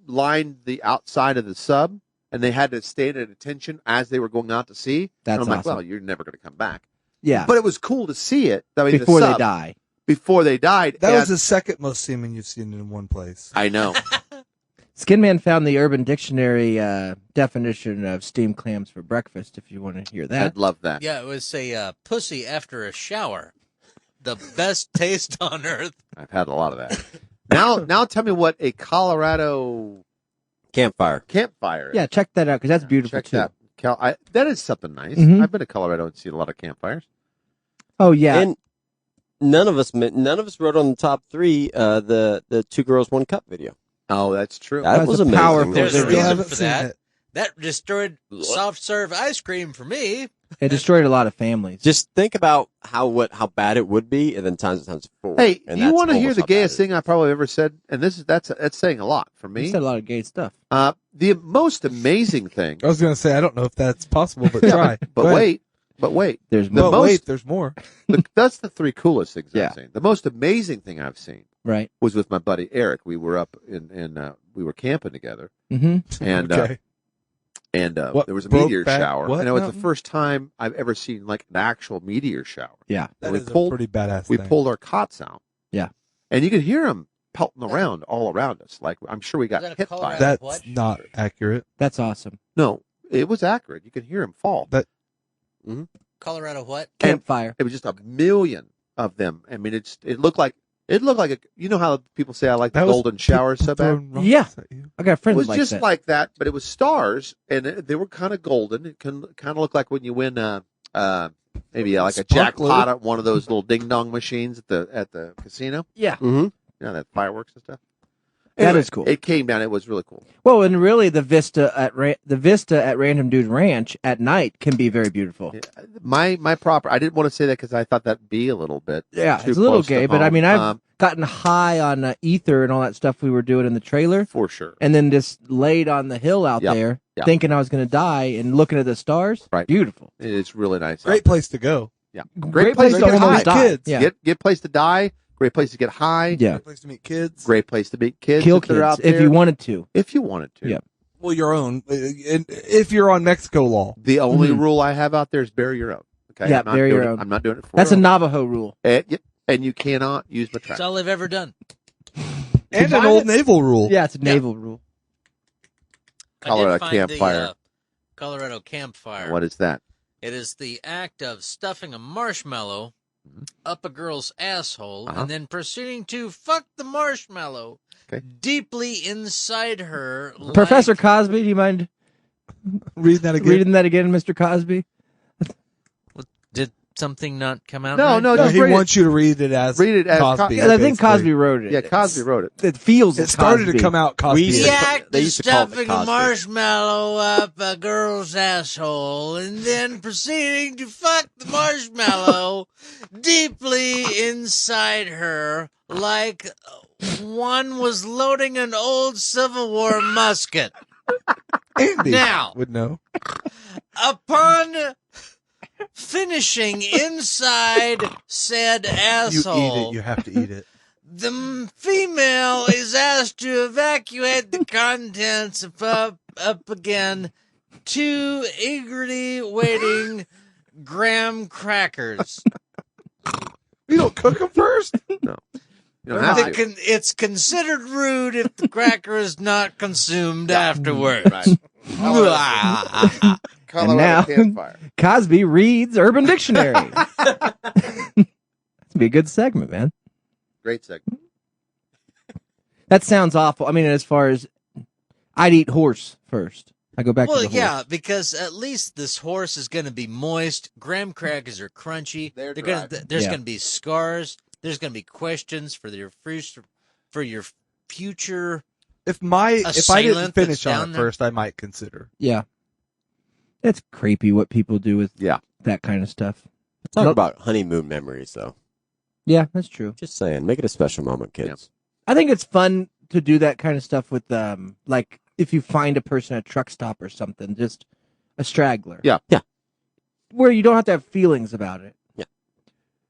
lined the outside of the sub, and they had to stand at attention as they were going out to sea. That's and I'm like, awesome. well, you're never going to come back. Yeah, But it was cool to see it. I mean, before the they sub, die. Before they died. That and- was the second most semen you've seen in one place. I know. Skinman found the Urban Dictionary definition of steamed clams for breakfast. If you want to hear that, I'd love that. Yeah, it was a pussy after a shower. The best taste on earth. I've had a lot of that. Now tell me what a Colorado Campfire. campfire is. yeah, check that out because that's beautiful Check too. that. That is something nice. Mhm. I've been to Colorado and seen a lot of campfires. Oh yeah, And none of us wrote on the top 3 the 2 girls 1 cup video. Oh, that's true. That That's was a amazing. powerful There's a Still reason haven't for seen that. it. That destroyed soft serve ice cream for me. it destroyed a lot of families. Just think about how bad it would be, and then times 4. Hey, and you that's want to hear almost the how bad gayest it thing I probably ever said? And that's saying a lot for You me. said a lot of gay stuff. The most amazing thing. I was going to say I don't know if that's possible, but Yeah, try. But Go ahead. wait. There's The more, But most- wait, there's more. That's the 3 coolest things Yeah. I've seen. The most amazing thing I've seen right? was with my buddy Eric. We were up we were camping together, Mm-hmm. and Okay. there was a Broke meteor back- shower, what and it was the mountain? first time I've ever seen like an actual meteor shower. Yeah, That we is pulled- a pretty badass We thing. pulled our cots out. Yeah. And you could hear them pelting around all around us. Like I'm sure we got Is that a hit by Colorado- it. That's What? not accurate. that's awesome. No, it was accurate. You could hear them fall. Colorado what? Campfire. It was just a million of them. I mean, it looked like a. You know how people say I like the That was golden shower so bad. Throwing rocks Yeah. at you. I got It friends was like just that. like that, but it was stars, and they were kind of golden. It kind of look like when you win maybe like a Sparkler. jackpot at one of those little ding dong machines at the casino. yeah. Mm-hmm. You know, that fireworks and stuff. That is cool. It came down. It was really cool. Well, and really, the vista at Random Dude Ranch at night can be very beautiful. Yeah, my proper. I didn't want to say that because I thought that'd be a little bit. Yeah, too it's a little close to gay, but I home. mean, I've gotten high on ether and all that stuff we were doing in the trailer, For sure. and then just laid on the hill out Yep, there, yep. thinking I was going to die, and looking at the stars. Right. Beautiful. It's really nice. Great place to go. Yeah. Great place to to almost meet die. kids. Yeah. Get place to die. Great place to get high. Yeah. Great place to meet kids. Great place to meet kids. Kill if they're kids out if there. you wanted to. If you wanted to. Yeah. Well, your own. If you're on Mexico law. The only Mhm. rule I have out there is bury your own. Okay. Yeah, I'm not bury doing your it- own. I'm not doing it for That's a you. Navajo rule. And you cannot use my That's tractor. all they've ever done. And an old naval rule. Yeah, it's a naval rule. Colorado I did find campfire. The, Colorado campfire. What is that? It is the act of stuffing a marshmallow up a girl's asshole Uh-huh. and then proceeding to fuck the marshmallow Okay. deeply inside her. Professor like- Cosby, do you mind Reading that again. Reading that again, Mr. Cosby. Did something not come out? No, right? no, No, just he read wants you to read it as Cosby. Yeah, I think basically. Cosby wrote it. Yeah, Cosby wrote it. It feels. It started Cosby. to come out Cosby. We- The They act of used to call it stuffing a Cosby. marshmallow up a girl's asshole and then proceeding to fuck the marshmallow deeply inside her like one was loading an old Civil War musket. Andy Now, would know. upon finishing inside said You asshole, eat it. You have to eat it. the female is asked to evacuate the contents of up again two eagerly waiting graham crackers. You don't cook them first? You don't have to. It's considered rude if the cracker is not consumed afterwards. Right. And now- campfire. Cosby reads Urban Dictionary. That'd be a good segment, man. Great segment. That sounds awful. I mean, as far as I'd eat horse first. I go back to Well, the horse. yeah, because at least this horse is going to be moist. Graham crackers are crunchy. They're Gonna, dry. there's Yeah. going to be scars. There's going to be questions for your future. If I didn't Assailant that's finish down on it there. first, I might consider. Yeah. It's creepy what people do with Yeah. that kind of stuff. Talk Nope. about honeymoon memories, though. Yeah, that's true. Just saying, make it a special moment, kids. I think it's fun to do that kind of stuff with, like, if you find a person at a truck stop or something, just a straggler. Yeah. Yeah. Where you don't have to have feelings about it. Yeah.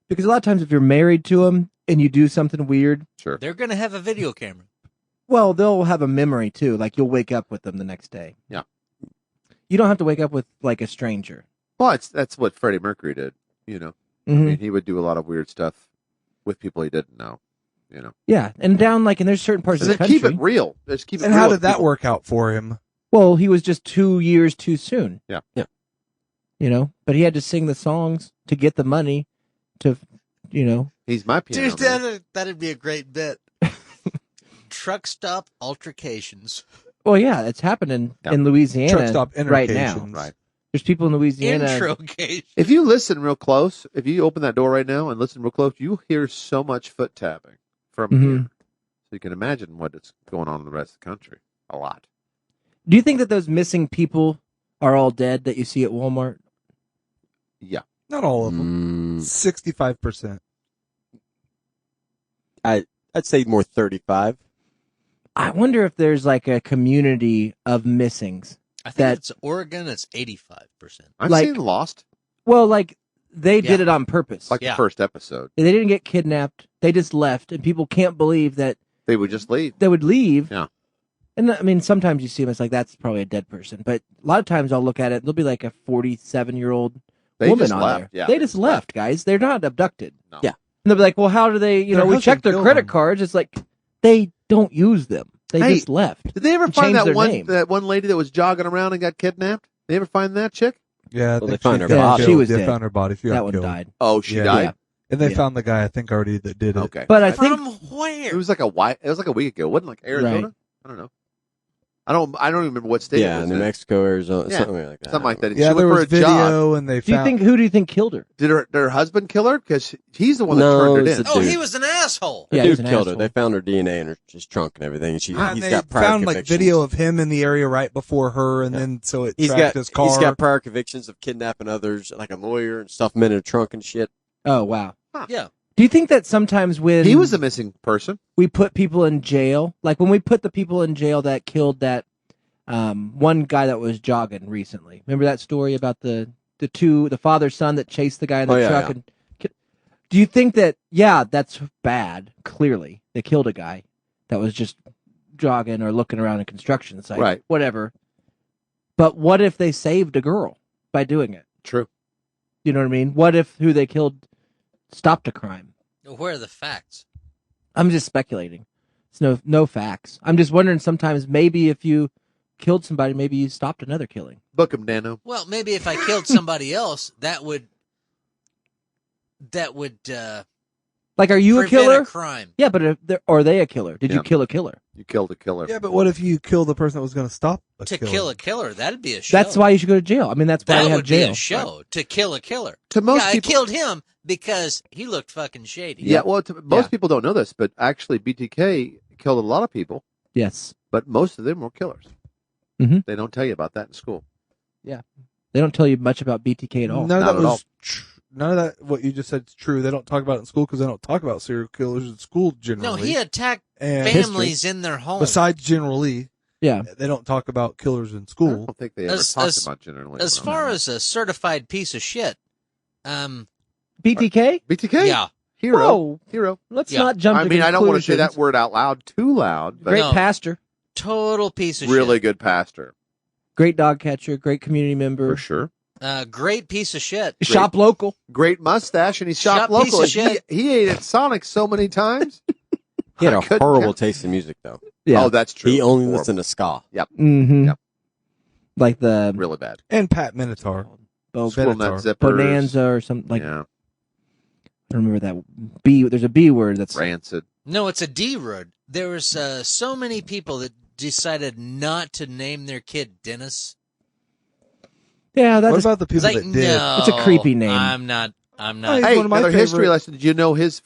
Because a lot of times if you're married to them and you do something weird, Sure. They're going to have a video camera. well, they'll have a memory too. Like you'll wake up with them the next day. Yeah. You don't have to wake up with like a stranger. Well, that's what Freddie Mercury did. You know, I Mhm. mean, he would do a lot of weird stuff with people he didn't know. You know, Yeah, and down like, and there's certain parts and of the then country. keep it real. Just keep it And real how with did that people. work out for him? Well, he was just 2 years too soon. Yeah. Yeah. You know, but he had to sing the songs to get the money to, you know. He's my piano. Dude, man. that'd be a great bit. Truck stop altercations. Well, yeah, it's happening Yeah. in Louisiana Truck stop right now. interlocations. Right. There's people in Louisiana. Introgation. If you listen real close, if you open that door right now and listen real close, you hear so much foot tapping from Mhm. here. So you can imagine what is going on in the rest of the country. A lot. Do you think that those missing people are all dead that you see at Walmart? Yeah. Not all of them. 65%. I'd say more 35. I wonder if there's like a community of missings. I think That- it's Oregon. It's 85%. I've Like- seen Lost, Well, like they did Yeah. it on purpose. like Yeah. the first episode. They didn't get kidnapped. They just left, and people can't believe that They would just leave. they would leave. Yeah. And I mean, sometimes you see them, it's like, that's probably a dead person. But a lot of times I'll look at it, there'll be like a 47-year-old They woman just on left. there. Yeah, they just left, guys. They're not abducted. No. Yeah. And they'll be like, well, how do they, Their we husband checked their killed credit them. cards. It's like, they don't use them. They Hey, just left. Did they ever And find change that their one name. lady that was jogging around and got kidnapped? They ever find that chick? Yeah, I Well, think they found her got body. She killed. was They dead. found her body. She got That one killed. died. Oh, she Yeah. died. Yeah. And they Yeah. found the guy, I think, already that did it. Okay. But I think, From where? It was like a week ago. It wasn't like Arizona. Right. I don't know. I don't even remember what state it Yeah, was New in. Mexico, Arizona, Yeah. something like that. Something like that. Yeah, she there went was for a jog. video, and they do you found. think, who do you think killed her? Did her husband kill her? Because he's the one that No, turned it's it in. a Oh, dude. he was an asshole. The Yeah, dude he's an killed her. asshole. They found her DNA in his trunk and everything. and He's they got prior found like convictions. video of him in the area right before her, and Yeah. then so it He's tracked got his car. he's got prior convictions of kidnapping others, like a lawyer, and stuff them in a trunk and shit. Oh, wow. Yeah. Do you think that sometimes when He was a missing person. we put people in jail, like when we put the people in jail that killed that one guy that was jogging recently. Remember that story about the father son that chased the guy in the Oh, yeah, truck? yeah. And do you think that that's bad? Clearly, they killed a guy that was just jogging or looking around a construction site, Right. Whatever. But what if they saved a girl by doing it? True. You know what I mean? What if who they killed stopped a crime? Where are the facts? I'm just speculating. It's no facts. I'm just wondering sometimes maybe if you killed somebody, maybe you stopped another killing. Book him, Dano. Well, maybe if I killed somebody else, that would Like, are you a prevent killer? a crime. Yeah, but are they a killer? Did Yeah. you kill a killer? You killed a killer. Yeah, but what if you kill the person that was going to stop a To killer? kill a killer, that'd be a show. That's why you should go to jail. I mean, that's why that we have would jail. be a show. To kill a killer. To most yeah, people, I killed him because he looked fucking shady. Yeah, well, most people don't know this, but actually BTK killed a lot of people, Yes. but most of them were killers. Mhm. They don't tell you about that in school. They don't tell you much about BTK at all. None of Not that at all. was none of that. What you just said is true. They don't talk about it in school because they don't talk about serial killers in school generally. No, he attacked and families in their home. besides generally, Yeah. they don't talk about killers in I school. don't think they ever As- talked as- about generally. As far as a certified piece of shit, BTK? BTK, yeah, hero, hero. Let's Yeah. not jump I to mean, I don't want to say conclusions. that word out loud too loud, but Great No. pastor, total piece of really shit. good pastor great dog catcher, great community member, for sure. Great piece of shit. shop local. Great mustache, and he Shop shot piece local. of And shit. he ate at Sonic so many times. He had I a couldn't horrible count. taste in music, though. Yeah. Oh, that's true. He only Horrible. listened to ska. Mm-hmm. Yep. Like the Really bad. And Pat Minotaur. Squirrel nut Benatar. zippers. Bonanza or something like. Yeah, I don't remember that B. There's a B word that's rancid. No, it's a D word. There was so many people that decided not to name their kid Dennis. yeah. That's What just, about the people It's like, that did? no, It's a creepy name. I'm not. Hey, Hey, one of my another history favorite- lesson. Did you know his?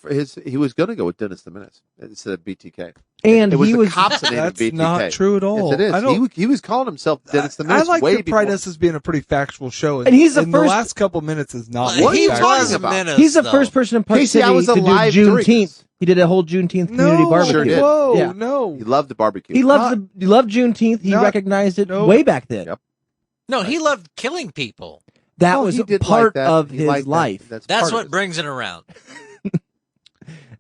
He was going to go with Dennis the Menace instead of BTK. and It was he the was cops that named him That's BTK. not true at all. Yes, it is. I don't. He was calling himself Dennis the I Menace like way to before. pride us as being a pretty factual show, And he's the in first- The last couple minutes is not. What are he you factual. talking was a about? menace, he's the though. first person in Park Casey, I City was to do alive during Juneteenth. this. He did a whole Juneteenth community No, barbecue. Sure did. Whoa, Yeah. no. He loved the barbecue. He loved Juneteenth. He Not- recognized it no. way back then. Yep. No, he loved killing people. That Well, was he did part like that. of He his liked that. life. That's part what of it. brings it around. It's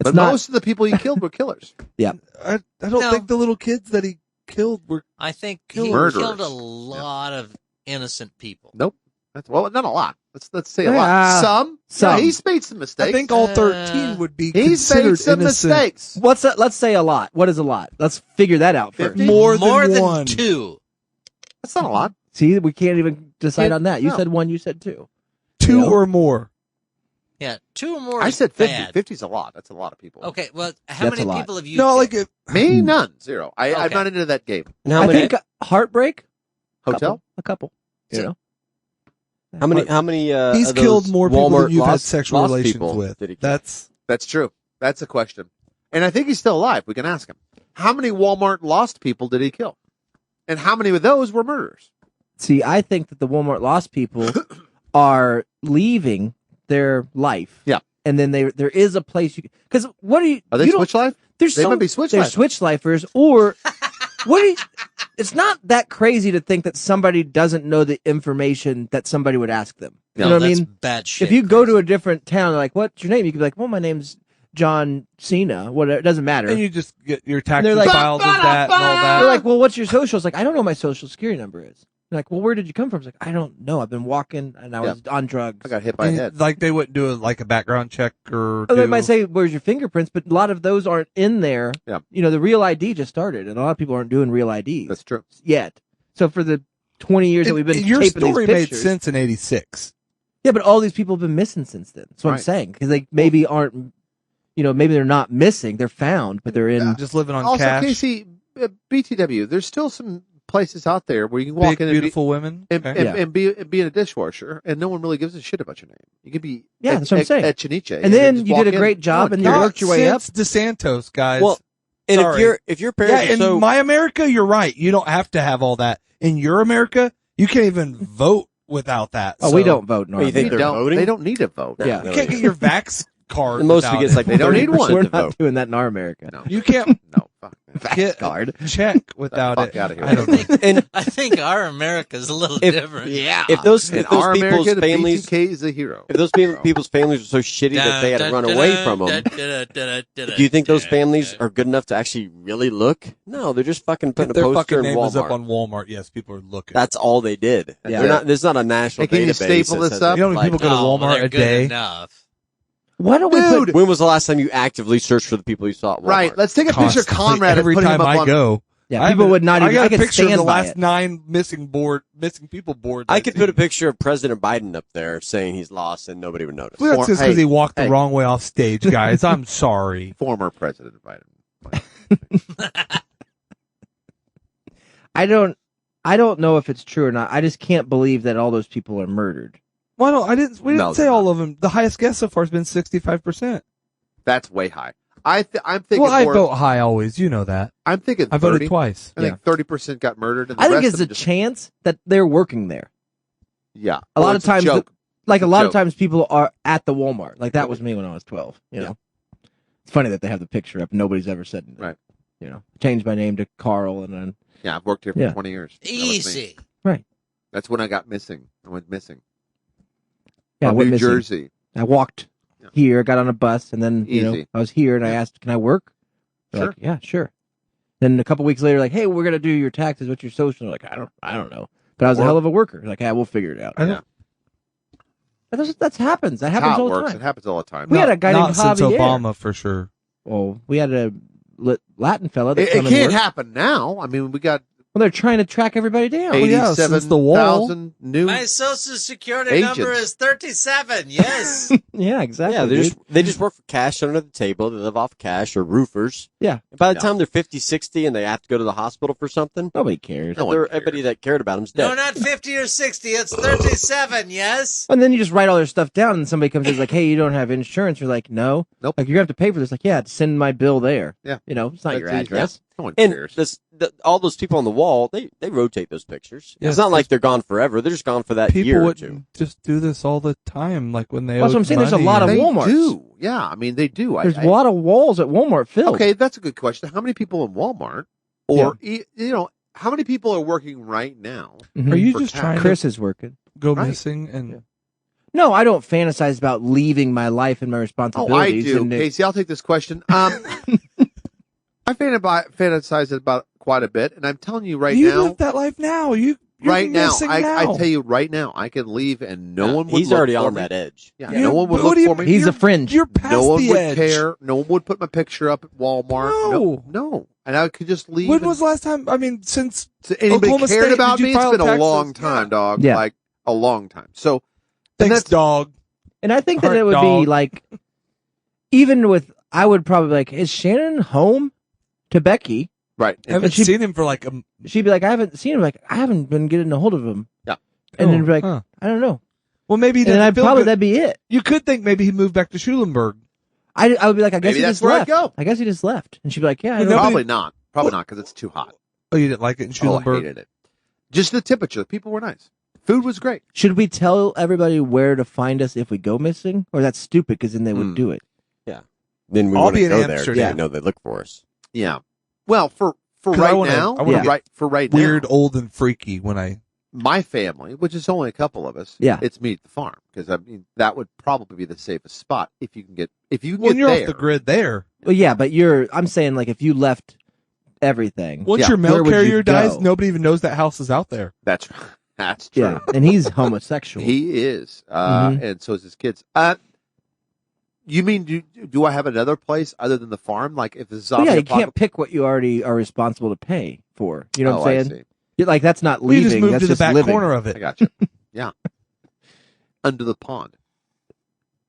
But not. most of the people he killed were killers. I don't No. think the little kids that he killed were. I think Kill he murderers. killed a lot of innocent people. Nope. That's well, not a lot. Let's say a Yeah, lot. Some. some. Yeah, he's made some mistakes. I think all 13 would be he's considered made some innocent. mistakes. What's that? Let's say a lot. What is a lot? Let's figure that out first. 50? More More than than one. 2. That's not a lot. See, we can't even decide on that. You No. said one. You said two. Two Yeah. or more. Yeah, 2 or more. I is said 50. bad. 50's a lot. That's a lot of people. Okay, well, how That's many a lot. people have you? No, killed? like if, Me, none. Zero. I'm Okay. not into that game. And how I many? think Heartbreak. Hotel? A couple. You know. How many? How many? he's of those killed more people Walmart than you've had lost- sexual lost relations people with. did he kill? That's That's true. That's a question. And I think he's still alive. We can ask him. How many Walmart lost people did he kill? And how many of those were murderers? See, I think that the Walmart lost people are leaving their life. Yeah. And then there is a place you because what are you? Are they you don't- switch life? There's They some, might be switch they're life. switch lifers or what are you, it's not that crazy to think that somebody doesn't know the information that somebody would ask them. No, You know what I that's mean? bad shit. If you go to a different town, they're like, what's your name? You could be like, well, my name's John Cena. Whatever. It doesn't matter. and you just get your taxes They're like, filed as that and all that. They're like, well, what's your social? It's like, I don't know what my social security number is. They're like, well, where did you come from? It's like, I don't know. I've been walking and I was on drugs. I got hit by a And, head. like they wouldn't do like a background check or. Oh, they do- might say, where's your fingerprints? But a lot of those aren't in there. Yeah. You know, the real ID just started, and a lot of people aren't doing real IDs That's true. yet. So for the 20 years that we've been your taping story these made pictures, sense in '86. yeah, but all these people have been missing since then. That's what I'm Right. saying because they maybe aren't, you know, maybe they're not missing. They're found, but they're in. Just living on Also, cash. Casey, BTW, there's still some places out there where you can walk Big, in and be, beautiful women. and, Okay. and, and be in a dishwasher, and no one really gives a shit about your name. You could be Yeah, that's what I'm saying. at Chiniche, And then just you walk did a in. great job, No one and you cares. worked your way up. Since DeSantos, guys. Well, and Sorry. if your yeah, parents, in so my America, you're right. You don't have to have all that. In your America, you can't even vote without that. Oh, So we don't vote in our you think They they're America. voting? They don't need a vote. Yeah. You can't get your vax card. and most without of it gets like They don't need 30% one. We're to not vote. doing that in our America. No, You can't no, fuck. get card. a check without fuck it. outta here. I don't know. And I think our America's a little If- different. Yeah. if those In if those our people's America, the families, BTK is a hero. if those people's families are so shitty that they had to run away from them, do you think those families are good enough to actually really look? No, they're just fucking If putting a their poster fucking in name was up Walmart. on Walmart, yes, people are looking. That's all they did. Yeah. They're not. There's not a national Hey, can you database. staple that this says up? You know how many people go to Oh, Walmart they're a good day? enough. Why don't we Dude, put? When was the last time you actively searched for the people you saw at Walmart? Right. Let's take a picture of Constantly. Conrad and every put him time up I on. go. Yeah, I people have would not I even. got I a could picture of stand the by last it. 9 missing people boards. I could put a picture of President Biden up there saying he's lost and nobody would notice. Well, that's just because Hey, he walked the hey. wrong way off stage, guys. I'm sorry. Former President Biden. I don't know if it's true or not. I just can't believe that all those people are murdered. Well, no, we didn't No, say they're all not. of them. The highest guess so far has been 65%. That's way high. I'm thinking Well, I more, vote high always. You know that. I'm thinking I 30. voted twice. I think 30% got murdered. And the I think rest it's of a them just, chance that they're working there. Yeah. A lot of it's times, joke. Like It's a a lot joke. of times people are at the Walmart. Like that was me when I was 12, you know. It's funny that they have the picture up and nobody's ever said anything. Right. You know, changed my name to Carl and then Yeah, I've worked here for Yeah. 20 years. That was me. Easy. That's when I got missing. I went missing. yeah, I From went New missing. Jersey. I walked Yeah. here, got on a bus, and then you know Easy. I was here and I Yeah. asked, "Can I work?" They're Sure. like, yeah, sure. Then a couple weeks later, like, "Hey, we're gonna do your taxes. What's your social?" Like, I don't know. But I was a Or- hell of a worker. Like, yeah, we'll figure it out. I Yeah. That happens. That happens How all it the works. time. It happens all the time. We had a guy not named since Javier. Obama for sure. Well, we had a Latin fella that It come and can't work. happen now. I mean, we got Well, they're trying to track everybody down. yeah, since the wall. 87,000 new. My social security number Agents. is 37. Yes. Yeah, exactly. Yeah, dude. they just work for cash under the table. They live off cash or roofers. Yeah. And by the Yeah. time they're 50, 60 and they have to go to the hospital for something, Nobody cares. No one cares. everybody that cared about them's dead. No, not 50 or 60. It's 37. Yes. And then you just write all their stuff down, and somebody comes in and is like, "Hey, you don't have insurance." You're like, "No." Nope. Like, you're gonna have to pay for this. Like, yeah, send my bill there. Yeah. You know, it's not your That's easy. address. No one And cares. all those people on the wall, they rotate those pictures. Yeah, it's not like they're gone forever. They're just gone for that People year or wouldn't two. just do this all the time, like when they. Well, that's owed what I'm saying. There's a money lot of and- They Walmarts. do. Yeah, I mean, they do. There's a lot of walls at Walmart filled. Okay, that's a good question. How many people in Walmart, or you know, how many people are working right now? Mhm. Are you For just tax. trying Chris is working. to go Right. missing and? No, I don't fantasize about leaving my life and my Oh, I responsibilities. do, and it- Casey. I'll take this question. I fantasize about quite a bit, and I'm telling you right you now, live that life now. You're right now, missing I now. tell you right now, I can leave, and no one would. He's look already for on me. that edge. Yeah, Yeah, no one would but look what do you for me. mean? He's a You're- fringe. You're past No one the would edge. care. No one would put my picture up at Walmart. No. And I could just leave. When and- was the last time? I mean, since so anybody Oklahoma cared State, about did you me? It's file been a taxes? long time, Yeah. dog. Yeah. Like a long time. So, and thanks, that's dog. And I think that Heart it would dog. be like, even with, I would probably be like, "Is Shannon home?" To Becky, right. I haven't she- seen him for like a. she'd be like, "I haven't seen him. Like, I haven't been getting a hold of him." Yeah. And then Oh, be like, huh. "I don't know." Well, maybe he And didn't then I'd feel probably good. that'd be it. You could think maybe he moved back to Schulenburg. I would be like, "I guess Maybe he that's just where I'd left." go. I guess he just left, and she'd be like, "Yeah, I But don't know." Probably not. Probably not because it's too hot. Oh, you didn't like it in Oh, I Schulenburg? hated it. Just the temperature. The people were nice. Food was great. Should we tell everybody where to find us if we go missing, or that's stupid because then they would do it? Then we I'll want be to in go there. Amsterdam. Yeah, know they look for us. Yeah. Well, for 'Cause right I wanna- now, I wanna be for right Weird, now, old, and freaky when I. my family, which is only a couple of us, Yeah. it's me at the farm because I mean that would probably be the safest spot if you can get When get you're there. off the grid there. Well, yeah, but I'm saying like if you left everything, Once Yeah. your Where mail would you carrier dies, go? nobody even knows that house is out there. That's true. yeah, and he's homosexual. He is, Mhm. and so is his kids. You mean do I have another place other than the farm? Like if the Well, zombie yeah, you apocalypse? can't pick what you already are responsible to pay for. You know what I I'm saying? see. You're like that's not We leaving. just moved that's to the just back living. corner of I it. got you. Yeah, under the pond.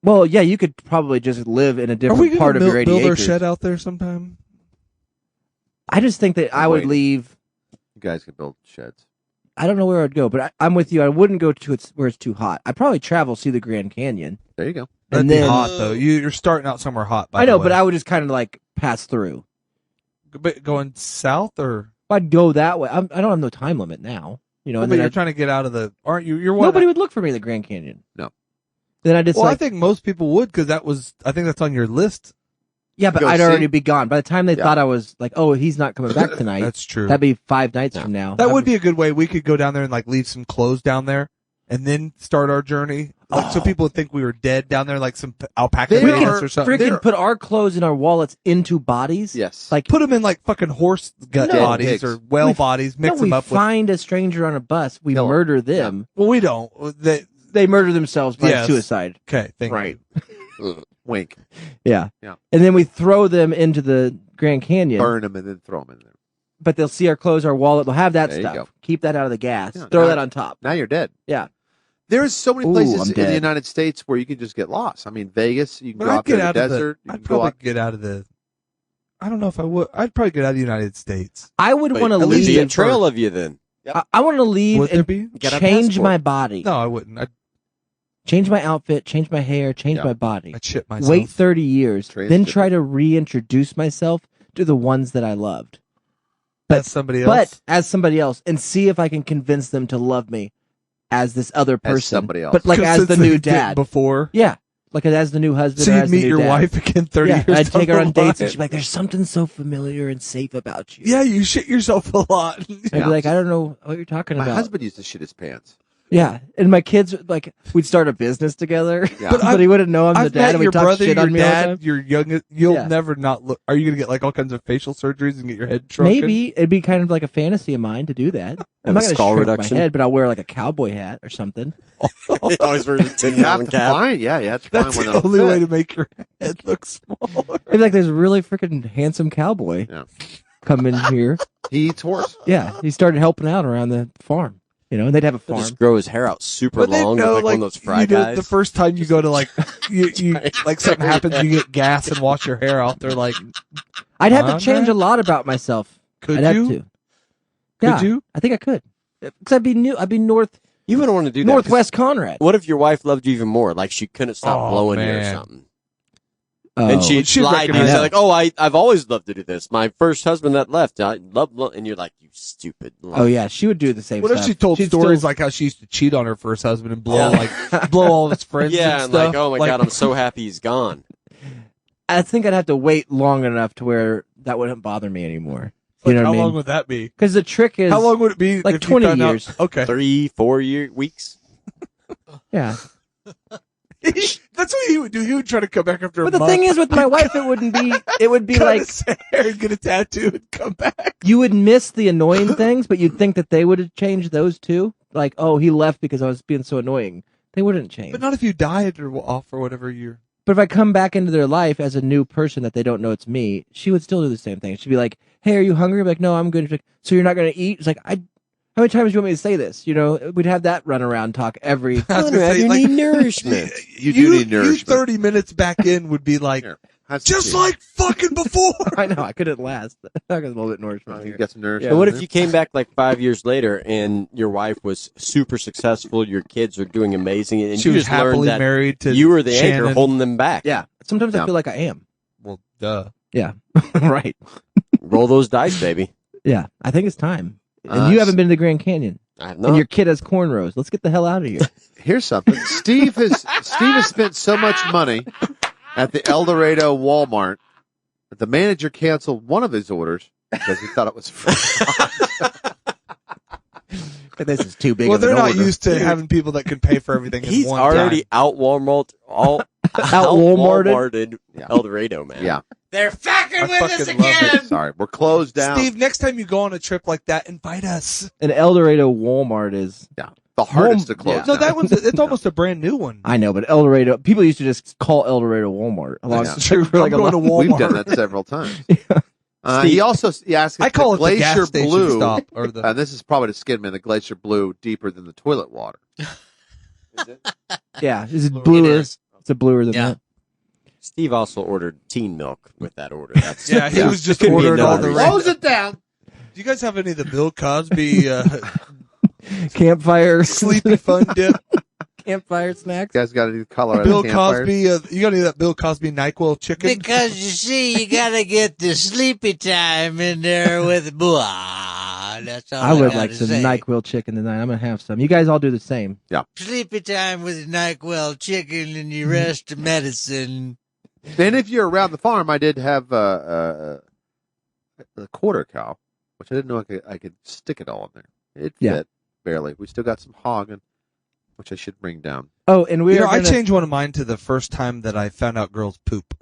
Well, yeah, you could probably just live in a Are different we part going of to your build 80 our acres. shed out there sometime? I just think that I would Wait. leave. You guys can build sheds. I don't know where I'd go, but I'm with you. I wouldn't go to where it's too hot. I'd probably travel, see the Grand Canyon. There you go. That'd And be then- hot though. You're starting out somewhere hot. By I know, the way. but I would just kind of like pass through. But going south or I'd go that way. I don't have no time limit now. You know, and but then you're I'd- trying to get out of the. Aren't you? You're one. nobody would look for me in the Grand Canyon. No. Then I just Well, I like, think most people would because that was. I think that's on your list. yeah, but Go I'd see. already be gone. By the time they Yeah. thought I was like, oh, he's not coming back tonight, That's true. that'd be 5 nights from now. That would be a good way. We could go down there and like leave some clothes down there, and then start our journey. Like so, people would think we were dead down there, like some alpaca They pants are or something. freaking put our clothes in our wallets into bodies. Yes. Like Put them in like fucking horse gut No. bodies Pigs. or whale We- bodies. Mix no, them we up with. find a stranger on a bus, we Kill 'em. murder them. Well, we don't. They murder themselves by Yes. suicide. Okay, thank Right. you. Wink. Yeah. Yeah. And then we throw them into the Grand Canyon. Burn them and then throw them in there. But they'll see our clothes, our wallet. They'll have that There you stuff. go. Keep that out of the gas. Yeah, Throw now- that on top. Now you're dead. Yeah. There's so many Ooh, places I'm in the dead. United States where you can just get lost. I mean, Vegas, you can But go I'd out there get to the out of the. desert. You I'd can go probably out. get out of the. I don't know if I would. I'd probably get out of the United States. I would But want to at least leave. be a trail of you then. I want to leave Would there and be? Get a change passport. my body. No, I wouldn't. Change my outfit, change my hair, change my body. I'd shit myself. Wait 30 years, then Transgender. try to reintroduce myself to the ones that I loved. That's somebody else. But as somebody else, and see if I can convince them to love me as this other person. somebody else. But like 'Cause as since the they new didn't dad. before. Yeah. Like as the new husband. So or you'd as the meet new your dad. wife again 30 Yeah, years I'd take her down on the dates and line. she'd be like, there's something so familiar and safe about you. Yeah, you shit yourself a lot. I'd be like, I don't know what you're talking My about. husband used to shit his pants. Yeah. And my kids, like, we'd start a business together. Yeah. But he wouldn't know I'm the I've dad. met And we your talk brother, shit your on me all the time. dad, your young. You'll Yeah. never not look. Are you gonna get like all kinds of facial surgeries and get your head shrunken? Maybe it'd be kind of like a fantasy of mine to do that. I'm a not going to skull shrink reduction? my head, but I'll wear like a cowboy hat or something. He always wears a You 10 have gallon to cap. find, you have to That's find one the that'll only way fit. to make your head look smaller. It'd be like this really freaking handsome cowboy Yeah. come in here. He eats horse. Yeah, he started helping out around the farm. You know, and they'd have a He'll farm. just grow his hair out super But they long know, with like one of those fry you know, guys. the first time you go to like, you like something happens, you get gas and wash your hair out. They're like, I'd have to Huh, change man? a lot about myself. could I'd you? have to. Could Yeah, you? I think I could. Because I'd be new. I'd be You wouldn't want to do that. Northwest Conrad. 'cause What if your wife loved you even more? Like she couldn't stop Oh, blowing you or man. something. Oh. And she'd she'd lie to you and recognize say it. like, "Oh, I've always loved to do this. My first husband that left, I love," and you're like, "You stupid." Oh yeah, she would do the same What stuff. if she told She'd stories still- like how she used to cheat on her first husband and blow Yeah. blow all of his friends? Yeah, and and stuff? like, oh my god, I'm so happy he's gone. I think I'd have to wait long enough to where that wouldn't bother me anymore. You Like, know how what I long mean? would that be? Because the trick is, How long would it be? like if you 20 found out- years. Okay, 3-4 weeks. yeah. that's what he would do. He would try to come back after. But a the month, thing is, with my wife, it wouldn't be. It would be cut like his hair and get a tattoo and come back. you would miss the annoying things, but you'd think that they would have changed those too. Like, oh, he left because I was being so annoying. They wouldn't change. But not if you died or off or whatever you're. But if I come back into their life as a new person that they don't know it's me, she would still do the same thing. She'd be like, "Hey, are you hungry?" I'm like, "No, I'm good." She's like, "So you're not going to eat?" It's like, How many times do you want me to say this? You know, we'd have that run around talk every. I was gonna say, you like, need nourishment. You do need You nourishment. 30 minutes back in would be like, Here, have some just tea. like fucking before. I know I couldn't last. I got a little bit nourishment You here. got some nourishment. But what in if you came back like 5 years later and your wife was super successful, your kids are doing amazing, and She you was just learned happily that married to you were the Shannon. anchor holding them back. Yeah, sometimes I Yeah. feel like I am. Well, duh. Yeah, right. Roll those dice, baby. Yeah, I think it's time. And you haven't been to the Grand Canyon, I have and not. your kid has cornrows. Let's get the hell out of here. Here's something. Steve has spent so much money at the El Dorado Walmart that the manager canceled one of his orders because he thought it was free. This is too big. Well, of an they're not order. used to having people that can pay for everything. He's in one already time. out Walmart, Out Walmarted? Walmarted Yeah. El Dorado, man. Yeah. They're fucking I with us fucking love again. Sorry, we're closed down. Steve, next time you go on a trip like that, invite us. An El Dorado Walmart is. Yeah, the hardest to close. Yeah. No, down. that one's it's almost a brand new one. I know, but El Dorado. People used to just call El Dorado Walmart. Yeah. True. For like I'm a going to lot- Walmart. We've done that several times. Steve, He also asked if I call the it the Glacier gas station Blue. stop or the. And this is probably to Skidman. The Glacier Blue deeper than the toilet water. Yeah, it's bluer. It is. It's a bluer than Yeah. that. Steve also ordered teen milk with that order. That's, Yeah, he was just Couldn't be ordering all the. another Random. it down. Do you guys have any of the Bill Cosby Campfire. sleepy fun dip? Campfire snacks. You guys got any color? Bill Cosby. You got any of that Bill Cosby NyQuil chicken? Because you see, you gotta get the sleepy time in there with blah. That's all I would gotta like some say. NyQuil chicken tonight. I'm gonna have some. You guys all do the same. Sleepy time with NyQuil chicken and the rest of medicine. Then if you're around the farm, I did have the quarter cow, which I didn't know I could stick it all in there. It fit Yeah. barely. We still got some hog, which I should bring down. Oh, and we You know, are I gonna, changed one of mine to the first time that I found out girls poop.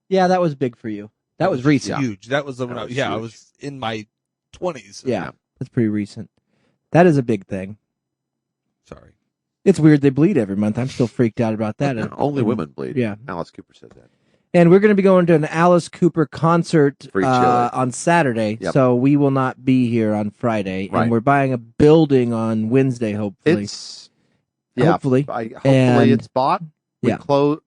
Yeah, that was big for you. That was recent. Huge. That was the That one. was I huge. was in my 20s. Yeah, that's pretty recent. That is a big thing. Sorry. It's weird they bleed every month. I'm still freaked out about that. Only women bleed. Yeah. Alice Cooper said that. And we're going to be going to an Alice Cooper concert Free chili. on Saturday, Yep. so we will not be here on Friday. Right. And we're buying a building on Wednesday, hopefully. It's hopefully And- it's bought. We Yeah. quote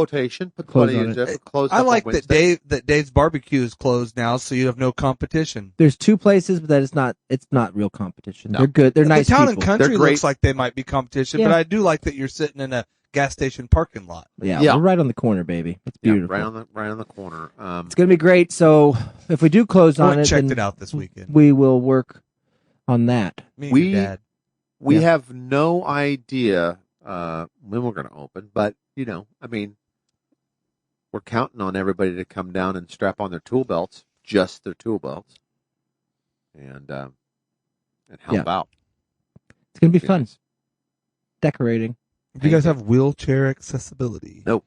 quotation. Put Close plenty on of it. effort. Closed I up like on that Wednesday. Dave's barbecue is closed now, so you have no competition. There's two places, but that is not. It's not real competition. No. They're good. They're nice the town people. and country They're great. looks like they might be competition, Yeah. but I do like that you're sitting in a gas station parking lot. Yeah, Yeah. we're right on the corner, baby. It's Yeah, beautiful. right on the corner. It's gonna be great. So if we do close I on went and it, checked then it out this weekend. we will work on that. Me and We- your dad. We Yeah. have no idea when we're going to open, but I mean, we're counting on everybody to come down and strap on their tool belts, just their tool belts, and help out. It's gonna be Be fun. nice. Decorating. Do you guys have wheelchair accessibility? No.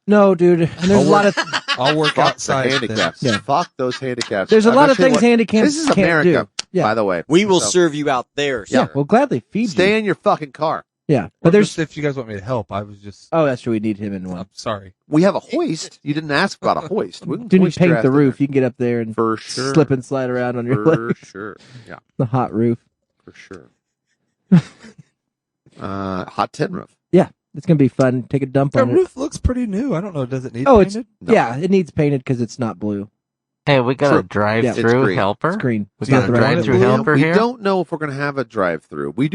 No, dude. And there's a lot of I'll work Fuck the outside. then. handicaps. Yeah. Fuck those handicaps. there's a I'm lot not of sure things what- handicaps This is can't America, do. Yeah. by the way. We will So, serve you out there, Yeah, sir. we'll gladly feed stay you. in your fucking car. Yeah, But but there's. if you guys want me to help, I was just. Oh, that's true. We need him in one. I'm sorry. We have a hoist. You didn't ask about a hoist. We can Didn't hoist your paint ass the in roof. there. You can get up there and For sure. slip and slide around on your For leg. sure. Yeah, The hot roof. for sure. Hot tin roof. It's gonna be fun. Take a dump The on it. roof looks pretty new. I don't know. Does it need Oh, it's painted? No. yeah. It needs painted because it's not blue. Hey, we got True. a drive-through green. helper. It's green. We It's got not a the right drive-through one. helper we here. don't know if we're going to have a drive-through. We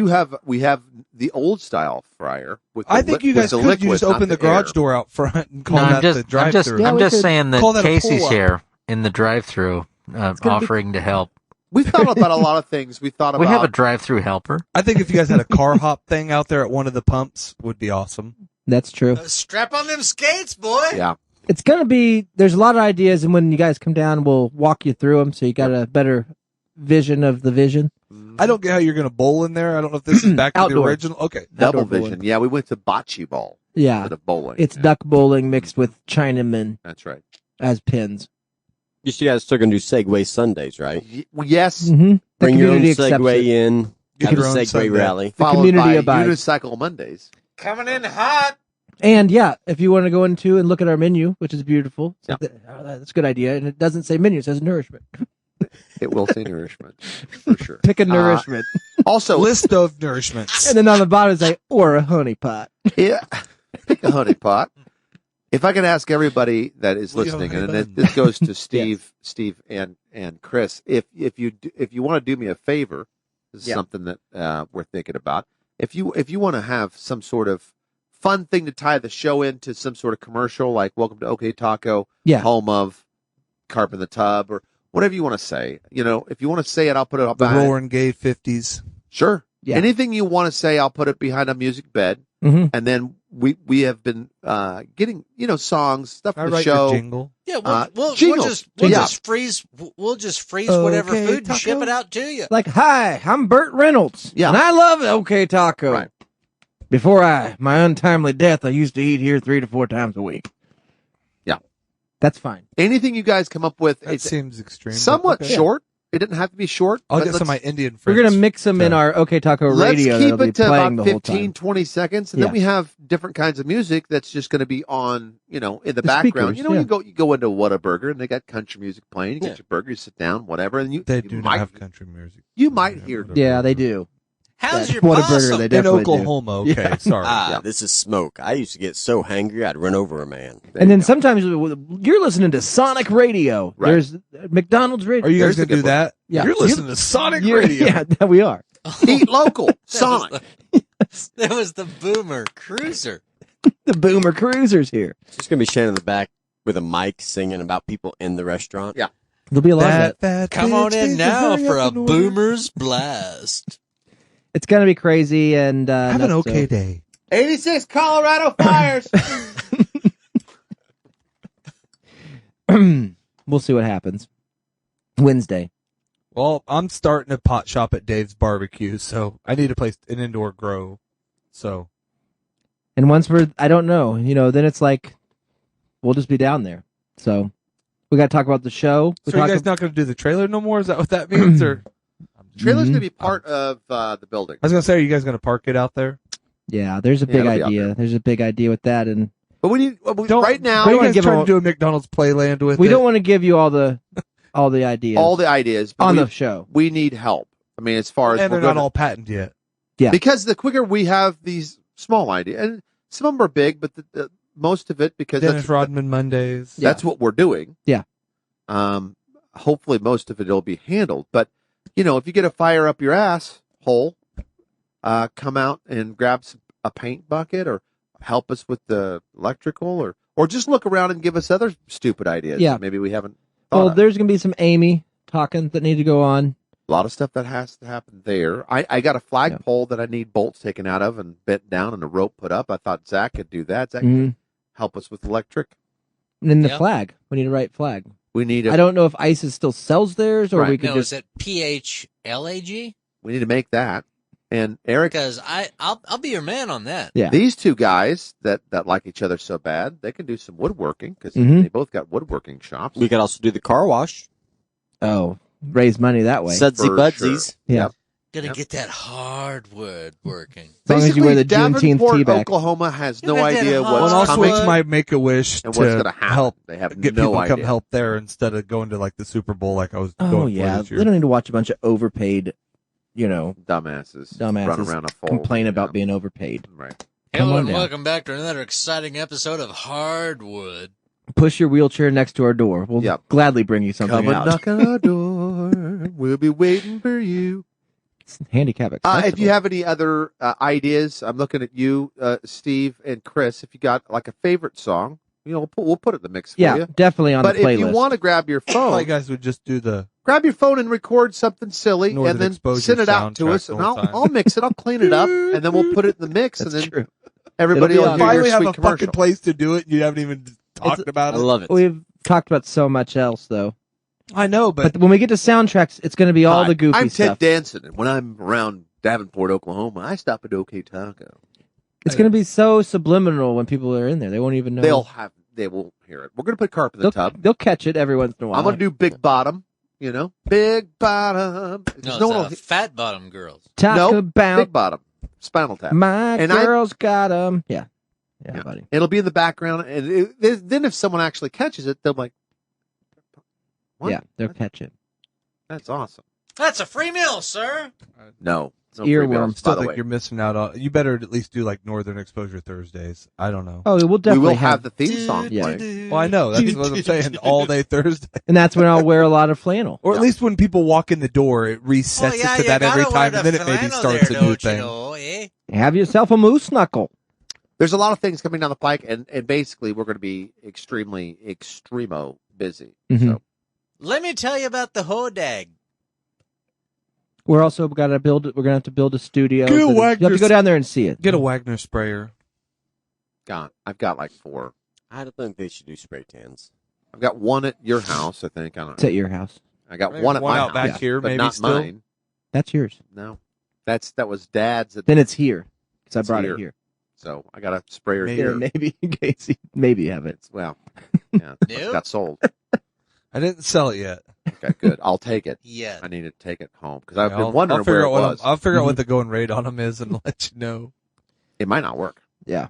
have the old style fryer. With the I think you with guys the could. liquid, You just not open the the air. garage door out front and No, call that the I'm just, drive-through. Yeah, I'm we just could saying call that that a Casey's pull-up. here in the drive-through, gonna be- offering to help. We've thought about a lot of things. We thought We about have a drive-through helper. I think if you guys had a car hop thing out there at one of the pumps, would be awesome. That's true. Strap on them skates, boy. yeah. It's gonna be. There's a lot of ideas, and when you guys come down, we'll walk you through them, so you got a better vision of the vision. I don't get how you're going to bowl in there. I don't know if this is back to the Outdoor. original. Okay. Double Outdoor vision. bowling. Yeah, we went to bocce ball Yeah, instead of bowling. it's Yeah, duck bowling mixed with Chinamen That's right. as pins. You guys still gonna do Segway Sundays, right? Yes. Mm-hmm. The Bring your own community accepts Segway it. in. Get Have a your own Segway Sunday. rally. The Followed community by abides. Unicycle Mondays. Coming in hot. And yeah, if you want to go into and look at our menu, which is beautiful, Yeah. that's a good idea. And it doesn't say menu; it says nourishment. It will say nourishment for sure. Pick a nourishment, Also, List of nourishments. and then on the bottom say or a honey pot. yeah, pick a honey pot. If I can ask everybody that is We don't listening, have and any. this goes to Steve, and Chris, if you want to do me a favor, this is Yeah. something that we're thinking about. If you want to have some sort of fun thing to tie the show into some sort of commercial, like "Welcome to OK Taco," Yeah. home of Carp in the Tub, or whatever you want to say. If you want to say it, I'll put it up The behind. roaring gay 50s. Sure. Yeah. Anything you want to say, I'll put it behind a music bed. Mm-hmm. And then we have been getting songs, stuff I for the write show. your jingle. Yeah, we'll jingles. just freeze whatever Okay, food and taco. ship it out to you. Like, hi, I'm Burt Reynolds. Yeah. And I love OK Taco. Right. Before my untimely death, I used to eat here 3 to 4 times a week. Yeah. That's fine. Anything you guys come up with, That it's seems extreme. but somewhat okay. short. It didn't have to be short. I'll but get some of my let's- Indian We're friends. going to mix them in to- our OK Taco Let's radio keep that'll be it to playing about the whole 15, time. 20 seconds, and Yeah. then we have different kinds of music that's just going to be on, in the background. speakers, You yeah. you go into Whataburger, and they got country music playing. You get Yeah. your burger, you sit down, whatever, and They you do might not have country music. you might hear. Yeah, they do. How's Yeah. your Whataburger, possum? they In definitely do. Oklahoma, okay, Yeah. sorry. Ah, this is smoke. I used to get so hangry I'd run over a man. There And you then go. sometimes you're listening to Sonic Radio. Right. There's McDonald's Radio. Are you There's guys a going to good do that? Yeah. You're listening to Sonic Radio. Yeah, we are. eat local, Sonic. That was the Boomer Cruiser. The Boomer Cruisers here. It's just gonna be Shannon in the back with a mic singing about people in the restaurant. Yeah. There'll be a lot of that. That Come bitch on in needs to now hurry for up a and order. Boomer's Blast. It's going to be crazy. And Have an nuts, okay day. 86 Colorado fires. We'll see what happens. Wednesday. Well, I'm starting a pot shop at Dave's Barbecue, so I need a place, an indoor grow. So And once I don't know, then it's like, we'll just be down there. So we got to talk about the show. We So you talk guys not going to do the trailer no more? Is that what that means? Or Trailer's Mhm. going to be part of the building. I was going to say, are you guys going to park it out there? Yeah, there's a Yeah, big it'll be out idea. there. There's a big idea with that. And But we need right now. Are you wanna guys give trying them to do a McDonald's Playland with we it? don't want to give you all the ideas all the ideas but on we, the show. we need help. I mean, as far as and we're they're not gonna- all patented yet. Yeah. because the quicker we have these small ideas, and some of them are big, but most of it because Dennis Rodman Mondays. that's what we're doing. Yeah. Hopefully most of it will be handled. But, if you get a fire up your ass hole, come out and grab a paint bucket or help us with the electrical or just look around and give us other stupid ideas Yeah. that maybe we haven't thought Well, of. there's going to be some Amy talking that need to go on. A lot of stuff that has to happen there. I got a flagpole that I need bolts taken out of and bent down and a rope put up. I thought Zach could do that. Zach Mhm. could help us with electric. And then the Yeah. flag. We need a right flag. We need I don't know if ISIS still sells theirs or Right. we could No, just. is it PHLAG? we need to make that. And Eric, Because I'll be your man on that. Yeah. these two guys that like each other so bad, they can do some woodworking because Mhm. they both got woodworking shops. We could also do the car wash. Oh, raise money that way. Sudsy For Budsies. sure. Yeah. Yep. Gonna Yep. get that hardwood working. As long as you wear the Juneteenth Davenport, tea back. Oklahoma has no Look at that idea hot Well, what's and also coming it's my Make-A-Wish and what's going to to happen. help They have get no people to idea. come help there instead of going to like the Super Bowl like I was Oh, going yeah. for this They year. don't need to watch a bunch of overpaid, Dumbasses run dumbasses around a fold. complain about Yeah. being overpaid. Right. Come Hello on and down. welcome back to another exciting episode of Hardwood. Push your wheelchair next to our door. We'll Yep. gladly bring you something Come and out. knock on our door. We'll be waiting for you. It's handicap accessible. If you have any other ideas, I'm looking at you, Steve and Chris. If you got like a favorite song, we'll put it in the mix for yeah, you. definitely on But the playlist. if you want to grab your I thought phone, you guys would just do the grab your phone and record something silly, Northern and then Exposure send it out to soundtrack us, the and whole time. I'll mix it, I'll clean it up, and then we'll put it in the mix, That's and then true. everybody It'll be will on. hear finally your have sweet a commercial. fucking place to do it. You haven't even talked about I it. love it. We've talked about so much else, though. I know, But when we get to soundtracks, it's going to be all Hi, the goofy I'm stuff. Ted Danson, and when I'm around Davenport, Oklahoma, I stop at OK Taco. It's going to be so subliminal when people are in there. They won't even know. They will hear it. We're going to put carp in the tub. They'll catch it every once in a while. I'm going to do Big Bottom, Big Bottom. No, No one it's Fat Bottom Girls. Talk Nope, about Big Bottom. Spinal Tap. my And I- girls got 'em. Yeah, Yeah. buddy. It'll be in the background, and then if someone actually catches it, they'll be like, what? Yeah, they'll catch it. That's awesome. That's a free meal, sir. No. No earworm. free meals, Still by the think way. you're missing out on. You better at least do like Northern Exposure Thursdays. I don't know. Oh, we'll We definitely will have the theme song Yeah. playing. Well, I know that's what I'm saying. All day Thursday, and that's when I'll wear a lot of flannel. or at least when people walk in the door, it resets Oh, yeah, it to you that every gotta time, wear and then the it maybe flannel starts there, a new don't you thing. know, eh? Have yourself a moose knuckle. There's a lot of things coming down the pike, and basically we're going to be extremely, extremo busy. Mhm. So Let me tell you about the hodag. We're also got to build. We're gonna have to build a studio. Get a You have to Wagner's- go down there and see it. Get a Wagner sprayer. I've got like 4. I don't think they should do spray tans. I've got one at your house, I think. I don't It's know. at your house. I got Maybe one at one my out house, back here, but maybe not still. mine. That's yours. No, that was Dad's. Then it's here because I It's brought here. it here. So I got a sprayer Maybe. Yeah, here. maybe in case maybe you have it. Well, yeah, it Nope. got sold. I didn't sell it yet. Okay, good. I'll take it. Yeah. I need to take it home because I've Yeah, been wondering figure where it out what was. I'll figure out what the going rate on them is and let you know. It might not work, Yeah,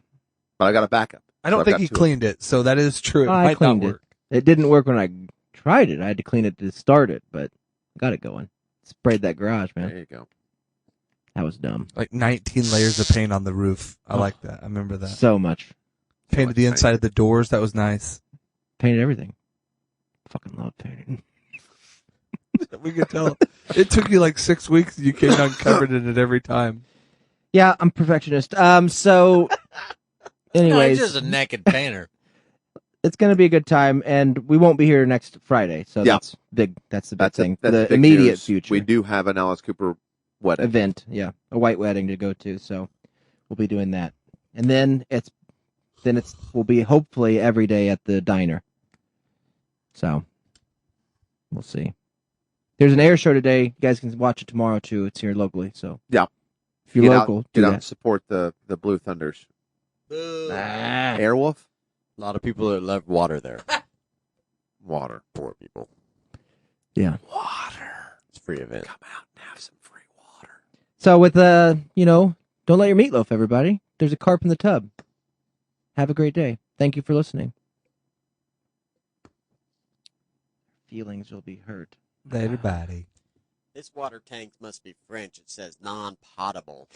but I got a backup. I don't So I've think got he 2 of cleaned it, so that is true. It I might not cleaned it. work. it didn't work when I tried it. I had to clean it to start it, but got it going. Sprayed that garage, them. man. There you go. That was dumb. Like 19 layers of paint on the roof. I like that. I remember that. So much. Painted the inside of the doors. That was nice. Painted everything. Fucking love painting. We could tell. It took you like 6 weeks. You came down covered in it every time. Yeah, I'm perfectionist. So, No, anyways, he's just a naked painter. it's going to be a good time, and we won't be here next Friday. So Yeah. that's big. That's the big That's thing. that's The big immediate news. future. We do have an Alice Cooper wedding. event. Yeah, a white wedding to go to. So we'll be doing that, and then we'll be hopefully every day at the diner. So we'll see. There's an air show today. You guys can watch it tomorrow too. It's here locally. So Yeah. if you're Get local, out, do get out that. and support the Blue Thunders. Boo. Ah. Airwolf, A lot of people that love water there. water. Poor people. Yeah. Water. It's a free event. Come out and have some free water. So with don't let your meatloaf, everybody. There's a carp in the tub. Have a great day. Thank you for listening. Feelings will be hurt. Later, buddy. This water tank must be French. It says non-potable.